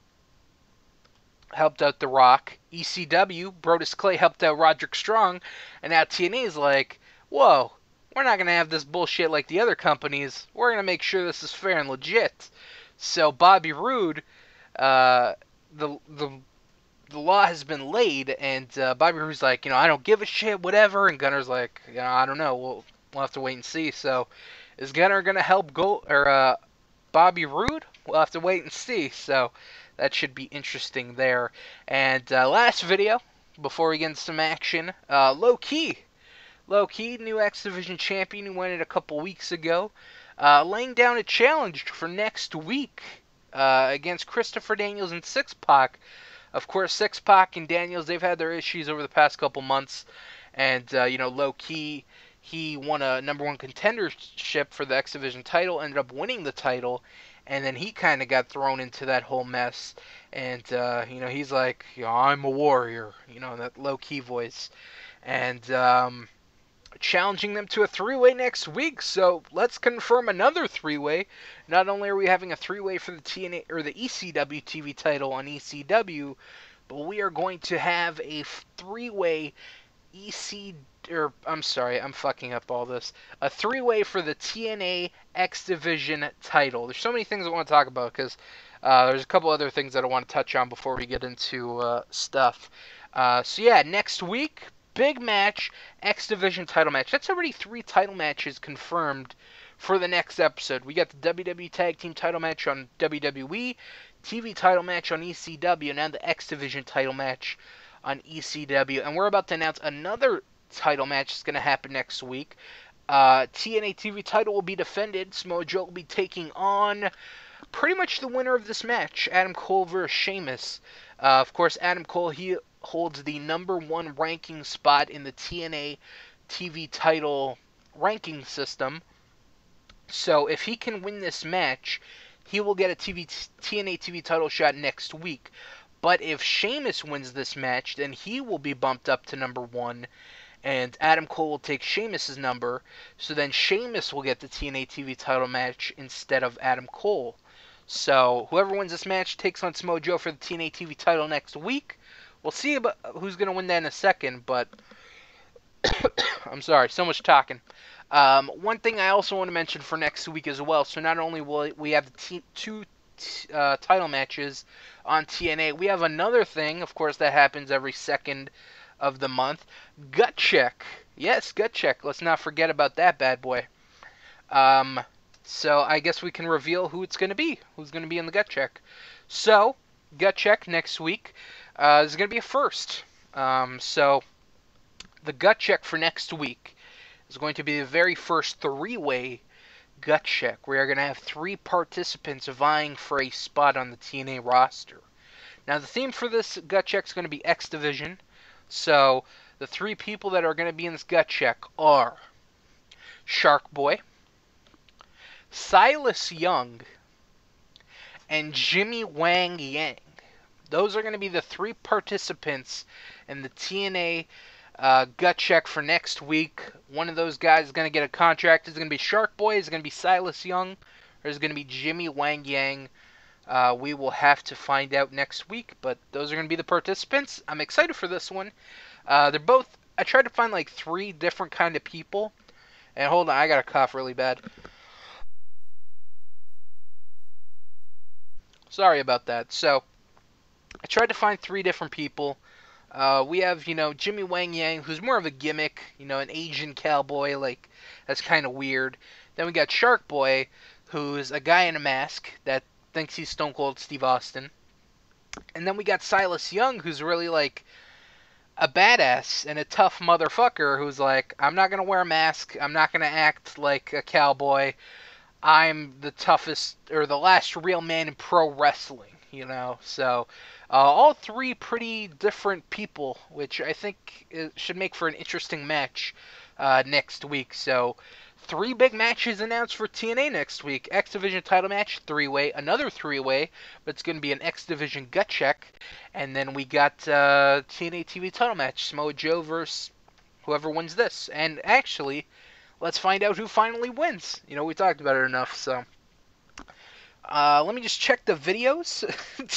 Rock. ECW, Brodus Clay helped out Roderick Strong, and now TNA is like, whoa, we're not going to have this bullshit like the other companies. We're going to make sure this is fair and legit. So Bobby Roode, the law has been laid, and Bobby Roode's like, I don't give a shit, whatever, and Gunner's like, I don't know, we'll have to wait and see. So is Gunner going to help Bobby Roode? We'll have to wait and see. So that should be interesting there. And last video, before we get into some action, Low Key, new X Division champion who won it a couple weeks ago. laying down a challenge for next week against Christopher Daniels and Six Pac. Of course, Six Pac and Daniels, they've had their issues over the past couple months, and low key, he won a #1 contendership for the X Division title, ended up winning the title, and then he kind of got thrown into that whole mess. And he's like, I'm a warrior, that low key voice, and challenging them to a three-way next week. So let's confirm another three-way. Not only are we having a three-way for the TNA or the ECW TV title on ECW, but we are going to have a three-way I'm fucking up all this. A three-way for the TNA X Division title. There's so many things I want to talk about because there's a couple other things that I want to touch on before we get into stuff. So yeah, next week, big match, X Division title match. That's already 3 title matches confirmed for the next episode. We got the WWE Tag Team title match on WWE, TV title match on ECW, and now the X Division title match on ECW. And we're about to announce another title match that's going to happen next week. TNA TV title will be defended. Samoa Joe will be taking on pretty much the winner of this match, Adam Cole versus Sheamus. Of course, Adam Cole, he holds the #1 ranking spot in the TNA TV title ranking system. So if he can win this match, he will get a TNA TV title shot next week. But if Sheamus wins this match, then he will be bumped up to #1, and Adam Cole will take Sheamus's number. So then Sheamus will get the TNA TV title match instead of Adam Cole. So whoever wins this match takes on Samoa Joe for the TNA TV title next week. We'll see about who's going to win that in a second, but I'm sorry, so much talking. One thing I also want to mention for next week as well, so not only will we have the two title matches on TNA, we have another thing, of course, that happens every second of the month, Gut Check. Yes, Gut Check. Let's not forget about that bad boy. So I guess we can reveal who it's going to be, who's going to be in the Gut Check. So, Gut Check next week is going to be a first. So, the Gut Check for next week is going to be the very first three-way Gut Check. We are going to have 3 participants vying for a spot on the TNA roster. Now, the theme for this Gut Check is going to be X Division. So, the 3 people that are going to be in this Gut Check are Shark Boy, Silas Young, and Jimmy Wang Yang. Those are going to be the 3 participants in the TNA Gut Check for next week. One of those guys is going to get a contract. Is it going to be Shark Boy? Is it going to be Silas Young? Or is it going to be Jimmy Wang Yang? We will have to find out next week, but those are going to be the participants. I'm excited for this one. They're both, I tried to find like 3 different kind of people. And hold on, I got to cough really bad. Sorry about that. So, I tried to find 3 different people. We have, Jimmy Wang Yang, who's more of a gimmick, an Asian cowboy, like, that's kind of weird. Then we got Shark Boy, who's a guy in a mask that thinks he's Stone Cold Steve Austin. And then we got Silas Young, who's really, like, a badass and a tough motherfucker who's like, I'm not going to wear a mask, I'm not going to act like a cowboy, I'm the toughest, or the last real man in pro wrestling, So, all 3 pretty different people, which I think should make for an interesting match next week. So, 3 big matches announced for TNA next week. X Division title match, 3-way, another 3-way, but it's going to be an X Division Gut Check. And then we got TNA TV title match, Samoa Joe versus whoever wins this. And actually, let's find out who finally wins. We talked about it enough, so. Let me just check the videos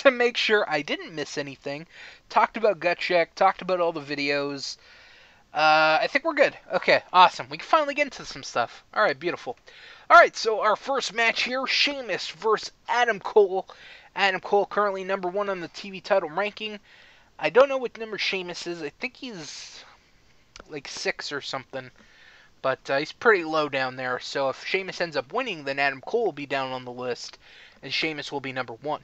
to make sure I didn't miss anything. Talked about Gut Check, talked about all the videos. I think we're good. Okay, awesome. We can finally get into some stuff. Alright, beautiful. Alright, so our first match here, Sheamus versus Adam Cole. Adam Cole currently #1 on the TV title ranking. I don't know what number Sheamus is. I think he's like 6 or something. But he's pretty low down there. So if Sheamus ends up winning, then Adam Cole will be down on the list. And Sheamus will be #1.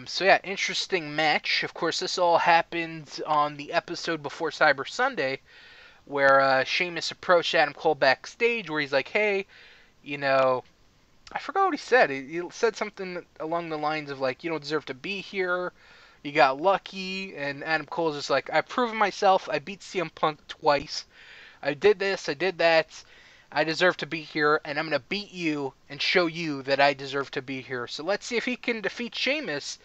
So yeah, interesting match. Of course, this all happened on the episode before Cyber Sunday, where Sheamus approached Adam Cole backstage, where he's like, hey, you know, I forgot what he said. He said something along the lines of, like, you don't deserve to be here. You got lucky. And Adam Cole's just like, I've proven myself. I beat CM Punk twice. I did this. I did that. I deserve to be here. And I'm going to beat you and show you that I deserve to be here. So let's see if he can defeat Sheamus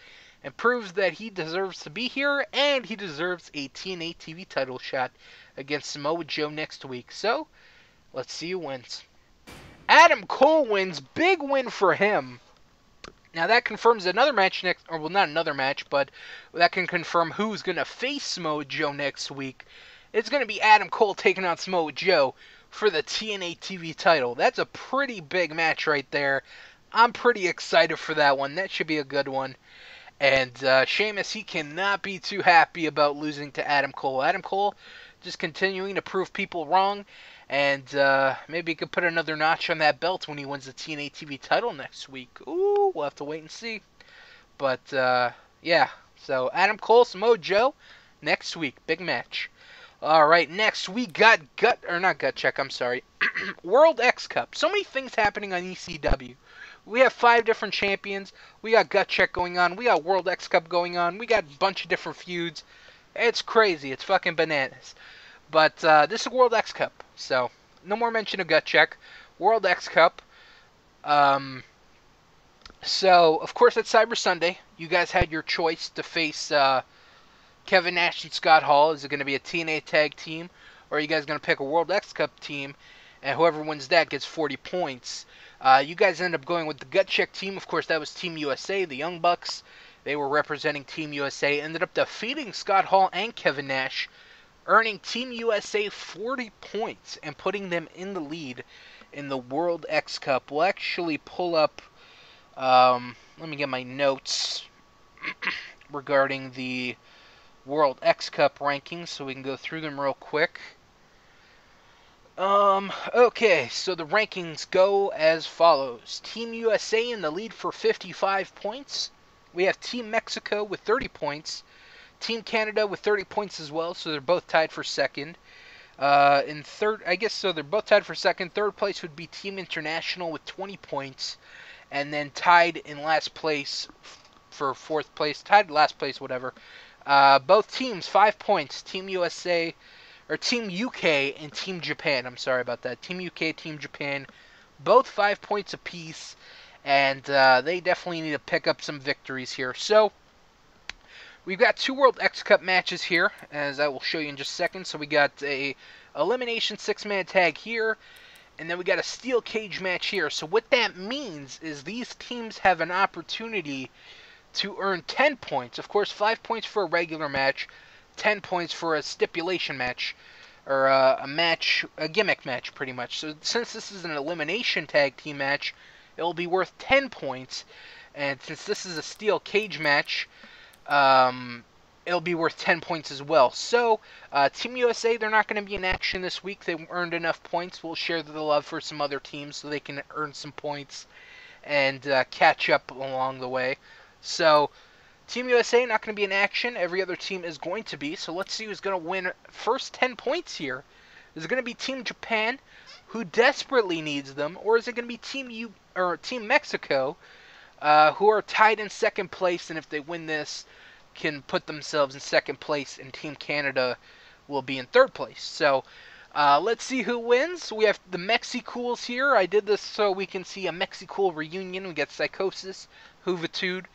and proves that he deserves to be here. And he deserves a TNA TV title shot against Samoa Joe next week. So let's see who wins. Adam Cole wins. Big win for him. Now that confirms another match next, or well, not another match, but that can confirm who's going to face Samoa Joe next week. It's going to be Adam Cole taking on Samoa Joe for the TNA TV title. That's a pretty big match right there. I'm pretty excited for that one. That should be a good one. And Sheamus, he cannot be too happy about losing to Adam Cole. Adam Cole just continuing to prove people wrong. And maybe he could put another notch on that belt when he wins the TNA TV title next week. Ooh, we'll have to wait and see. But, yeah. So, Adam Cole, Samoa Joe, next week. Big match. Alright, next we got World X Cup. So many things happening on ECW. We have 5 different champions. We got Gut Check going on. We got World X Cup going on. We got a bunch of different feuds. It's crazy. It's fucking bananas. But this is World X Cup, so no more mention of Gut Check. World X Cup. So, of course, it's Cyber Sunday. You guys had your choice to face Kevin Nash and Scott Hall. Is it going to be a TNA tag team, or are you guys going to pick a World X Cup team, and whoever wins that gets 40 points? You guys ended up going with the Gut Check team. Of course, that was Team USA, the Young Bucks. They were representing Team USA. Ended up defeating Scott Hall and Kevin Nash, earning Team USA 40 points and putting them in the lead in the World X Cup. We'll actually pull up, let me get my notes regarding the World X Cup rankings so we can go through them real quick. Okay, so the rankings go as follows. Team USA in the lead for 55 points. We have Team Mexico with 30 points. Team Canada with 30 points as well, so they're both tied for second. In third, I guess so they're both tied for second. Third place would be Team International with 20 points. And then tied in last place for fourth place. Tied last place, whatever. Both teams, 5 points. Team USA, or Team UK and Team Japan. I'm sorry about that. Team UK, Team Japan. Both 5 points apiece. And they definitely need to pick up some victories here. So, we've got 2 World X Cup matches here, as I will show you in just a second. So we got a elimination 6-man tag here, and then we got a steel cage match here. So what that means is these teams have an opportunity to earn 10 points. Of course, 5 points for a regular match, 10 points for a stipulation match, or a gimmick match, pretty much. So since this is an elimination tag team match, it will be worth 10 points, and since this is a steel cage match, it'll be worth 10 points as well. So, Team USA, they're not going to be in action this week. They earned enough points. We'll share the love for some other teams so they can earn some points and catch up along the way. So, Team USA not going to be in action. Every other team is going to be. So, let's see who's going to win first 10 points here. Is it going to be Team Japan, who desperately needs them, or is it going to be Team Mexico, who are tied in second place, and if they win this, can put themselves in second place, and Team Canada will be in third place. So, let's see who wins. We have the Mexicools here. I did this so we can see a Mexicool reunion. We got Psychosis, Juventud,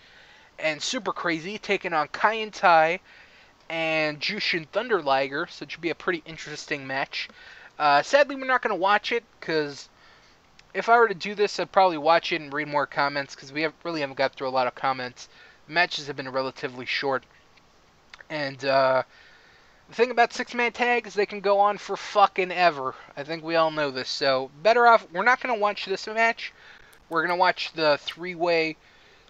and Super Crazy taking on Kai and Tai and Jushin Thunder Liger, so it should be a pretty interesting match. Sadly, we're not going to watch it, because if I were to do this, I'd probably watch it and read more comments, because we really haven't got through a lot of comments. The matches have been relatively short. And the thing about 6-man tags, they can go on for fucking ever. I think we all know this. So, better off, we're not going to watch this match. We're going to watch the 3-way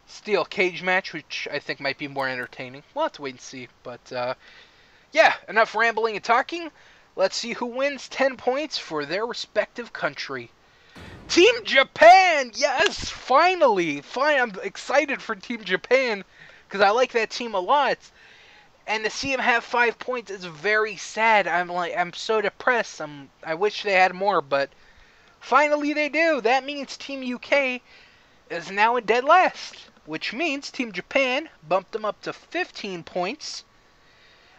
steel cage match, which I think might be more entertaining. We'll have to wait and see. But, yeah, enough rambling and talking. Let's see who wins 10 points for their respective country. Team Japan! Yes! Finally! I'm excited for Team Japan, because I like that team a lot. And to see them have 5 points is very sad. I'm so depressed. I wish they had more, but Finally they do. That means Team UK is now in dead last, which means Team Japan bumped them up to 15 points.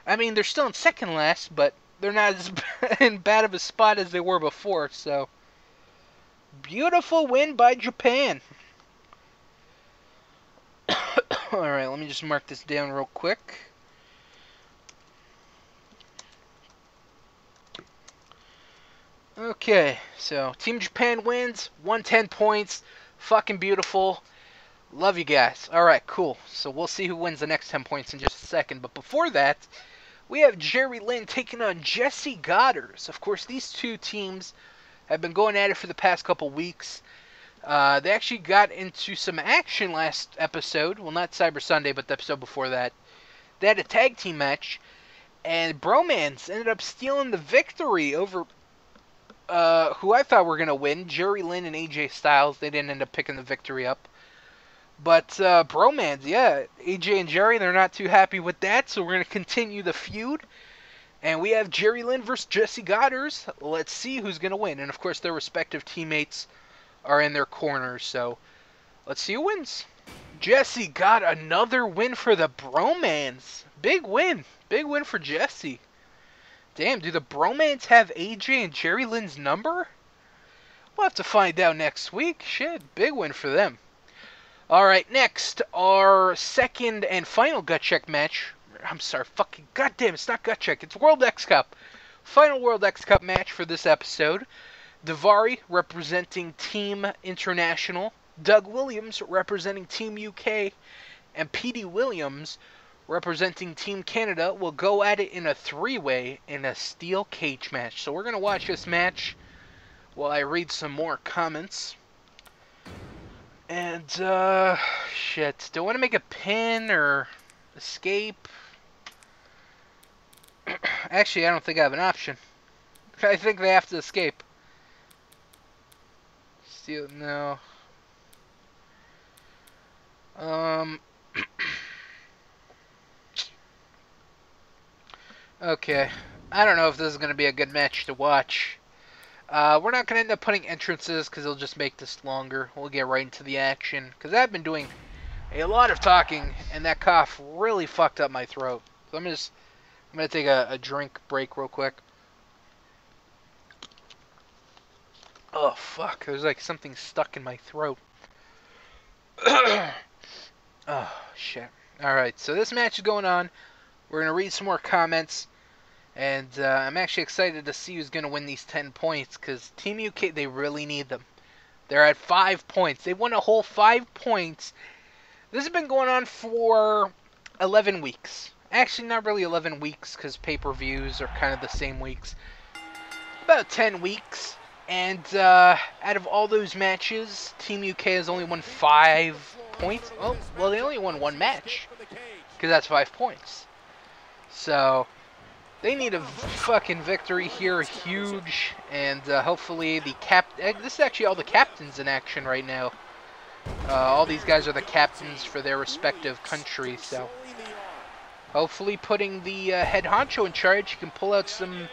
I mean, they're still in second last, but they're not as in bad of a spot as they were before, so beautiful win by Japan. Alright, let me just mark this down real quick. Okay, so Team Japan wins, 110 points, fucking beautiful. Love you guys. Alright, cool. So we'll see who wins the next 10 points in just a second. But before that, we have Jerry Lynn taking on Jesse Goddard. Of course, these two teams have been going at it for the past couple weeks. They actually got into some action last episode. Well, not Cyber Sunday, but the episode before that. They had a tag team match, and Bromance ended up stealing the victory over who I thought were going to win, Jerry Lynn and AJ Styles. They didn't end up picking the victory up. But Bromance, yeah, AJ and Jerry, they're not too happy with that, so we're going to continue the feud. And we have Jerry Lynn versus Jesse Goddard. Let's see who's going to win. And, of course, their respective teammates are in their corners, so let's see who wins. Jesse got another win for the Bromance. Big win. Big win for Jesse. Damn, do the Bromance have AJ and Jerry Lynn's number? We'll have to find out next week. Shit, big win for them. Alright, next, our second and final gut check match. I'm sorry, fucking goddamn, it's not gut check, it's World X Cup. Final World X Cup match for this episode. Daivari representing Team International, Doug Williams representing Team UK, and Petey Williams representing Team Canada will go at it in a three-way in a steel cage match. So we're going to watch this match while I read some more comments. And, shit, do I want to make a pin or escape? Actually, I don't think I have an option. I think they have to escape. Steel, no. Okay. I don't know if this is going to be a good match to watch. We're not going to end up putting entrances because it'll just make this longer. We'll get right into the action. Because I've been doing a lot of talking, and that cough really fucked up my throat. So I'm going to take a drink break real quick. Oh, fuck. There's like something stuck in my throat. Oh, shit. Alright, so this match is going on. We're going to read some more comments. And I'm actually excited to see who's going to win these 10 points. Because Team UK, they really need them. They're at 5 points. They won a whole 5 points. This has been going on for 11 weeks. Actually, not really 11 weeks. Because pay-per-views are kind of the same weeks. About 10 weeks. And out of all those matches, Team UK has only won 5 points. Oh, well, they only won 1 match. Because that's 5 points. So they need a fucking victory here, huge, and hopefully the this is actually all the captains in action right now. All these guys are the captains for their respective countries, so hopefully putting the head honcho in charge, you can pull out some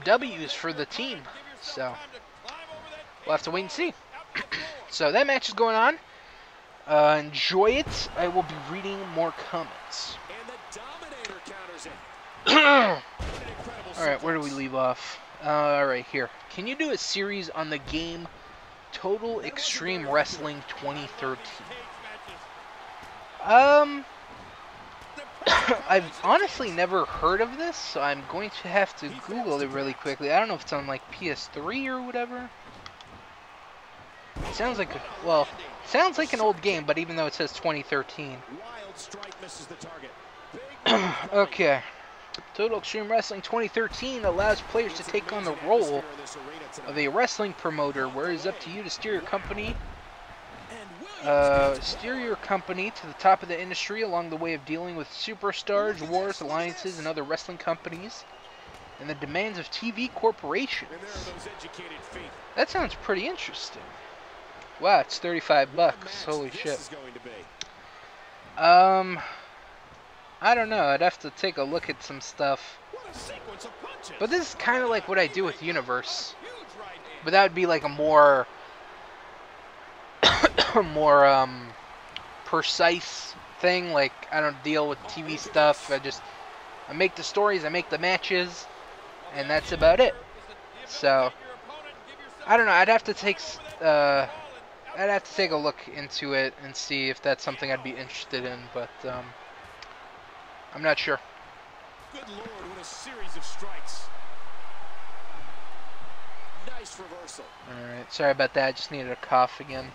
W's for the team. So we'll have to wait and see. So that match is going on. Enjoy it. I will be reading more comments. Alright, where do we leave off? Alright, here. Can you do a series on the game Total Extreme Wrestling 2013? I've honestly never heard of this, so I'm going to have to Google it really quickly. I don't know if it's on like PS3 or whatever. It sounds like, well, sounds like an old game, but even though it says 2013. Okay. Total Extreme Wrestling 2013 allows players to take on the role of a wrestling promoter, where it is up to you to steer your company to the top of the industry along the way of dealing with superstars, wars, alliances, and other wrestling companies, and the demands of TV corporations. That sounds pretty interesting. Wow, it's $35. Holy shit. I don't know. I'd have to take a look at some stuff. But this is kind of like what I do with Universe. But that would be like a more more precise thing. Like, I don't deal with TV stuff. I make the stories, I make the matches, and that's about it. So I don't know. I'd have to take a look into it and see if that's something I'd be interested in. But I'm not sure. Good Lord, what a series of strikes. Nice reversal. All right, sorry about that. I just needed a cough again.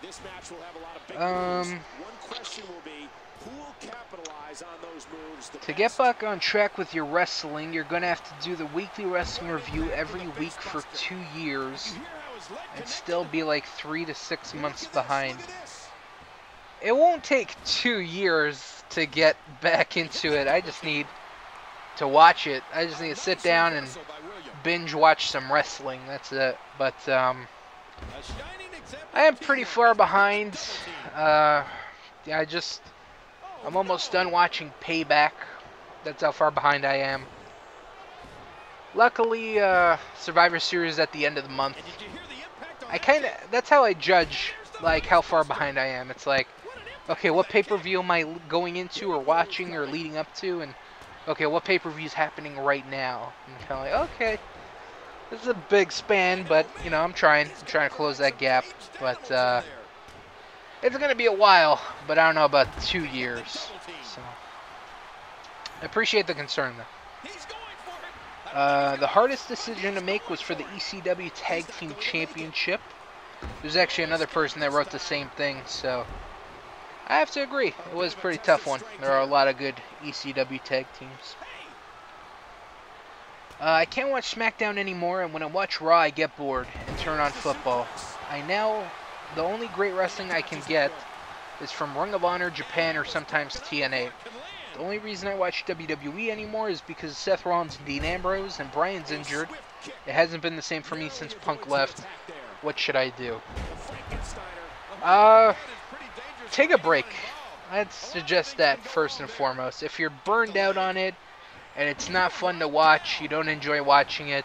This match will have a lot of big moves. One question will be, who will capitalize on those moves? To get back on track with your wrestling, you're going to have to do the weekly wrestling review every week for 2 years and still be like 3 to 6 months behind. It won't take 2 years to get back into it. I just need to watch it. I just need to sit down and binge watch some wrestling. That's it. But I am pretty far behind. I'm almost done watching Payback. That's how far behind I am. Luckily, Survivor Series at the end of the month. That's how I judge, like, how far behind I am. It's like, okay, what pay-per-view am I going into or watching or leading up to? And, okay, what pay-per-view is happening right now? And kind of like, okay, this is a big span, but, you know, I'm trying to close that gap. But, it's going to be a while, but I don't know about 2 years. So, I appreciate the concern, though. The hardest decision to make was for the ECW Tag Team Championship. There's actually another person that wrote the same thing, so I have to agree. It was a pretty tough one. There are a lot of good ECW tag teams. I can't watch SmackDown anymore, and when I watch Raw, I get bored and turn on football. The only great wrestling I can get is from Ring of Honor, Japan, or sometimes TNA. The only reason I watch WWE anymore is because Seth Rollins and Dean Ambrose, and Bryan's injured. It hasn't been the same for me since Punk left. What should I do? Take a break. I'd suggest that first and foremost. If you're burned out on it, and it's not fun to watch, you don't enjoy watching it,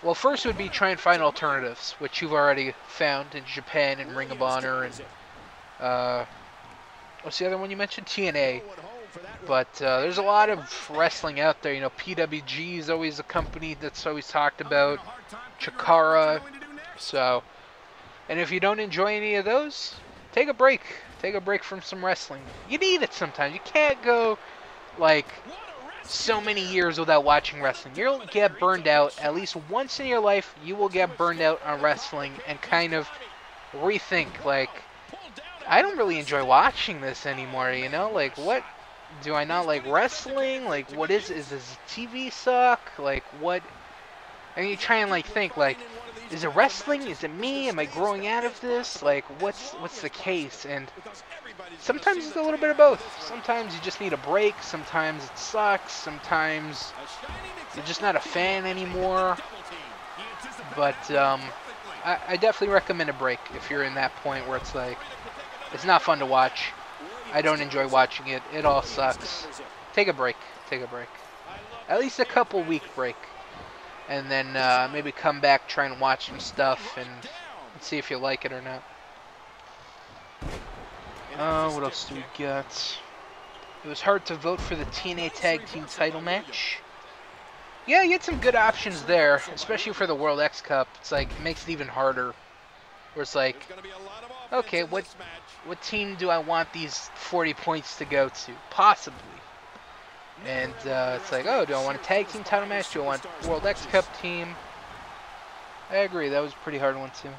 well, first would be try and find alternatives, which you've already found in Japan and Ring of Honor and, what's the other one you mentioned? TNA. But there's a lot of wrestling out there. You know, PWG is always a company that's always talked about. Chikara. So, and if you don't enjoy any of those, take a break. Take a break from some wrestling. You need it sometimes. You can't go, like, so many years without watching wrestling. You'll get burned out. At least once in your life, you will get burned out on wrestling and kind of rethink, like, I don't really enjoy watching this anymore, you know? Like, what? Do I not like wrestling? Like, what is this TV suck? Like, what? And you try and, like, think, like, is it wrestling? Is it me? Am I growing out of this? Like, what's the case? And sometimes it's a little bit of both. Sometimes you just need a break. Sometimes it sucks. Sometimes you're just not a fan anymore. But I definitely recommend a break if you're in that point where it's like, it's not fun to watch. I don't enjoy watching it. It all sucks. Take a break. Take a break. At least a couple-week break. And then maybe come back, try and watch some stuff, and see if you like it or not. What else do we got? It was hard to vote for the TNA Tag Team title match. Yeah, you had some good options there, especially for the World X Cup. It's like, it makes it even harder. Where it's like, okay, what team do I want these 40 points to go to? Possibly. And it's like, oh, do I want a tag team title match? Do I want World X Cup team? I agree, that was a pretty hard one too.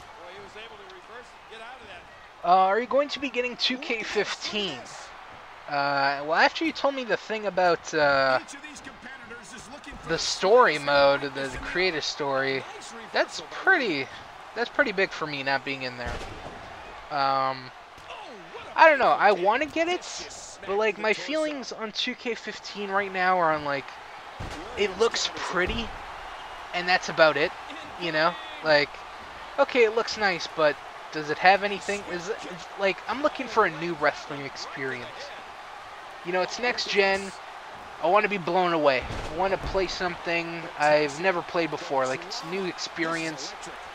Are you going to be getting 2K14? Well, after you told me the thing about the story mode, the creative story, that's pretty big for me not being in there. I don't know. I want to get it, but like my feelings on 2K15 right now are on like, it looks pretty, and that's about it. You know, like, okay, it looks nice, but does it have anything? Is like, I'm looking for a new wrestling experience. You know, it's next gen. I want to be blown away. I want to play something I've never played before. Like, it's new experience,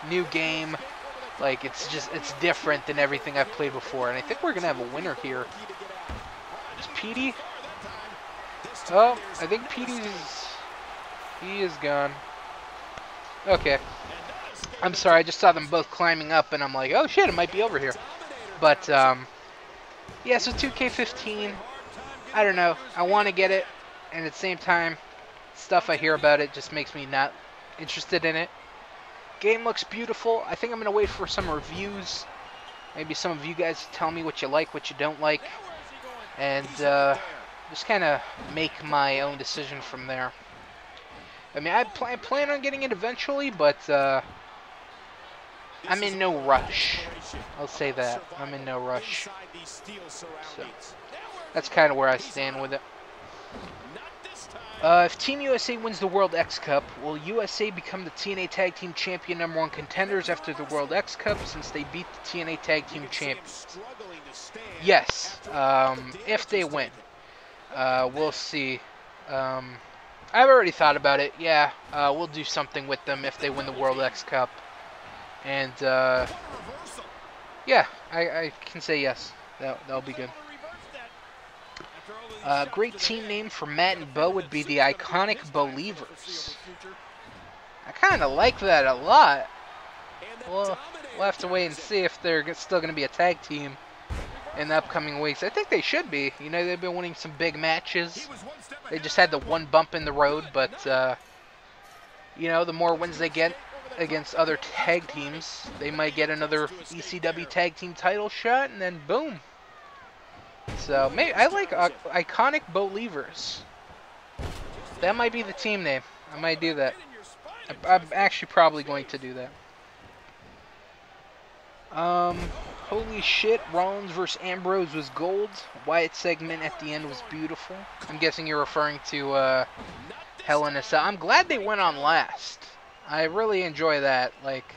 new game. Like, it's different than everything I've played before. And I think we're going to have a winner here. Is Petey? Oh, I think he is gone. Okay. I'm sorry, I just saw them both climbing up, and I'm like, oh shit, it might be over here. But, yeah, so 2K15, I don't know. I want to get it, and at the same time, stuff I hear about it just makes me not interested in it. Game looks beautiful. I think I'm going to wait for some reviews. Maybe some of you guys tell me what you like, what you don't like. And, just kind of make my own decision from there. I mean, I plan on getting it eventually, but, I'm in no rush. I'll say that. I'm in no rush. So, that's kind of where I stand with it. If Team USA wins the World X Cup, will USA become the TNA Tag Team Champion #1 contenders after the World X Cup since they beat the TNA Tag Team Champions? Yes, if they win. We'll see. I've already thought about it. Yeah, we'll do something with them if they win the World X Cup. And, yeah, I can say yes. That'll be good. Great team name for Matt and Bo would be the Iconic Believers. I kind of like that a lot. Well, we'll have to wait and see if they're still going to be a tag team in the upcoming weeks. I think they should be. You know, they've been winning some big matches. They just had the one bump in the road, but, you know, the more wins they get against other tag teams, they might get another ECW tag team title shot, and then boom. So, maybe I like Iconic Believers. That might be the team name. I might do that. I'm actually probably going to do that. Holy shit, Rollins vs. Ambrose was gold. Wyatt segment at the end was beautiful. I'm guessing you're referring to Hell in a Cell. I'm glad they went on last. I really enjoy that. Like,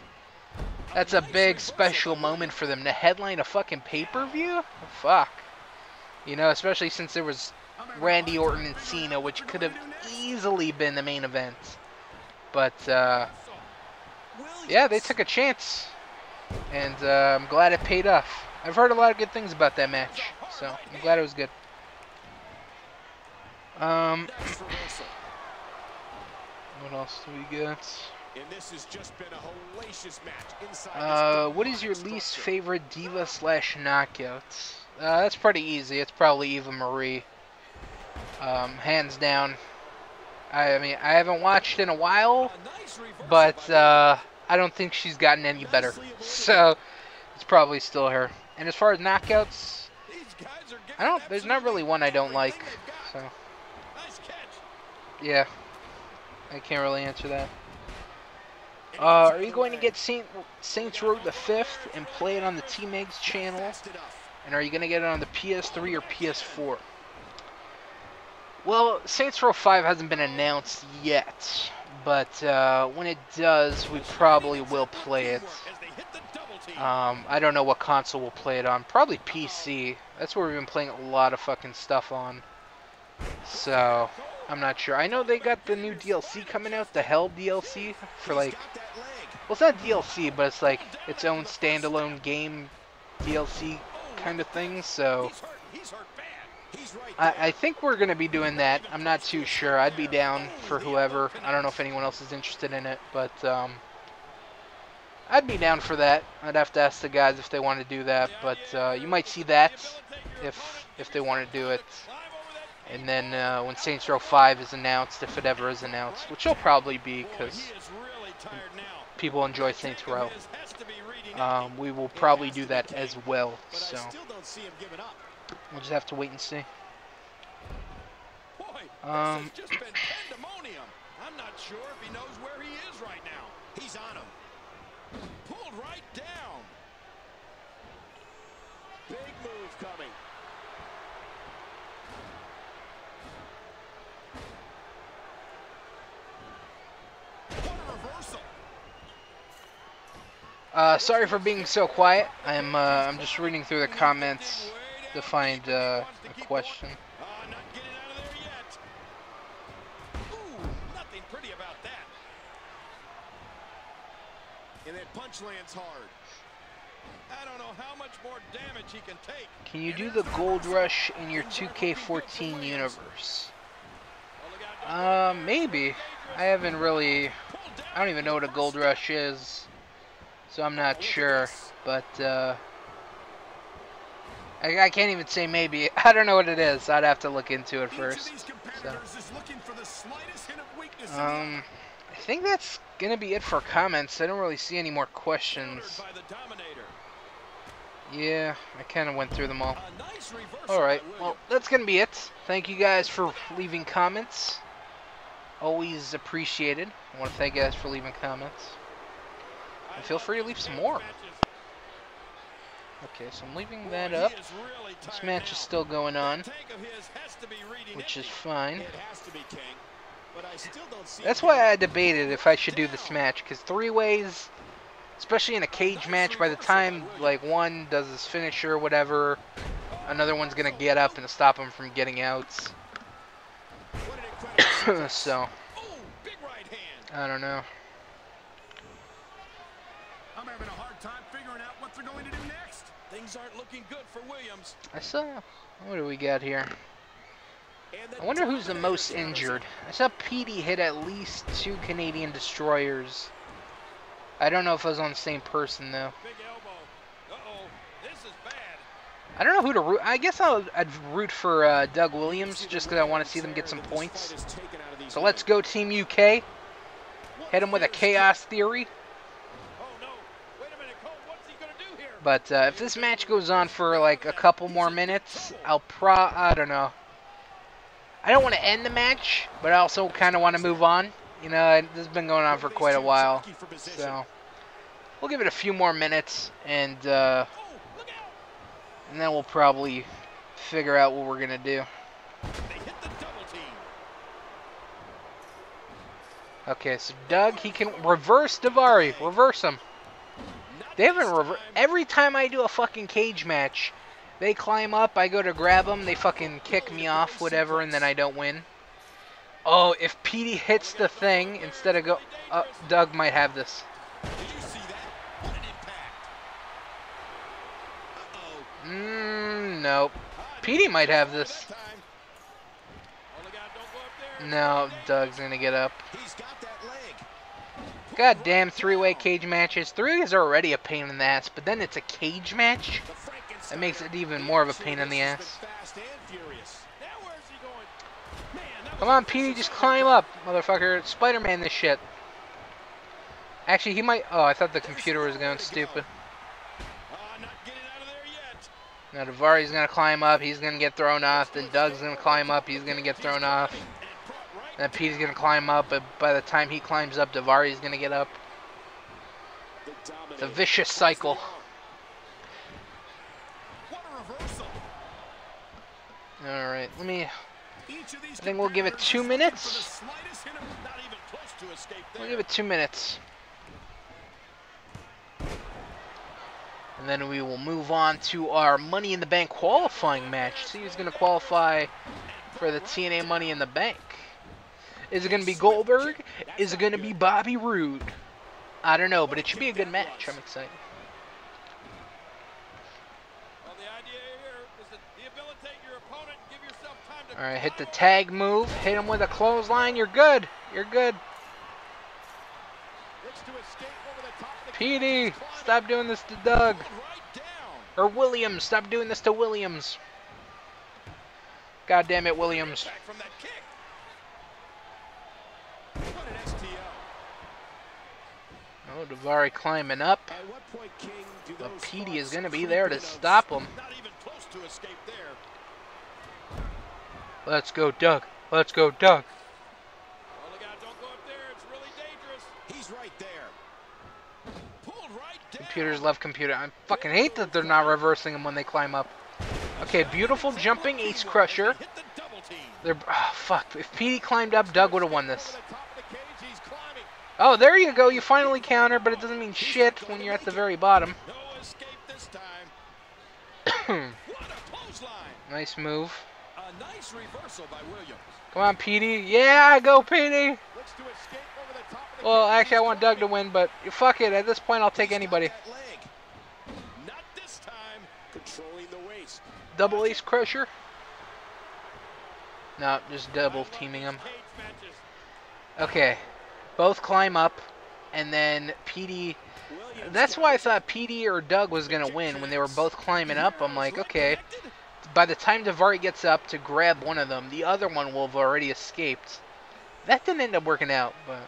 that's a big special moment for them to headline a fucking pay-per-view. Fuck. You know, especially since there was Randy Orton and Cena, which could have easily been the main event. But, yeah, they took a chance. And I'm glad it paid off. I've heard a lot of good things about that match. So, I'm glad it was good. What else do we get? What is your least favorite Diva/Knockout? That's pretty easy. It's probably Eva Marie. Hands down. I mean, I haven't watched in a while, but I don't think she's gotten any better. So, it's probably still her. And as far as knockouts, there's not really one I don't like. So, yeah. I can't really answer that. Are you going to get Saints Row the 5th and play it on the T-Megs channel? And are you going to get it on the PS3 or PS4? Well, Saints Row 5 hasn't been announced yet. But when it does, we probably will play it. I don't know what console we'll play it on. Probably PC. That's where we've been playing a lot of fucking stuff on. So, I'm not sure. I know they got the new DLC coming out, the Hell DLC, for like... Well, it's not DLC, but it's like its own standalone game DLC kind of thing, so... I think we're going to be doing that. I'm not too sure. I'd be down for whoever. I don't know if anyone else is interested in it, but I'd be down for that. I'd have to ask the guys if they want to do that, but you might see that if they want to do it. And then when Saints Row 5 is announced, if it ever is announced, which it'll probably be because people enjoy Saints Row, we will probably do that as well. So we'll just have to wait and see. I'm not sure if he knows where he is right now. He's on him. Pulled right down. Big move coming. What a reversal. Sorry for being so quiet. I'm just reading through the comments to find a question. And that punch lands hard. I don't know how much more damage he can take. Can you do the Gold Rush in your 2K14 universe? Maybe. I haven't really... I don't even know what a Gold Rush is, so I'm not sure. But, I can't even say maybe. I don't know what it is. I'd have to look into it first. So. I think that's going to be it for comments. I don't really see any more questions. Yeah, I kind of went through them all. Alright, well, that's going to be it. Thank you guys for leaving comments. Always appreciated. I want to thank you guys for leaving comments. And feel free to leave some more. Okay, so I'm leaving that up. This match is still going on, which is fine. That's why I debated if I should do this match, because 3-ways, especially in a cage match, by the time like one does his finisher or whatever, another one's gonna get up and stop him from getting out. So I don't know. I'm having a hard time figuring out what they're going to do next. Things aren't looking good for Williams. I saw. What do we got here? I wonder who's the most injured. I saw Petey hit at least 2 Canadian destroyers. I don't know if I was on the same person though. Big elbow. Uh-oh. This is bad. I don't know who to root. I guess I'd root for Doug Williams just because I want to see them get some points. So let's go Team UK. Hit him with a Chaos Theory. But if this match goes on for like a couple more minutes, I don't know. I don't want to end the match, but I also kind of want to move on. You know, this has been going on for quite a while. So we'll give it a few more minutes, and then we'll probably figure out what we're going to do. Okay, so Doug, he can reverse Daivari. Reverse him. They haven't every time I do a fucking cage match, they climb up, I go to grab them, they fucking kick me off, whatever, and then I don't win. Oh, if Petey hits the thing instead of Doug might have this. Nope. Petey might have this. No, Doug's gonna get up. Goddamn 3-way cage matches. 3-ways are already a pain in the ass, but then it's a cage match. That makes it even more of a pain in the ass. Come on, Petey, just climb up, motherfucker. Spider-Man this shit. Actually, he might... Oh, I thought the computer was going stupid. Now, Daivari's going to climb up. He's going to get thrown off. Then Doug's going to climb up. He's going to get thrown off. Then Petey's going to climb up, but by the time he climbs up, Daivari's going to get up. It's a vicious cycle. Alright, let me... I think we'll give it 2 minutes. We'll give it 2 minutes. And then we will move on to our Money in the Bank qualifying match. See who's going to qualify for the TNA Money in the Bank. Is it going to be Goldberg? Is it going to be Bobby Roode? I don't know, but it should be a good match. I'm excited. Alright, hit the tag move. Hit him with a clothesline. You're good. You're good. Petey, stop doing this to Doug. Or Williams, stop doing this to Williams. God damn it, Williams. Oh, Daivari climbing up. But Petey is going to be there to stop him. Let's go, Doug. Let's go, Doug. Computers love computer. I fucking hate that they're not reversing them when they climb up. Okay, beautiful jumping ace crusher. They're... Oh, fuck. If Petey climbed up, Doug would have won this. Oh, there you go. You finally counter, but it doesn't mean shit when you're at the very bottom. Nice move. Come on, Petey. Yeah, go, Petey. Well, actually, I want Doug to win, but fuck it. At this point, I'll take anybody. Not this time. Controlling the waist. Double ace crusher? No, just double teaming them. Okay. Both climb up, and then PD... That's why I thought PD or Doug was going to win when they were both climbing up. I'm like, okay. By the time Daivari gets up to grab one of them, the other one will have already escaped. That didn't end up working out, but...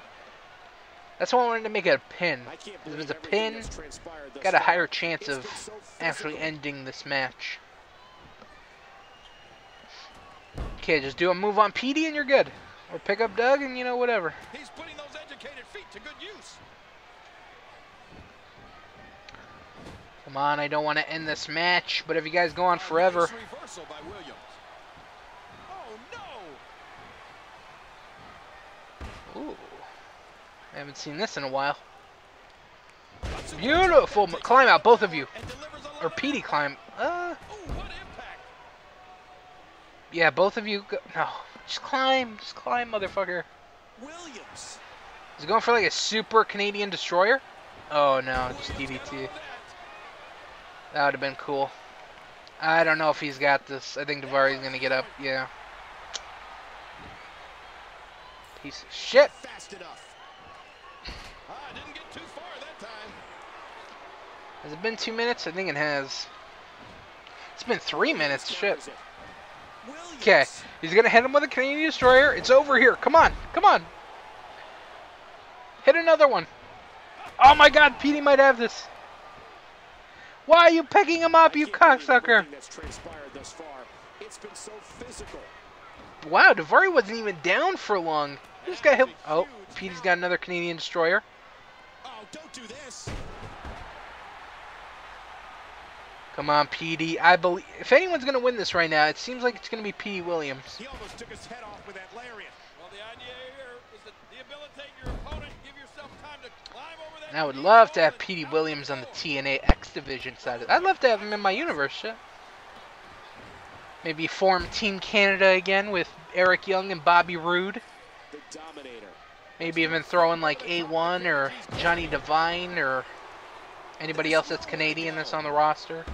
That's why I wanted to make it a pin. If it's a pin, got a higher chance of actually ending this match. Okay, just do a move on PD and you're good. Or pick up Doug and, you know, whatever. He's putting those educated feet to good use. Come on, I don't want to end this match, but if you guys go on forever... Ooh. I haven't seen this in a while. Beautiful climb out, both of you. Or PD climb. Yeah, both of you. No, just climb, motherfucker. Is he going for like a super Canadian destroyer? Oh no, just DDT. That would have been cool. I don't know if he's got this. I think Daivari's gonna get up. Yeah. Piece of shit. Didn't get too far that time. Has it been 2 minutes? I think it has. It's been 3 minutes. Shit. Okay, he's gonna hit him with a Canadian destroyer. It's over here. Come on, come on. Hit another one. Oh my God, PD might have this. Why are you picking him up, you cocksucker? Wow, Daivari wasn't even down for long. He just got hit. Oh, PD's got another Canadian destroyer. Oh, don't do this. Come on, PD. I believe if anyone's gonna win this right now, it seems like it's gonna be PD Williams. He almost took his head off with that lariat. Well, the idea here is to debilitate your opponent, give yourself time to climb over that. And I would love to have PD Williams on the TNA X Division side. I'd love to have him in my universe. Shit. Maybe form Team Canada again with Eric Young and Bobby Roode. The Dominator. Maybe even throw in like A1 or Johnny Devine or anybody else that's Canadian that's on the roster.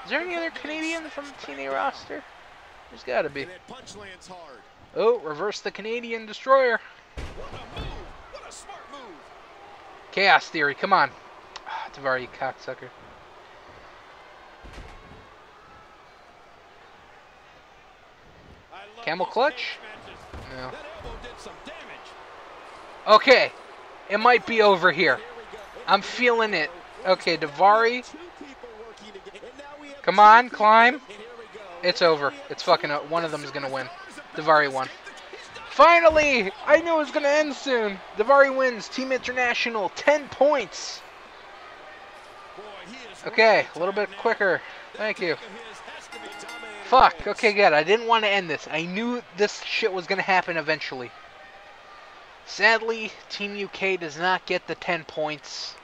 Is there any other Canadians from the TNA roster? There's gotta be. Oh, reverse the Canadian destroyer. What a smart move. Chaos Theory, come on. Ah, Daivari, you cocksucker. Camel clutch? No. Okay, it might be over here. I'm feeling it. Okay, Daivari. Come on, climb. It's over. It's fucking up. One of them is going to win. Daivari won. Finally! I knew it was going to end soon. Daivari wins. Team International, 10 points. Okay, a little bit quicker. Thank you. Fuck. Okay, good. I didn't want to end this. I knew this shit was going to happen eventually. Sadly, Team UK does not get the 10 points.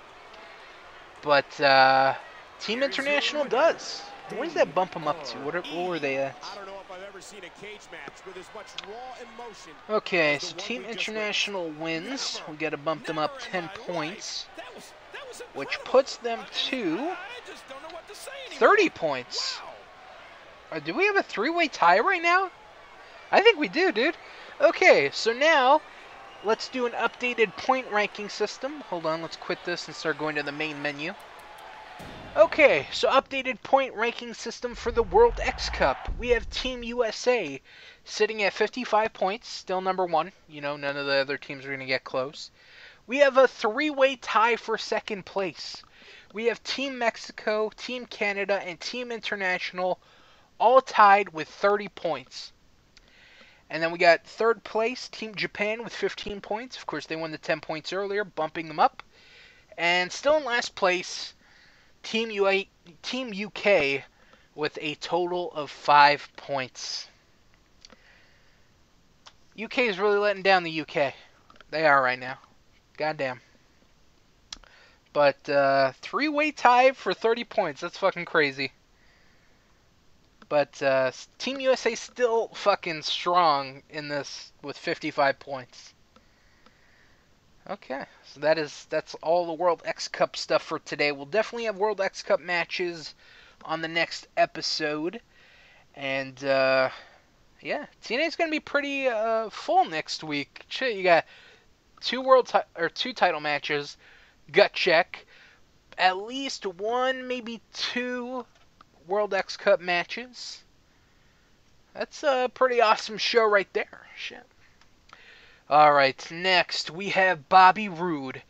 But, Team International does. What does that bump them up to? What were they at? I don't know if I've ever seen a cage match with as much raw emotion. Okay, so Team International wins. We got to bump them up 10 points, which puts them to 30 points. Do we have a three-way tie right now? I think we do, dude. Okay, so now let's do an updated point ranking system. Hold on, let's quit this and start going to the main menu. Okay, so updated point ranking system for the World X Cup. We have Team USA sitting at 55 points, still number one. You know, none of the other teams are going to get close. We have a three-way tie for second place. We have Team Mexico, Team Canada, and Team International all tied with 30 points. And then we got third place, Team Japan with 15 points. Of course, they won the 10 points earlier, bumping them up. And still in last place, Team UK with a total of 5 points. UK is really letting down the UK. They are right now. Goddamn. But three-way tie for 30 points. That's fucking crazy. But Team USA still fucking strong in this with 55 points. Okay, so that's all the World X Cup stuff for today. We'll definitely have World X Cup matches on the next episode, and yeah, TNA is gonna be pretty full next week. Shit, you got two title matches, gut check, at least one, maybe two World X Cup matches. That's a pretty awesome show right there. Shit. Alright, next we have Bobby Roode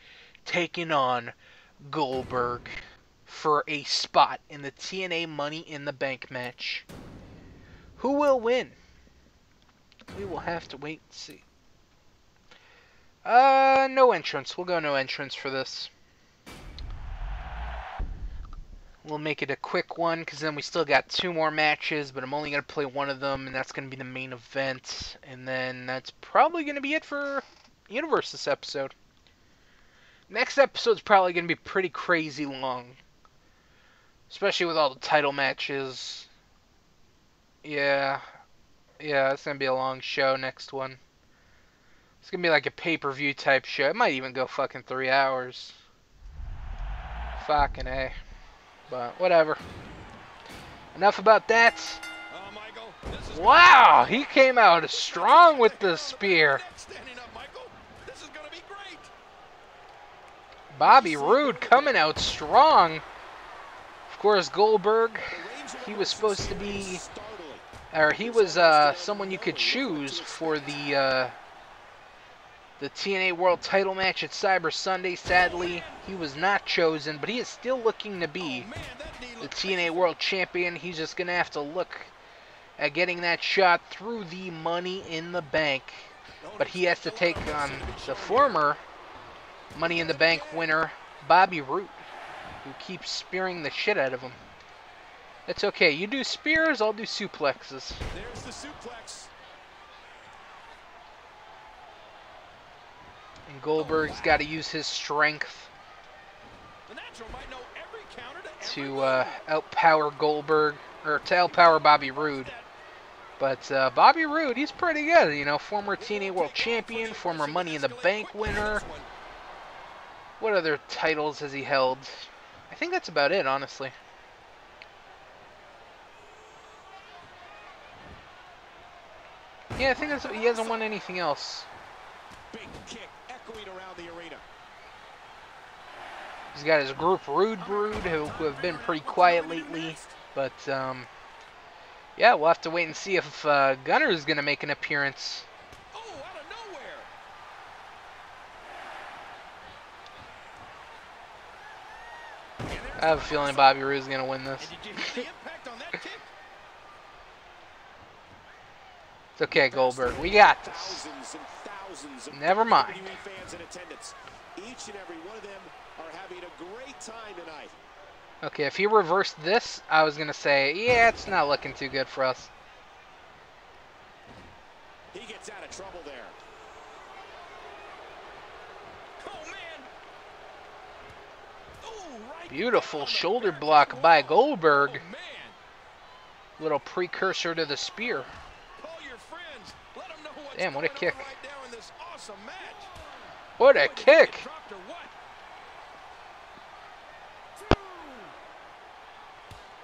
taking on Goldberg for a spot in the TNA Money in the Bank match. Who will win? We will have to wait and see. No entrance. We'll go no entrance for this. We'll make it a quick one, because then we still got two more matches, but I'm only going to play one of them, and that's going to be the main event. And then that's probably going to be it for Universe this episode. Next episode's probably going to be pretty crazy long. Especially with all the title matches. Yeah, it's going to be a long show, next one. It's going to be like a pay-per-view type show. It might even go fucking 3 hours. Fucking A. But whatever. Enough about that. Wow, he came out strong with the spear. Bobby Roode coming out strong. Of course, Goldberg, he was supposed to be, or he was someone you could choose for the TNA World Title match at Cyber Sunday. Sadly, he was not chosen, but he is still looking to be the TNA World Champion. He's just going to have to look at getting that shot through the Money in the Bank. But he has to take on the former Money in the Bank winner, Bobby Roode, who keeps spearing the shit out of him. It's okay. You do spears, I'll do suplexes. There's the suplex. And Goldberg's got to use his strength to outpower Goldberg, or to outpower Bobby Roode. But Bobby Roode, he's pretty good, you know, former TNA World Champion, former Money in the Bank winner. What other titles has he held? I think that's about it, honestly. Yeah, I think that's, he hasn't won anything else. Big kick echoing around the arena. He's got his group Roode Brood, who have been pretty quiet lately. But, yeah, we'll have to wait and see if Gunner's going to make an appearance. Oh, out of nowhere. I have a feeling Bobby Roode's going to win this. Did you hear the impact on that kick? It's okay, Goldberg. We got this. Thousands and thousands of Never mind. WWE fans in attendance. Each and every one of them are having a great time tonight. Okay, if he reversed this, I was going to say, yeah, it's not looking too good for us. He gets out of trouble there. Oh, man. Ooh, right. Beautiful shoulder block by Goldberg. Oh, man. Little precursor to the spear. Call your friends. Let them know what's Damn, what a going kick. on right now in this awesome match. What a kick. Dropped or what?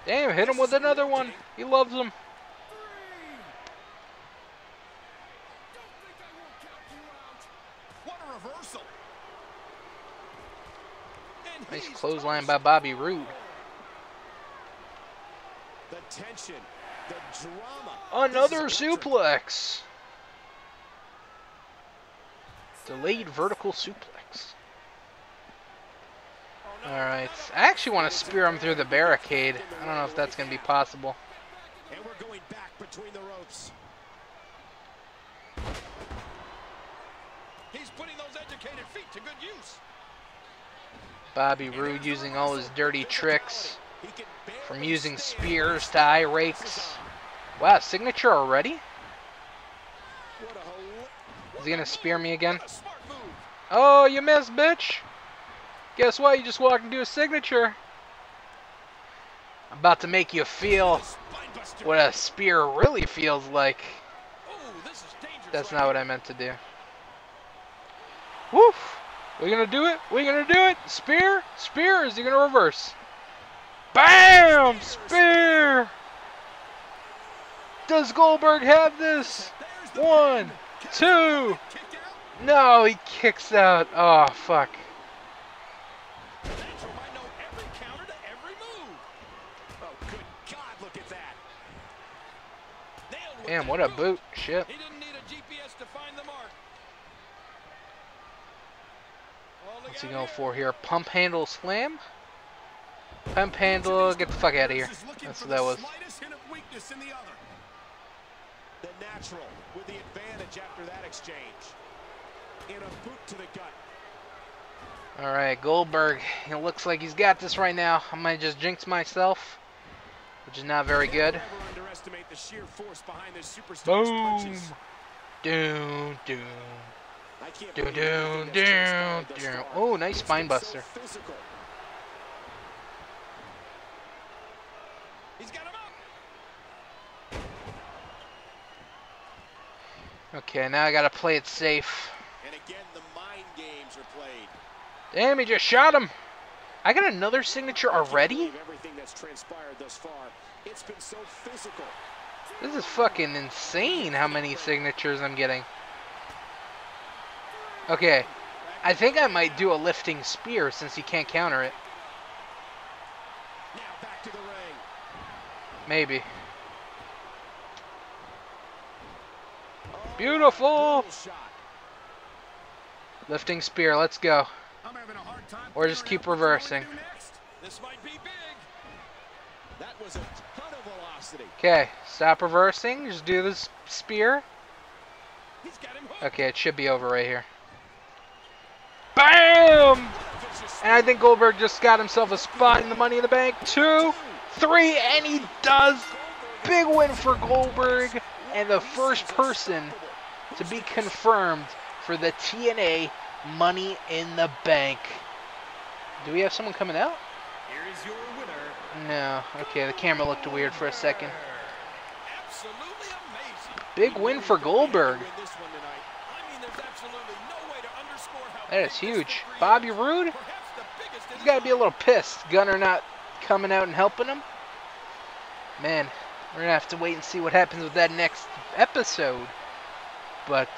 Damn, hit him with another one. He loves them. What a reversal. And Nice he's clothesline by Bobby Roode. the tension, the drama. Another This is electric. suplex. Delayed vertical suplex. Alright. I actually want to spear him through the barricade. I don't know if that's going to be possible. And we're going back between the ropes. He's putting those educated feet to good use. Bobby Roode using all his dirty tricks. From using spears to eye rakes. Wow, signature already? Is he going to spear me again? Oh, you missed, bitch. Guess what? You just walked into a signature. I'm about to make you feel what a spear really feels like. That's not what I meant to do. Woof. We gonna do it? We gonna do it? Spear? Spear? Or is he gonna reverse? Bam! Spear! Does Goldberg have this? 1, 2. No, he kicks out. Oh, fuck. Damn, what a boot. Shit. He didn't need a GPS to find the mark. What's he going for here? Pump handle slam? Pump handle, get the fuck out of here. That's what that was. The natural with the advantage after that exchange. In a boot to the gut. Alright, Goldberg. It looks like he's got this right now. I might just jinx myself, which is not very good. Boom! Doom, doom. Doom, doom, doom, doom. Oh, nice spine buster. He's got him up. Okay, now I gotta play it safe. And again, the mind games are played. Damn, he just shot him. I got another signature already? Everything that's transpired thus far, it's been so physical. This is fucking insane how many signatures I'm getting. Okay, I think I might do a lifting spear since he can't counter it. Now back to the ring. Maybe. Beautiful! Lifting spear, let's go. Or just keep reversing. This might be big. That was a ton of velocity. Okay, stop reversing. Just do this spear. He's got him hooked. Okay, it should be over right here. BAM! And I think Goldberg just got himself a spot in the Money in the Bank. 2, 3, and he does. Big win for Goldberg. And the first person to be confirmed for the TNA Money in the Bank. Do we have someone coming out? Here is your winner. No. Okay, the camera looked weird for a second. Absolutely amazing. Big win for Goldberg. Win this one tonight. I mean, there's absolutely no way to underscore how That is big this huge. victory is. Bobby Roode? Perhaps the biggest in He's the got to be a little pissed. Gunner not coming out and helping him. Man, we're going to have to wait and see what happens with that next episode. But,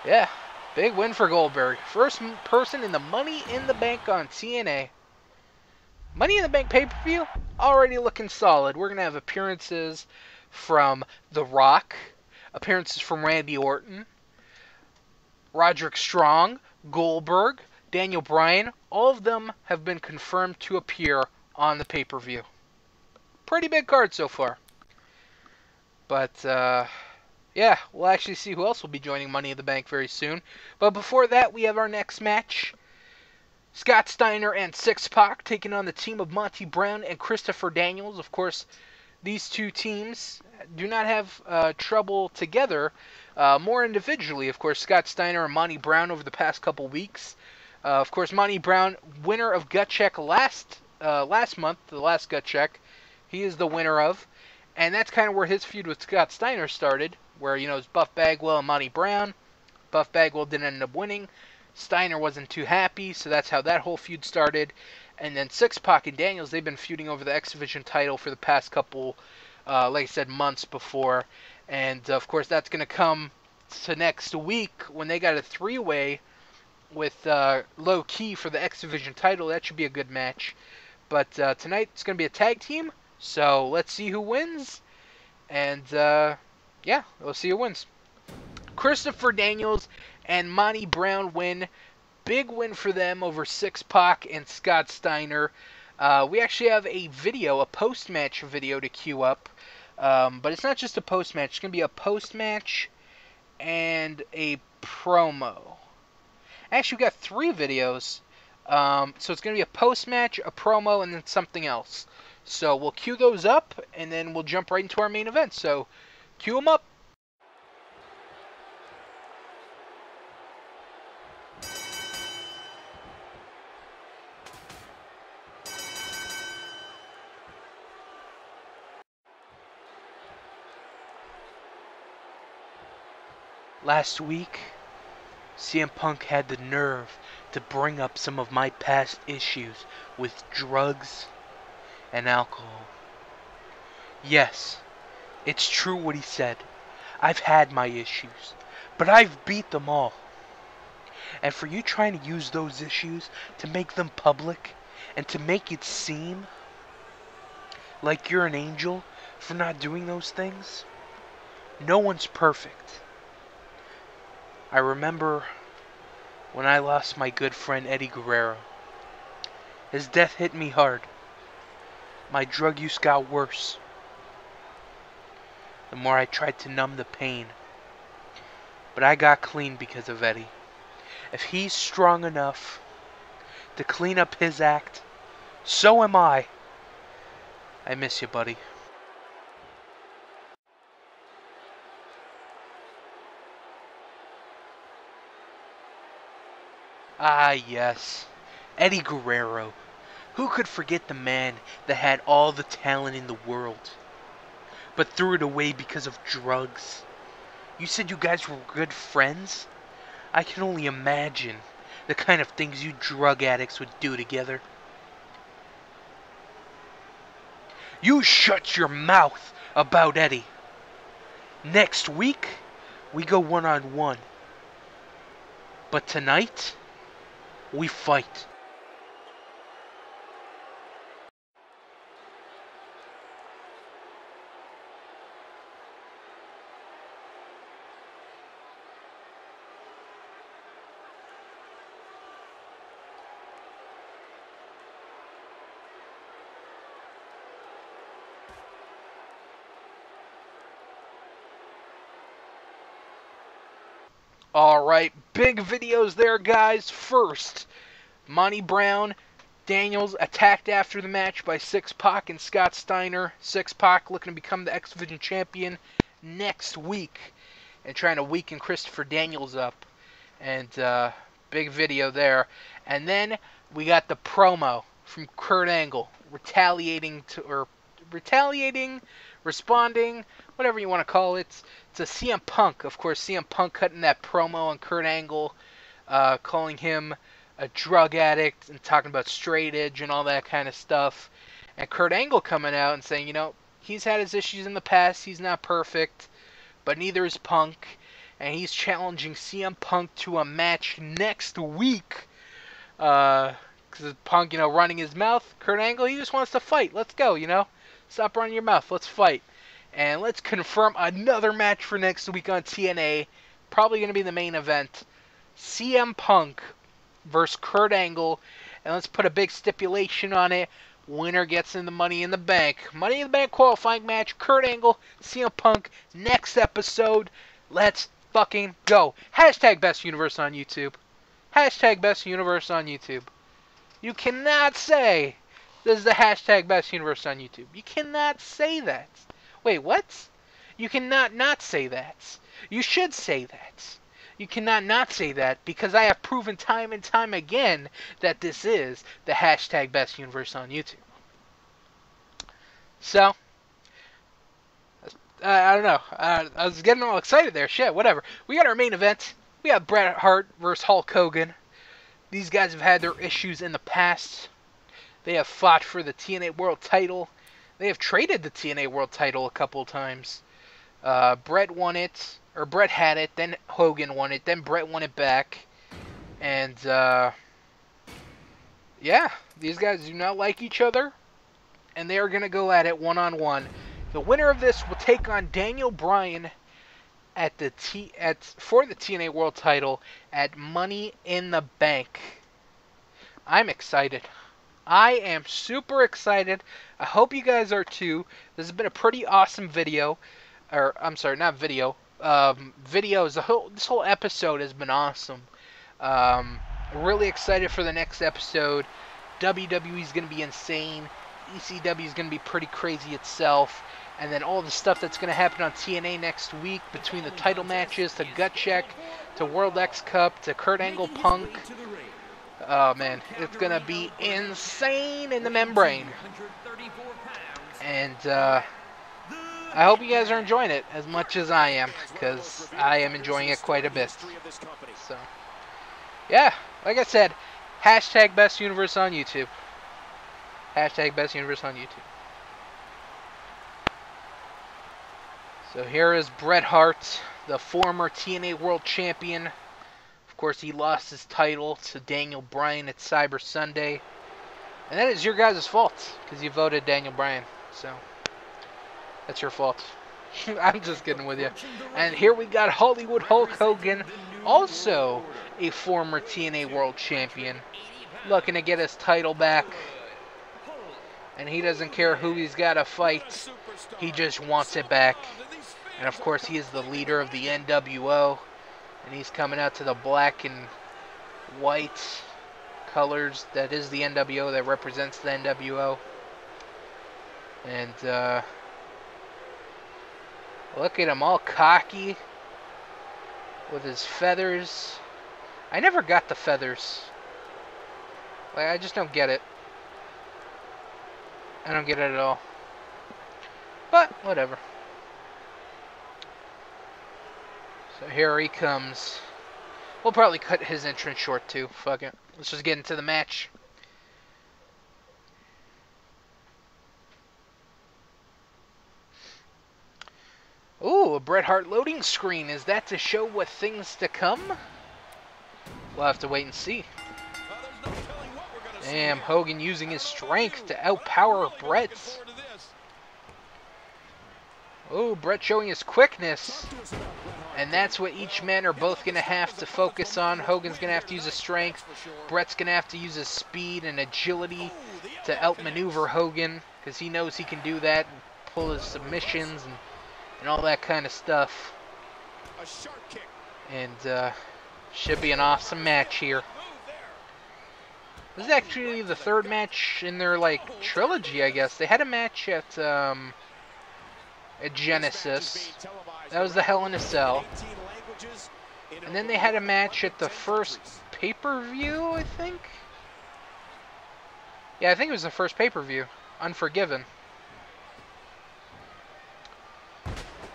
yeah, big win for Goldberg. First person in the Money in the Bank on TNA. Money in the Bank pay-per-view, already looking solid. We're going to have appearances from The Rock, appearances from Randy Orton, Roderick Strong, Goldberg, Daniel Bryan. All of them have been confirmed to appear on the pay-per-view. Pretty big card so far. But, yeah, we'll actually see who else will be joining Money in the Bank very soon. But before that, we have our next match. Scott Steiner and Six-Pac taking on the team of Monty Brown and Christopher Daniels. Of course, these two teams do not have trouble together. More individually, of course, Scott Steiner and Monty Brown over the past couple weeks. Of course, Monty Brown, winner of Gut Check last month, the last Gut Check. He is the winner of. And that's kind of where his feud with Scott Steiner started, where, you know, it's Buff Bagwell and Monty Brown. Buff Bagwell didn't end up winning. Steiner wasn't too happy, so that's how that whole feud started. And then Six-Pac and Daniels, they've been feuding over the X Division title for the past couple, like I said, months before. And, of course, that's going to come to next week when they got a three-way with Low Key for the X Division title. That should be a good match. But tonight it's going to be a tag team, so let's see who wins. And, yeah, we'll see who wins. Christopher Daniels and Monty Brown win. Big win for them over Six-Pac and Scott Steiner. We actually have a video, a post-match video to queue up. But it's not just a post-match. It's going to be a post-match and a promo. Actually, we've got 3 videos. So it's going to be a post-match, a promo, and then something else. So we'll queue those up, and then we'll jump right into our main event. So queue them up. Last week, CM Punk had the nerve to bring up some of my past issues with drugs and alcohol. Yes, it's true what he said. I've had my issues, but I've beat them all. And for you trying to use those issues to make them public and to make it seem like you're an angel for not doing those things, no one's perfect. I remember when I lost my good friend Eddie Guerrero. His death hit me hard. My drug use got worse. The more I tried to numb the pain. But I got clean because of Eddie. If he's strong enough to clean up his act, so am I. I miss you, buddy. Ah, yes. Eddie Guerrero. Who could forget the man that had all the talent in the world, but threw it away because of drugs? You said you guys were good friends? I can only imagine the kind of things you drug addicts would do together. You shut your mouth about Eddie. Next week, we go one-on-one. But tonight, we fight. Alright, big videos there, guys. First, Monty Brown, Daniels attacked after the match by Six-Pac and Scott Steiner. Six-Pac looking to become the X Division champion next week and trying to weaken Christopher Daniels up. And big video there. And then we got the promo from Kurt Angle responding, whatever you want to call it, to CM Punk. Of course, CM Punk cutting that promo on Kurt Angle, calling him a drug addict and talking about straight edge and all that kind of stuff. And Kurt Angle coming out and saying, you know, he's had his issues in the past, he's not perfect, but neither is Punk. And he's challenging CM Punk to a match next week. Because Punk, you know, running his mouth. Kurt Angle, he just wants to fight. Let's go, you know. Stop running your mouth. Let's fight. And let's confirm another match for next week on TNA. Probably going to be the main event. CM Punk versus Kurt Angle. And let's put a big stipulation on it. Winner gets in the Money in the Bank. Money in the Bank qualifying match. Kurt Angle, CM Punk. Next episode. Let's fucking go. Hashtag Best Universe on YouTube. Hashtag Best Universe on YouTube. You cannot say this is the hashtag Best Universe on YouTube. You cannot say that. Wait, what? You cannot not say that. You should say that. You cannot not say that because I have proven time and time again that this is the hashtag Best Universe on YouTube. So, I don't know. I was getting all excited there. Shit, whatever. We got our main event. We got Bret Hart versus Hulk Hogan. These guys have had their issues in the past. They have fought for the TNA World title. They have traded the TNA World title a couple times. Bret won it, or Bret had it, then Hogan won it, then Bret won it back. And, yeah, these guys do not like each other. And they are going to go at it one-on-one. The winner of this will take on Daniel Bryan for the TNA World title at Money in the Bank. I'm excited. I am super excited. I hope you guys are too. This has been a pretty awesome video. Or, I'm sorry, not video. This whole episode has been awesome. Really excited for the next episode. WWE is going to be insane. ECW is going to be pretty crazy itself. And then all the stuff that's going to happen on TNA next week, between the title matches, to Gut Check, to World X Cup, to Kurt Angle Punk. Oh man, it's going to be insane in the membrane. And I hope you guys are enjoying it as much as I am, because I am enjoying it quite a bit. So, Yeah, like I said, hashtag best universe on YouTube. Hashtag best universe on YouTube. So here is Bret Hart, the former TNA World Champion. Of course, he lost his title to Daniel Bryan at Cyber Sunday. And that is your guys' fault, because you voted Daniel Bryan. So, that's your fault. I'm just kidding with you. And here we got Hollywood Hulk Hogan, also a former TNA World Champion, looking to get his title back. And he doesn't care who he's got to fight. He just wants it back. And of course, he is the leader of the NWO. And he's coming out to the black and white colors. That is the NWO. That represents the NWO. And look at him, all cocky with his feathers. I never got the feathers. Like, I just don't get it. I don't get it at all. But, whatever. So here he comes. We'll probably cut his entrance short too. Fuck it. Let's just get into the match. Ooh, a Bret Hart loading screen. Is that to show what things to come? We'll have to wait and see. Damn, Hogan using his strength to outpower Bret. Oh, Bret showing his quickness. And that's what each man are both going to have to focus on. Hogan's going to have to use his strength. Bret's going to have to use his speed and agility to outmaneuver Hogan, because he knows he can do that and pull his submissions and all that kind of stuff. And should be an awesome match here. This is actually the third match in their like trilogy, I guess. They had a match at Genesis. That was the Hell in a Cell. And then they had a match at the first pay-per-view, I think. Yeah, I think it was the first pay-per-view, Unforgiven.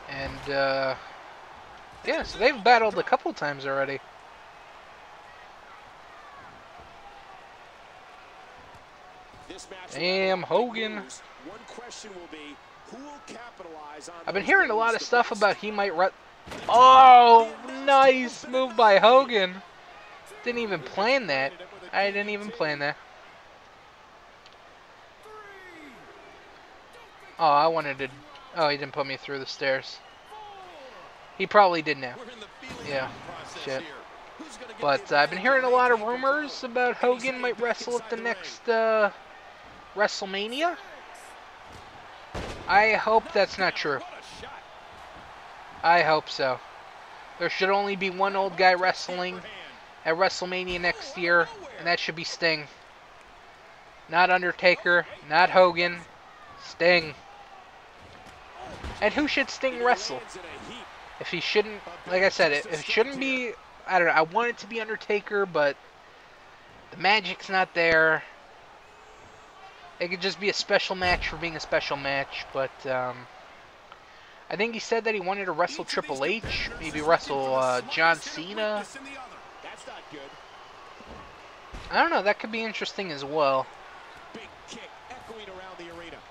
And yeah, so they've battled a couple times already. Damn, Hogan. I've been hearing a lot of stuff about he might Oh, nice move by Hogan. Didn't even plan that. I didn't even plan that. Oh, I wanted to... Oh, he didn't put me through the stairs. He probably did now. Yeah, shit. But I've been hearing a lot of rumors about Hogan might wrestle at the next WrestleMania. I hope that's not true. I hope so. There should only be one old guy wrestling at WrestleMania next year, and that should be Sting. Not Undertaker, not Hogan, Sting. And who should Sting wrestle? If he shouldn't, like I said, it shouldn't be, I don't know, I want it to be Undertaker, but the magic's not there. It could just be a special match for being a special match, but I think he said that he wanted to wrestle Triple H, maybe wrestle John Cena. I don't know, that could be interesting as well.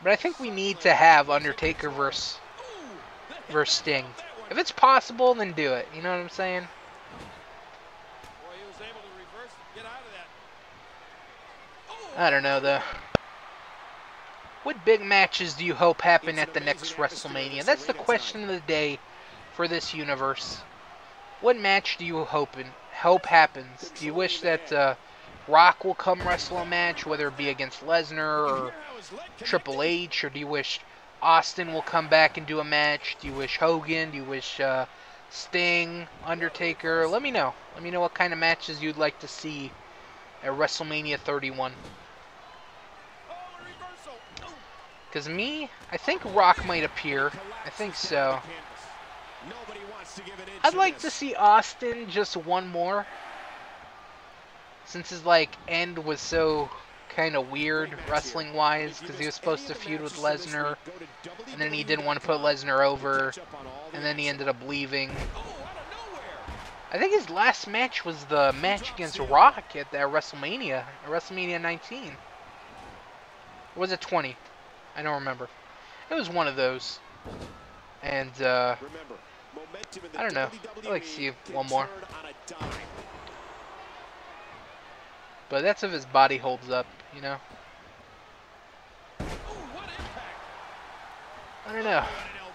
But I think we need to have Undertaker versus Sting. If it's possible, then do it. You know what I'm saying? I don't know, though. What big matches do you hope happen at the next WrestleMania? That's the question of the day for this universe. What match do you hope happens? Do you wish that Rock will come wrestle a match, whether it be against Lesnar or Triple H, or do you wish Austin will come back and do a match? Do you wish Hogan? Do you wish Sting, Undertaker? Let me know. Let me know what kind of matches you'd like to see at WrestleMania 31. Because me, I think Rock might appear. I think so. I'd like to see Austin just one more. Since his end was so kind of weird wrestling-wise, because he was supposed to feud with Lesnar, and then he didn't want to put Lesnar over, and then he ended up leaving. I think his last match was the match against Rock at that WrestleMania 19. Or was it 20? I don't remember. It was one of those. And, I don't know. I'd like to see one more. But that's if his body holds up, you know? I don't know.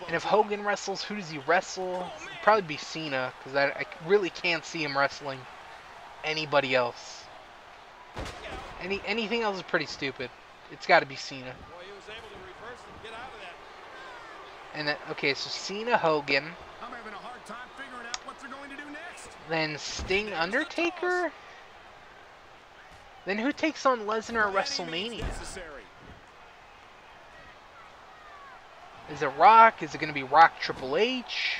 And if Hogan wrestles, who does he wrestle? It'd probably be Cena, because I really can't see him wrestling anybody else. Anything else is pretty stupid. It's got to be Cena. And then, okay, so Cena, Hogan. I'm having a hard time figuring out what they're going to do next. Then Sting, Undertaker. Then who takes on Lesnar at WrestleMania? Is it Rock? Is it going to be Rock Triple H?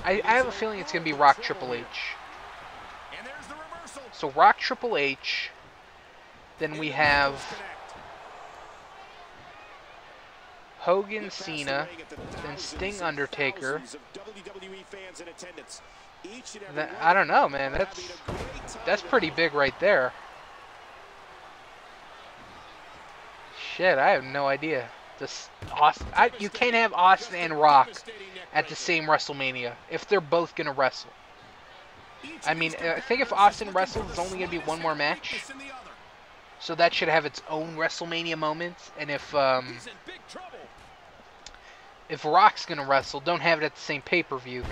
I have a feeling it's going to be Rock Triple H. So Rock Triple H. Then we have Hogan, Cena. Then Sting, Undertaker. I don't know, man. That's pretty big right there. Shit, I have no idea. You can't have Austin and Rock at the same WrestleMania if they're both going to wrestle. I mean, I think if Austin wrestles, it's only going to be one more match. So that should have its own WrestleMania moment. And if Rock's going to wrestle, don't have it at the same pay-per-view.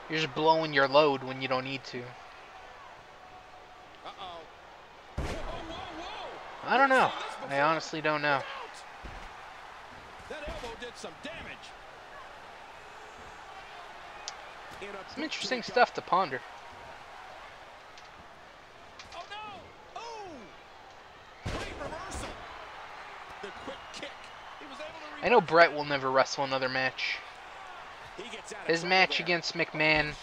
You're just blowing your load when you don't need to. I don't know. I honestly don't know. That elbow did some damage. Some interesting stuff to ponder. Oh no! Oh! Great reversal. The quick kick. He was able to I know Barrett will never wrestle another match. His match against McMahon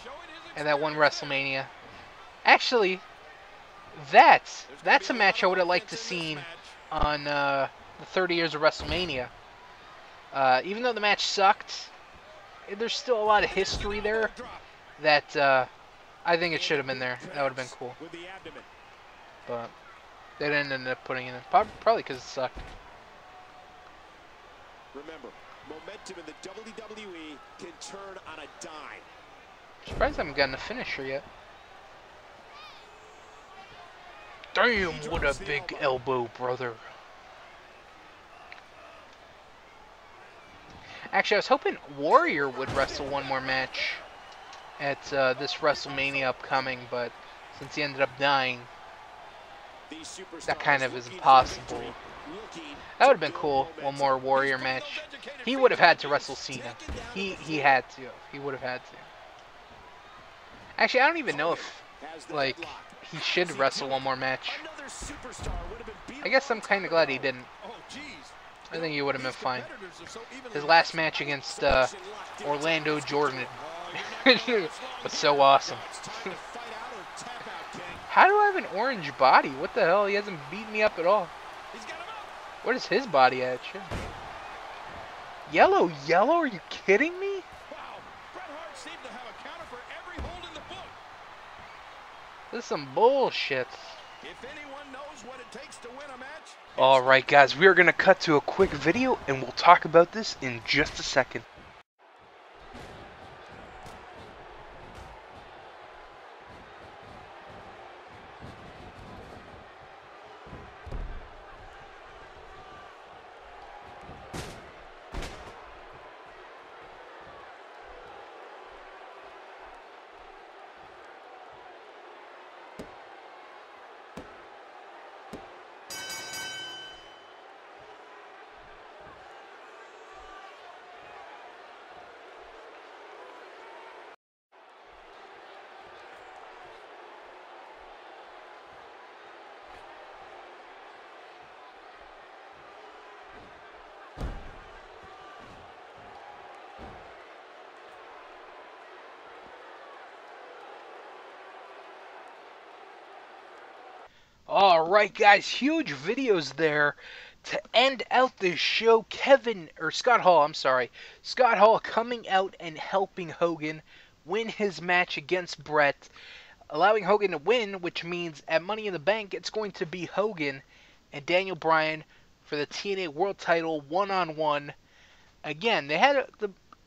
at that one WrestleMania. Actually, that's a match I would have liked to see on the 30 years of WrestleMania. Even though the match sucked, there's still a lot of history there that I think it should have been there. That would have been cool. But they didn't end up putting it in. Probably because it sucked. Remember, momentum in the WWE can turn on a dime. Surprised I haven't gotten a finisher yet. Damn, what a big elbow, brother. Actually, I was hoping Warrior would wrestle one more match at this WrestleMania upcoming, but since he ended up dying, that kind of is impossible. That would have been cool, one more Warrior match. He would have had to wrestle Cena. He had to. He would have had to. Actually, I don't even know if, like, he should wrestle one more match. I guess I'm kind of glad he didn't. I think he would have been fine. His last match against Orlando Jordan was so awesome. How do I have an orange body? What the hell? He hasn't beaten me up at all. What is his body at? Shit. Yellow? Are you kidding me? This is some bullshit. Alright guys, we are going to cut to a quick video and we'll talk about this in just a second. Alright guys, huge videos there to end out this show. Scott Hall coming out and helping Hogan win his match against Brett, allowing Hogan to win, which means at Money in the Bank, it's going to be Hogan and Daniel Bryan for the TNA World Title one-on-one. Again, they had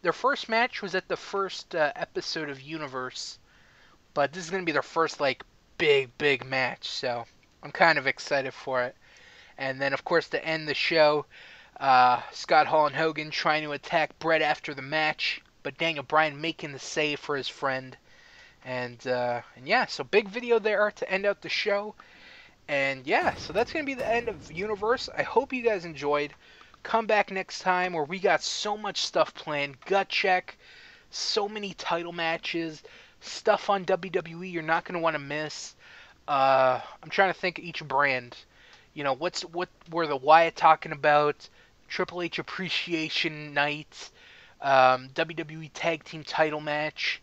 their first match was at the first episode of Universe, but this is going to be their first, like, big match, so I'm kind of excited for it. And then, of course, to end the show, Scott Hall and Hogan trying to attack Brett after the match, but Daniel Bryan making the save for his friend. And yeah, so big video there to end out the show. And yeah, so that's going to be the end of Universe. I hope you guys enjoyed. Come back next time where we got so much stuff planned. Gut check, so many title matches, stuff on WWE you're not going to want to miss. I'm trying to think of each brand. You know, what were the Wyatt talking about? Triple H Appreciation Night, WWE Tag Team Title match.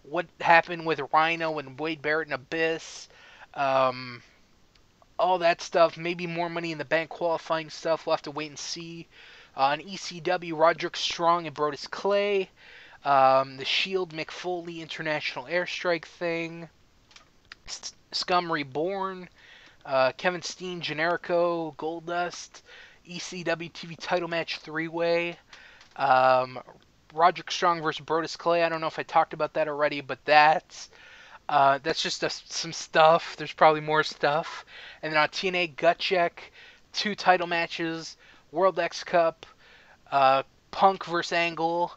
What happened with Rhino and Wade Barrett and Abyss, all that stuff, maybe more Money in the Bank qualifying stuff, we'll have to wait and see. On ECW, Roderick Strong and Brodus Clay, the Shield Mick Foley International Airstrike thing, Scum Reborn, Kevin Steen, Generico, Goldust, ECW TV title match 3-way, Roderick Strong versus Brodus Clay. I don't know if I talked about that already, but that's just some stuff. There's probably more stuff. And then on TNA, Gut Check, 2 title matches, World X Cup, Punk versus Angle,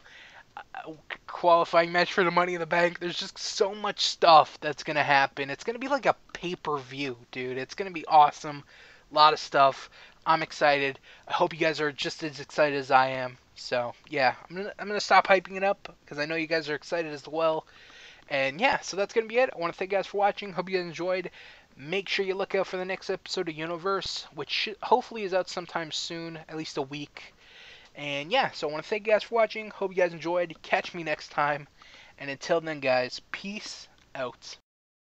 qualifying match for the Money in the Bank. There's just so much stuff that's going to happen. It's going to be like a pay-per-view, dude. It's going to be awesome. A lot of stuff. I'm excited. I hope you guys are just as excited as I am. So, yeah, I'm gonna stop hyping it up because I know you guys are excited as well. And yeah, so that's going to be it. I want to thank you guys for watching. Hope you guys enjoyed. Make sure you look out for the next episode of Universe, which hopefully is out sometime soon, at least a week. And yeah, so I want to thank you guys for watching. Hope you guys enjoyed. Catch me next time. And until then, guys, peace out.